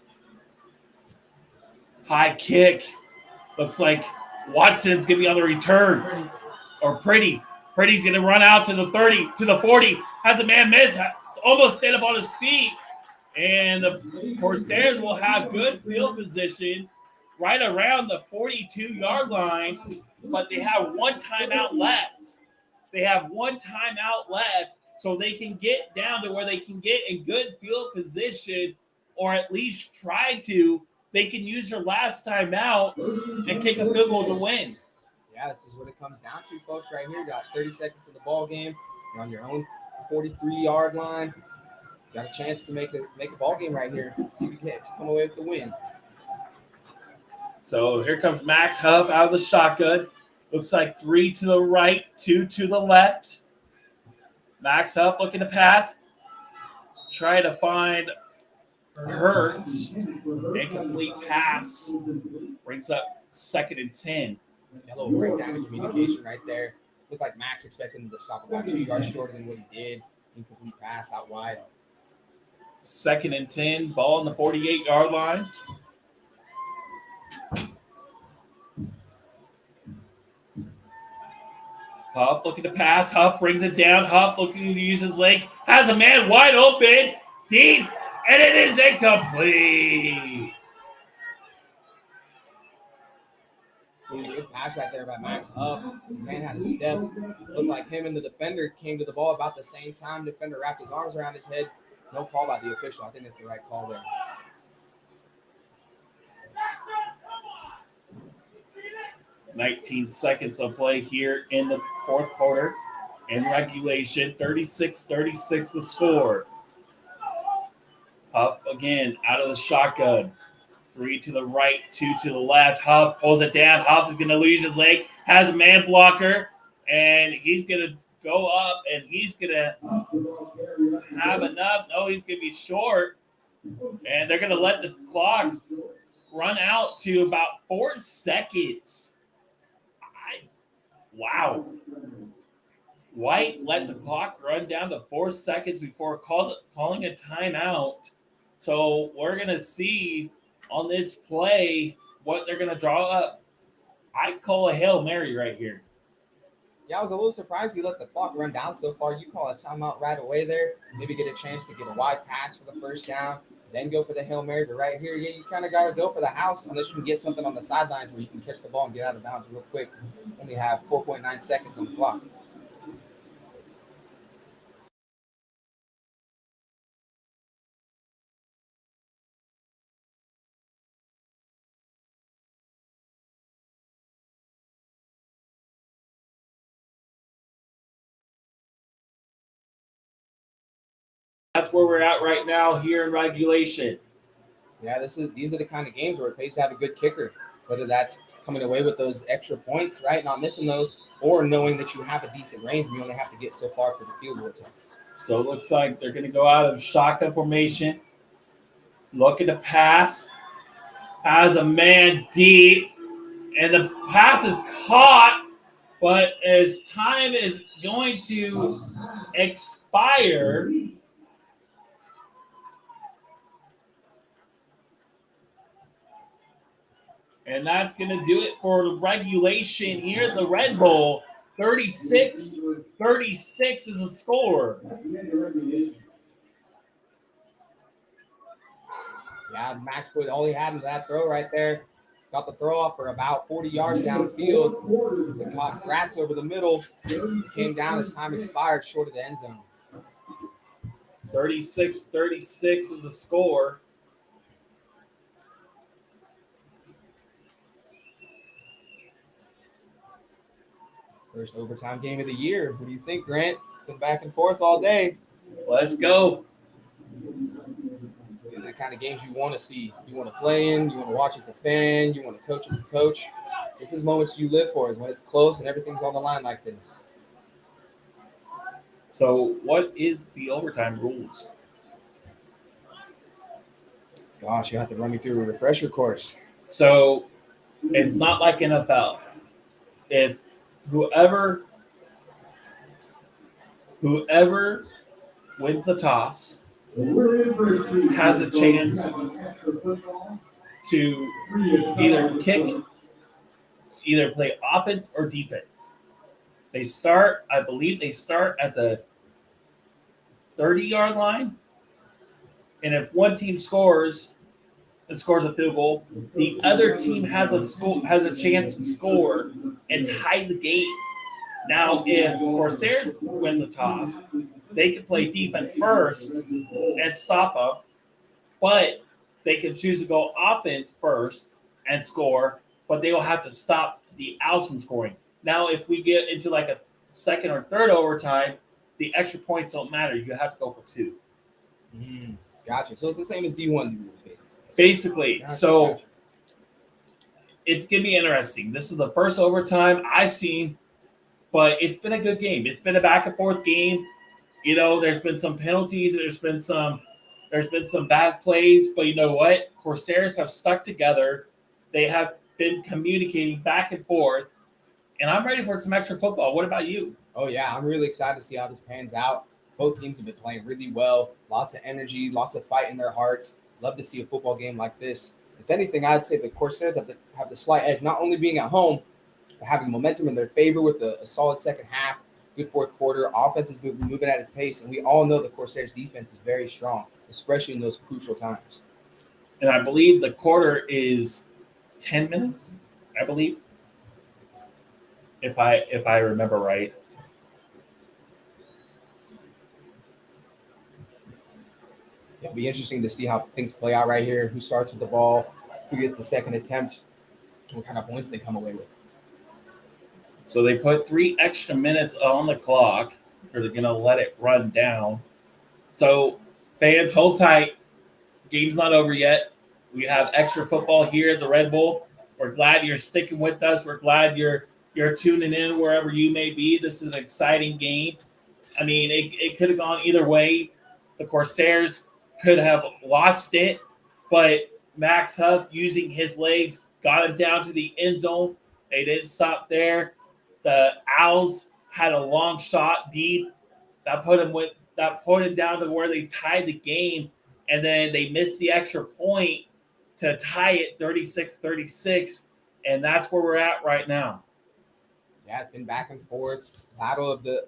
High kick. Looks like Watson's going to be on the return. Or Pretty. Pretty's going to run out to the 30, to the 40. Has a man miss. Almost stand up on his feet. And the Corsairs will have good field position right around the 42-yard line. But they have one timeout left. So they can get down to where they can get in good field position, or at least try to. They can use their last timeout and kick a field goal to win. Yeah, this is what it comes down to, folks, right here. You got 30 seconds in the ball game. You're on your own 43-yard line. You got a chance to make a ball game right here. See if you can come away with the win. So here comes Max Huff out of the shotgun. Looks like 3 to the right, 2 to the left. Max Huff looking to pass. Try to find Hurts. Incomplete pass. Brings up 2nd and 10. A little breakdown in communication right there. Looked like Max expected him to stop about 2 yards shorter than what he did. Incomplete pass out wide. 2nd and 10. Ball on the 48-yard line. Huff looking to pass. Huff brings it down. Huff looking to use his leg. Has a man wide open. Deep. And it is incomplete. It was a good pass right there by Max Huff. This man had a step. Looked like him and the defender came to the ball about the same time. Defender wrapped his arms around his head. No call by the official. I think that's the right call there. $19 seconds of play here in the fourth quarter. In regulation, 36-36 the score. Huff again out of the shotgun. 3 to the right, 2 to the left. Huff pulls it down. Huff is going to lose his leg. Has a man blocker, and he's going to go up, and he's going to have enough. No, he's going to be short, and they're going to let the clock run out to about 4 seconds. Wow. White let the clock run down to 4 seconds before calling a timeout. So we're going to see on this play what they're going to draw up. I'd call a Hail Mary right here. Yeah, I was a little surprised you let the clock run down so far. You call a timeout right away there. Maybe get a chance to get a wide pass for the first down, then go for the Hail Mary. But right here, yeah, you kind of got to go for the house unless you can get something on the sidelines where you can catch the ball and get out of bounds real quick. Only have 4.9 seconds on the clock. That's where we're at right now here in regulation. Yeah, these are the kind of games where it pays to have a good kicker, whether that's coming away with those extra points, right, not missing those, or knowing that you have a decent range and you only have to get so far for the field goal attempt. So it looks like they're going to go out of shotgun formation. Looking to pass. Has a man deep. And the pass is caught. But as time is going to expire, and that's going to do it for the regulation here at the Red Bowl. 36-36 is the score. Yeah, Max put all he had into that throw right there. Got the throw off for about 40 yards downfield. It caught Gratz over the middle. It came down as time expired short of the end zone. 36-36 is the score. First overtime game of the year. What do you think, Grant? It's been back and forth all day. Let's go. These are the kind of games you want to see. You want to play in. You want to watch as a fan. You want to coach as a coach. This is moments you live for, is when it's close and everything's on the line like this. So, what is the overtime rules? Gosh, you have to run me through a refresher course. So, it's not like NFL. If whoever wins the toss has a chance to either play offense or defense. I believe they start at the 30-yard line. And if one team scores a field goal, the other team has a chance to score and tie the game. Now, if Corsairs wins the toss, they can play defense first and stop them, but they can choose to go offense first and score, but they will have to stop the Owls from scoring. Now, if we get into like a second or third overtime, the extra points don't matter. You have to go for 2. Gotcha. So it's the same as D1 rules, basically. Basically. Gotcha, So gotcha. it's going to be interesting. This is the first overtime I've seen, but it's been a good game. It's been a back and forth game. You know, there's been some penalties. There's been some bad plays, but you know what? Corsairs have stuck together. They have been communicating back and forth, and I'm ready for some extra football. What about you? Oh, yeah. I'm really excited to see how this pans out. Both teams have been playing really well. Lots of energy, lots of fight in their hearts. Love to see a football game like this. If anything, I'd say the Corsairs have the slight edge, not only being at home, but having momentum in their favor with a solid second half, good fourth quarter. Offense is moving at its pace, and we all know the Corsairs defense is very strong, especially in those crucial times. And I believe the quarter is 10 minutes, I believe, if I remember right. It'll be interesting to see how things play out right here. Who starts with the ball, who gets the second attempt, what kind of points they come away with. So they put 3 extra minutes on the clock, or they're going to let it run down. So fans, hold tight. Game's not over yet. We have extra football here at the Red Bull. We're glad you're sticking with us. We're glad you're tuning in wherever you may be. This is an exciting game. I mean, it could have gone either way. The Corsairs could have lost it, but Max Huff, using his legs, got him down to the end zone. They didn't stop there. The Owls had a long shot deep that put him down to where they tied the game, and then they missed the extra point to tie it 36-36, and that's where we're at right now. Yeah, it's been back and forth, battle of the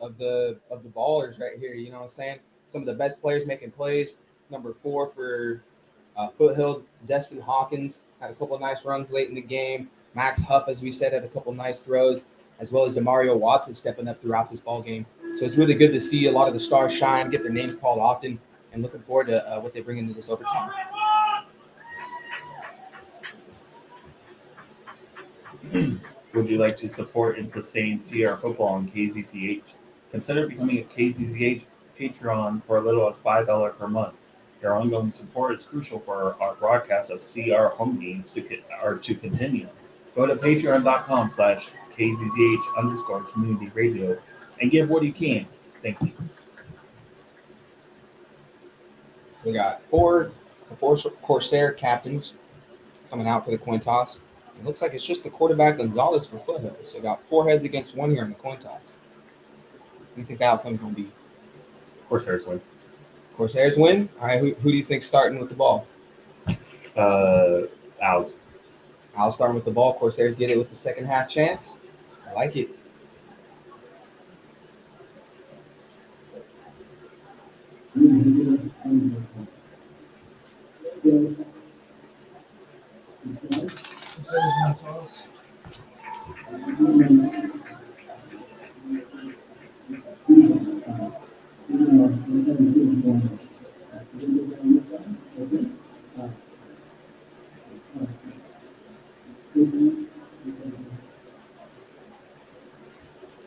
ballers right here. You know what I'm saying? Some of the best players making plays. Number 4 for Foothill, Destin Hawkins had a couple of nice runs late in the game. Max Huff, as we said, had a couple of nice throws, as well as Demario Watson stepping up throughout this ball game. So it's really good to see a lot of the stars shine, get their names called often, and looking forward to what they bring into this overtime. Would you like to support and sustain CR football on KZCH? Consider becoming a KZCH Patreon for as little as $5 per month. Your ongoing support is crucial for our broadcast of CR home games to continue. Go to patreon.com/KZCH_community radio and give what you can. Thank you. We got four Corsair captains coming out for the coin toss. It looks like it's just the quarterback Gonzalez for Foothill. So we got 4 heads against 1 here in the coin toss. What do you think the outcome is going to be? Corsairs win. Corsairs win? All right, who do you think starting with the ball? Owls. Owls starting with the ball. Corsairs get it with the second half chance. I like it.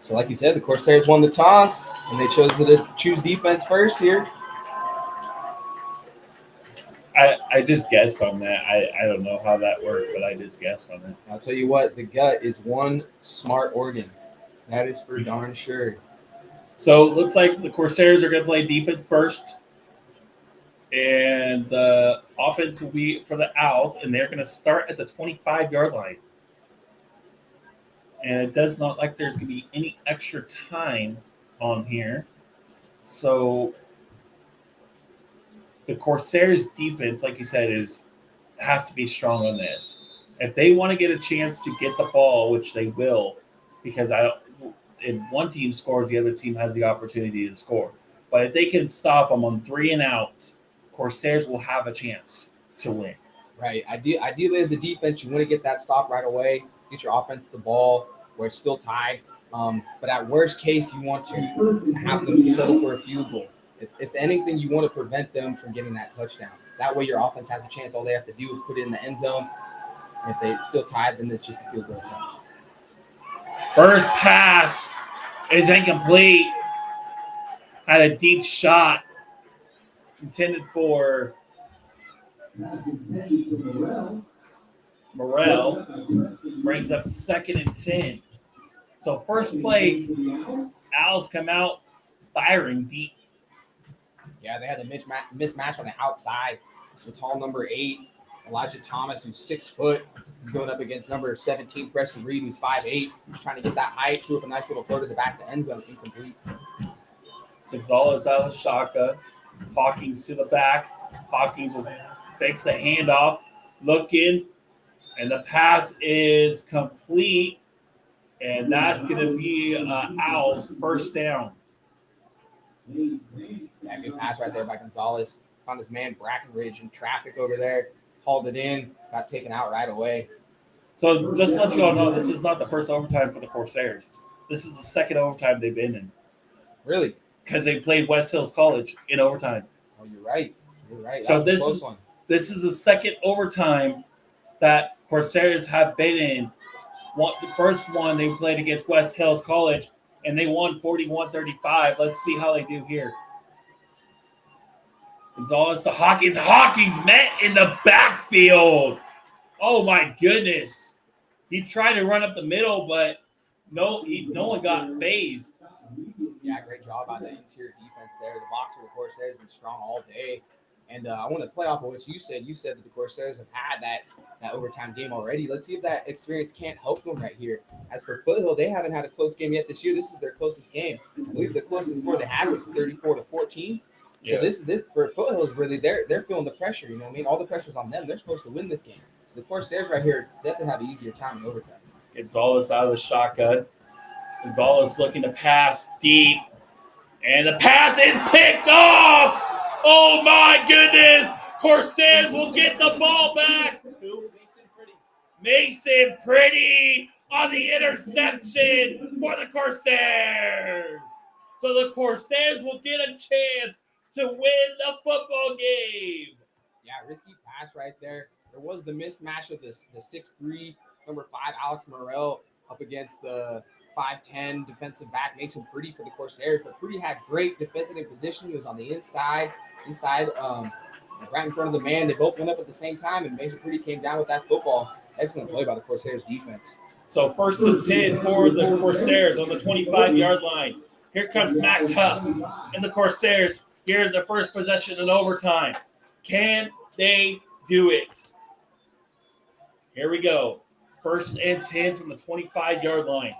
So like you said, the Corsairs won the toss, and they chose to choose defense first here. I just guessed on that. I don't know how that worked, but I just guessed on it. I'll tell you what, the gut is one smart organ. That is for darn sure. So it looks like the Corsairs are going to play defense first, and the offense will be for the Owls, and they're going to start at the 25-yard line. And it does not like there's going to be any extra time on here. So the Corsairs defense, like you said, has to be strong on this. If they want to get a chance to get the ball, which they will, because if one team scores, the other team has the opportunity to score. But if they can stop them on 3 and out, Corsairs will have a chance to win. Right. Ideally, as a defense, you want to get that stop right away, get your offense the ball where it's still tied. But at worst case, you want to have them settle for a field goal. If anything, you want to prevent them from getting that touchdown. That way, your offense has a chance. All they have to do is put it in the end zone. And if they still tied, then it's just a field goal attempt. First pass is incomplete. Had a deep shot intended for Morrell. Brings up 2nd and 10. So first play, Owls come out firing deep. Yeah, they had a mismatch on the outside. The tall number 8, Elijah Thomas, who's 6 foot, is going up against number 17, Preston Reed, who's 5'8". He's trying to get that height, threw up a nice little throw to the back of the end zone, incomplete. Gonzalez out of the shotgun. Hawkins to the back. Hawkins will fakes the handoff, looking, and the pass is complete. And that's going to be Owls first down. Yeah, good pass right there by Gonzalez. Found his man Brackenridge in traffic over there. Hauled it in. Got taken out right away. So just to let you all know, this is not the first overtime for the Corsairs. This is the second overtime they've been in. Really? Because they played West Hills College in overtime. Oh, you're right. You're right. So That was a close one. This is the second overtime that Corsairs have been in. The first one they played against West Hills College, and they won 41-35. Let's see how they do here. Gonzalez to Hawkins. Hawkins met in the backfield. Oh, my goodness. He tried to run up the middle, but no one got phased. Yeah, great job by the interior defense there. The box for the Corsairs has been strong all day. And I want to play off of what you said. You said that the Corsairs have had that overtime game already. Let's see if that experience can't help them right here. As for Foothill, they haven't had a close game yet this year. This is their closest game. I believe the closest score they had was 34-14. So Yeah. this for Foothill is really they're feeling the pressure. You know what I mean? All the pressure's on them. They're supposed to win this game. So the Corsairs right here definitely have an easier time in overtime. Gonzalez out of the shotgun. Gonzalez looking to pass deep. And the pass is picked off. Oh, my goodness. Corsairs will get the ball back. Mason Pretty on the interception for the Corsairs. So the Corsairs will get a chance to win the football game. Yeah, risky pass right there. There was the mismatch of the 6'3", number 5, Alex Morrell, up against the 5'10" defensive back, Mason Pretty for the Corsairs. But Pretty had great defensive position. He was on the inside, right in front of the man. They both went up at the same time, and Mason Pretty came down with that football. Excellent play by the Corsairs defense. So 1st and 10 for the Corsairs on the 25-yard line. Here comes Max Huff and the Corsairs. Here's their first possession in overtime. Can they do it? Here we go. 1st and 10 from the 25-yard line.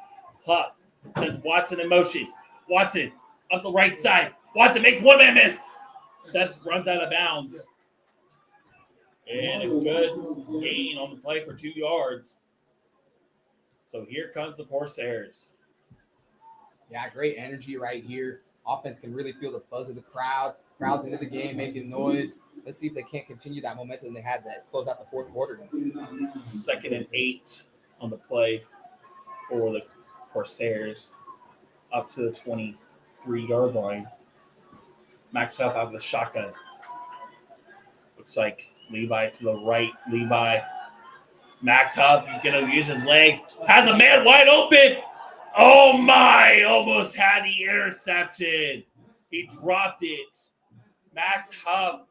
Huff sends Watson in motion. Watson up the right side. Watson makes one-man miss. Seth runs out of bounds. And a good gain on the play for 2 yards. So here comes the Corsairs. Yeah, great energy right here. Offense can really feel the buzz of the crowd. Crowd's into the game, making noise. Let's see if they can't continue that momentum they had that close out the fourth quarter. 2nd and 8 on the play for the Corsairs up to the 23-yard line. Max Huff out of the shotgun. Looks like Levi to the right. Levi. Max Huff, he's going to use his legs. Has a man wide open. Oh, my. Almost had the interception. He dropped it. Max Huff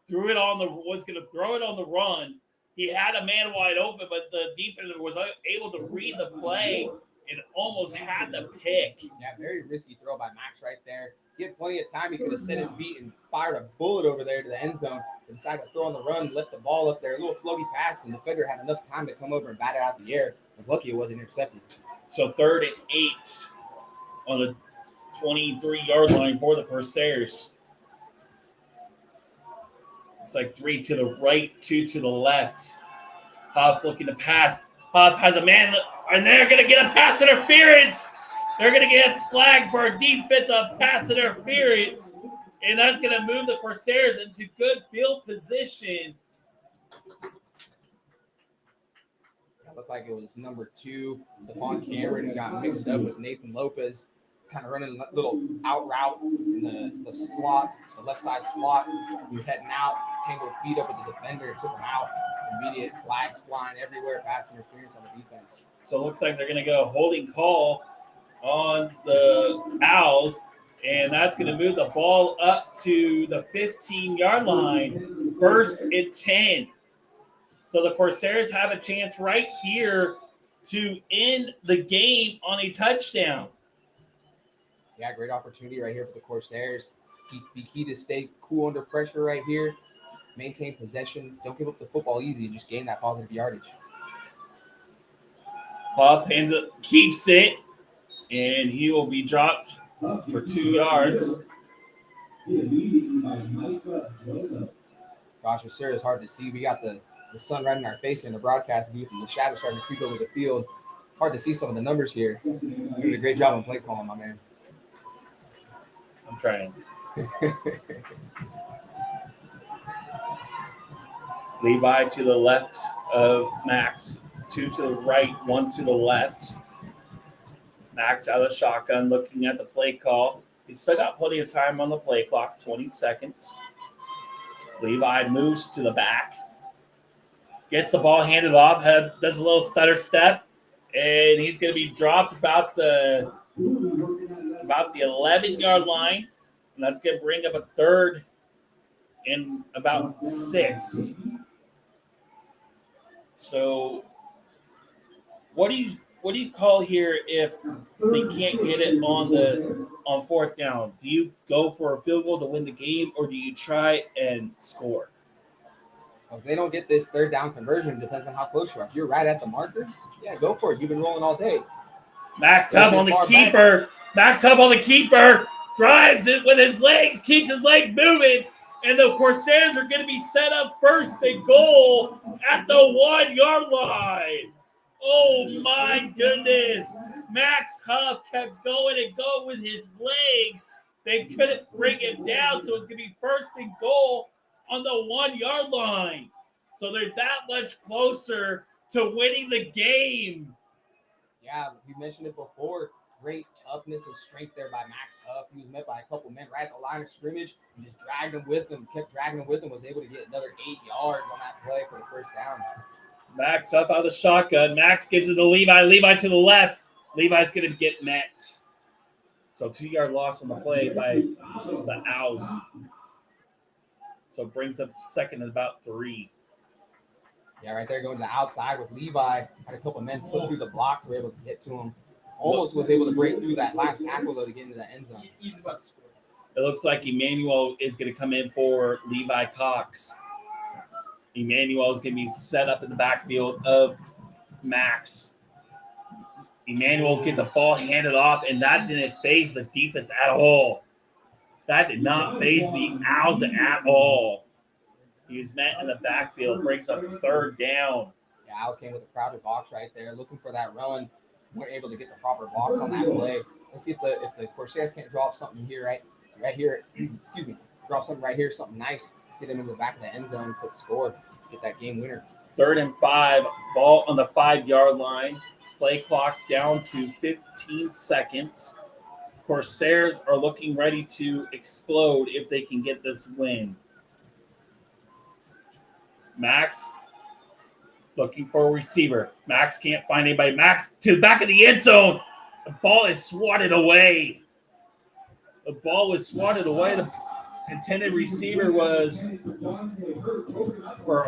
was going to throw it on the run. He had a man wide open, but the defender was able to read the play and almost had the pick. Yeah, very risky throw by Max right there. He had plenty of time. He could have set his feet and fired a bullet over there to the end zone. But decided to throw on the run, left the ball up there. A little floaty pass, and the defender had enough time to come over and bat it out the air. I was lucky it wasn't intercepted. So 3rd and 8 on the 23-yard line for the Corsairs. It's like 3 to the right, 2 to the left. Huff looking to pass. Huff has a man, and they're going to get a pass interference. They're going to get flagged for a defensive pass interference, and that's going to move the Corsairs into good field position. It looked like it was number 2, Stephon Cameron, who got mixed up with Nathan Lopez, kind of running a little out route in the slot, the left side slot. He was heading out, tangled feet up with the defender, took him out. Immediate flags flying everywhere, pass interference on the defense. So it looks like they're going to go holding call on the Owls, and that's going to move the ball up to the 15-yard line, 1st and 10. So the Corsairs have a chance right here to end the game on a touchdown. Yeah, great opportunity right here for the Corsairs. Be key to stay cool under pressure right here. Maintain possession. Don't give up the football easy. Just gain that positive yardage. Huff keeps it, and he will be dropped for 2 yards. Gosh, sir, it's hard to see. We got the sun right in our face in the broadcast booth, and the shadows starting to creep over the field. Hard to see some of the numbers here. You did a great job on play calling, my man. I'm trying. Levi to the left of Max, 2 to the right, 1 to the left. Max out of the shotgun, looking at the play call. He's still got plenty of time on the play clock, 20 seconds. Levi moves to the back, gets the ball handed off, does a little stutter step, and he's going to be dropped about the 11-yard line, and that's going to bring up a 3rd and about 6. So, what do you call here if they can't get it on 4th down? Do you go for a field goal to win the game, or do you try and score? Well, if they don't get this 3rd down conversion, it depends on how close you are. If you're right at the marker, yeah, go for it. You've been rolling all day. Max Huff on the keeper. Max Huff on the keeper. Drives it with his legs, keeps his legs moving. And the Corsairs are going to be set up 1st and goal at the 1-yard line. Oh, my goodness. Max Huff kept going and going with his legs. They couldn't bring him down, so it's going to be 1st and goal on the 1-yard line. So they're that much closer to winning the game. Yeah, we mentioned it before. Great toughness and strength there by Max Huff. He was met by a couple men right at the line of scrimmage and just dragged him with him, kept dragging him with him, was able to get another 8 yards on that play for the 1st down. Max Huff out of the shotgun. Max gives it to Levi. Levi to the left. Levi's going to get met. So 2-yard loss on the play by the Owls. So it brings up 2nd and about 3. Yeah, right there going to the outside with Levi. Had a couple men slip through the blocks. Were able to get to him. Almost was able to break through that last tackle, though, to get into the end zone. He's about to score. It looks like Emmanuel is going to come in for Levi Cox. Emmanuel is going to be set up in the backfield of Max. Emmanuel gets the ball handed off, and that didn't faze the defense at all. That did not faze the Owls at all. He was met in the backfield, breaks up 3rd down. Yeah, Owls came with a crowded box right there, looking for that run. Weren't able to get the proper box on that play. Let's see if the Corsairs can't drop something here, right here. Excuse me, drop something right here, something nice. Get him in the back of the end zone for the score. Get that game winner. 3rd and 5, ball on the 5-yard line. Play clock down to 15 seconds. Corsairs are looking ready to explode if they can get this win. Max looking for a receiver. Max can't find anybody. Max to the back of the end zone. The ball is swatted away. The ball was swatted away. The intended receiver was for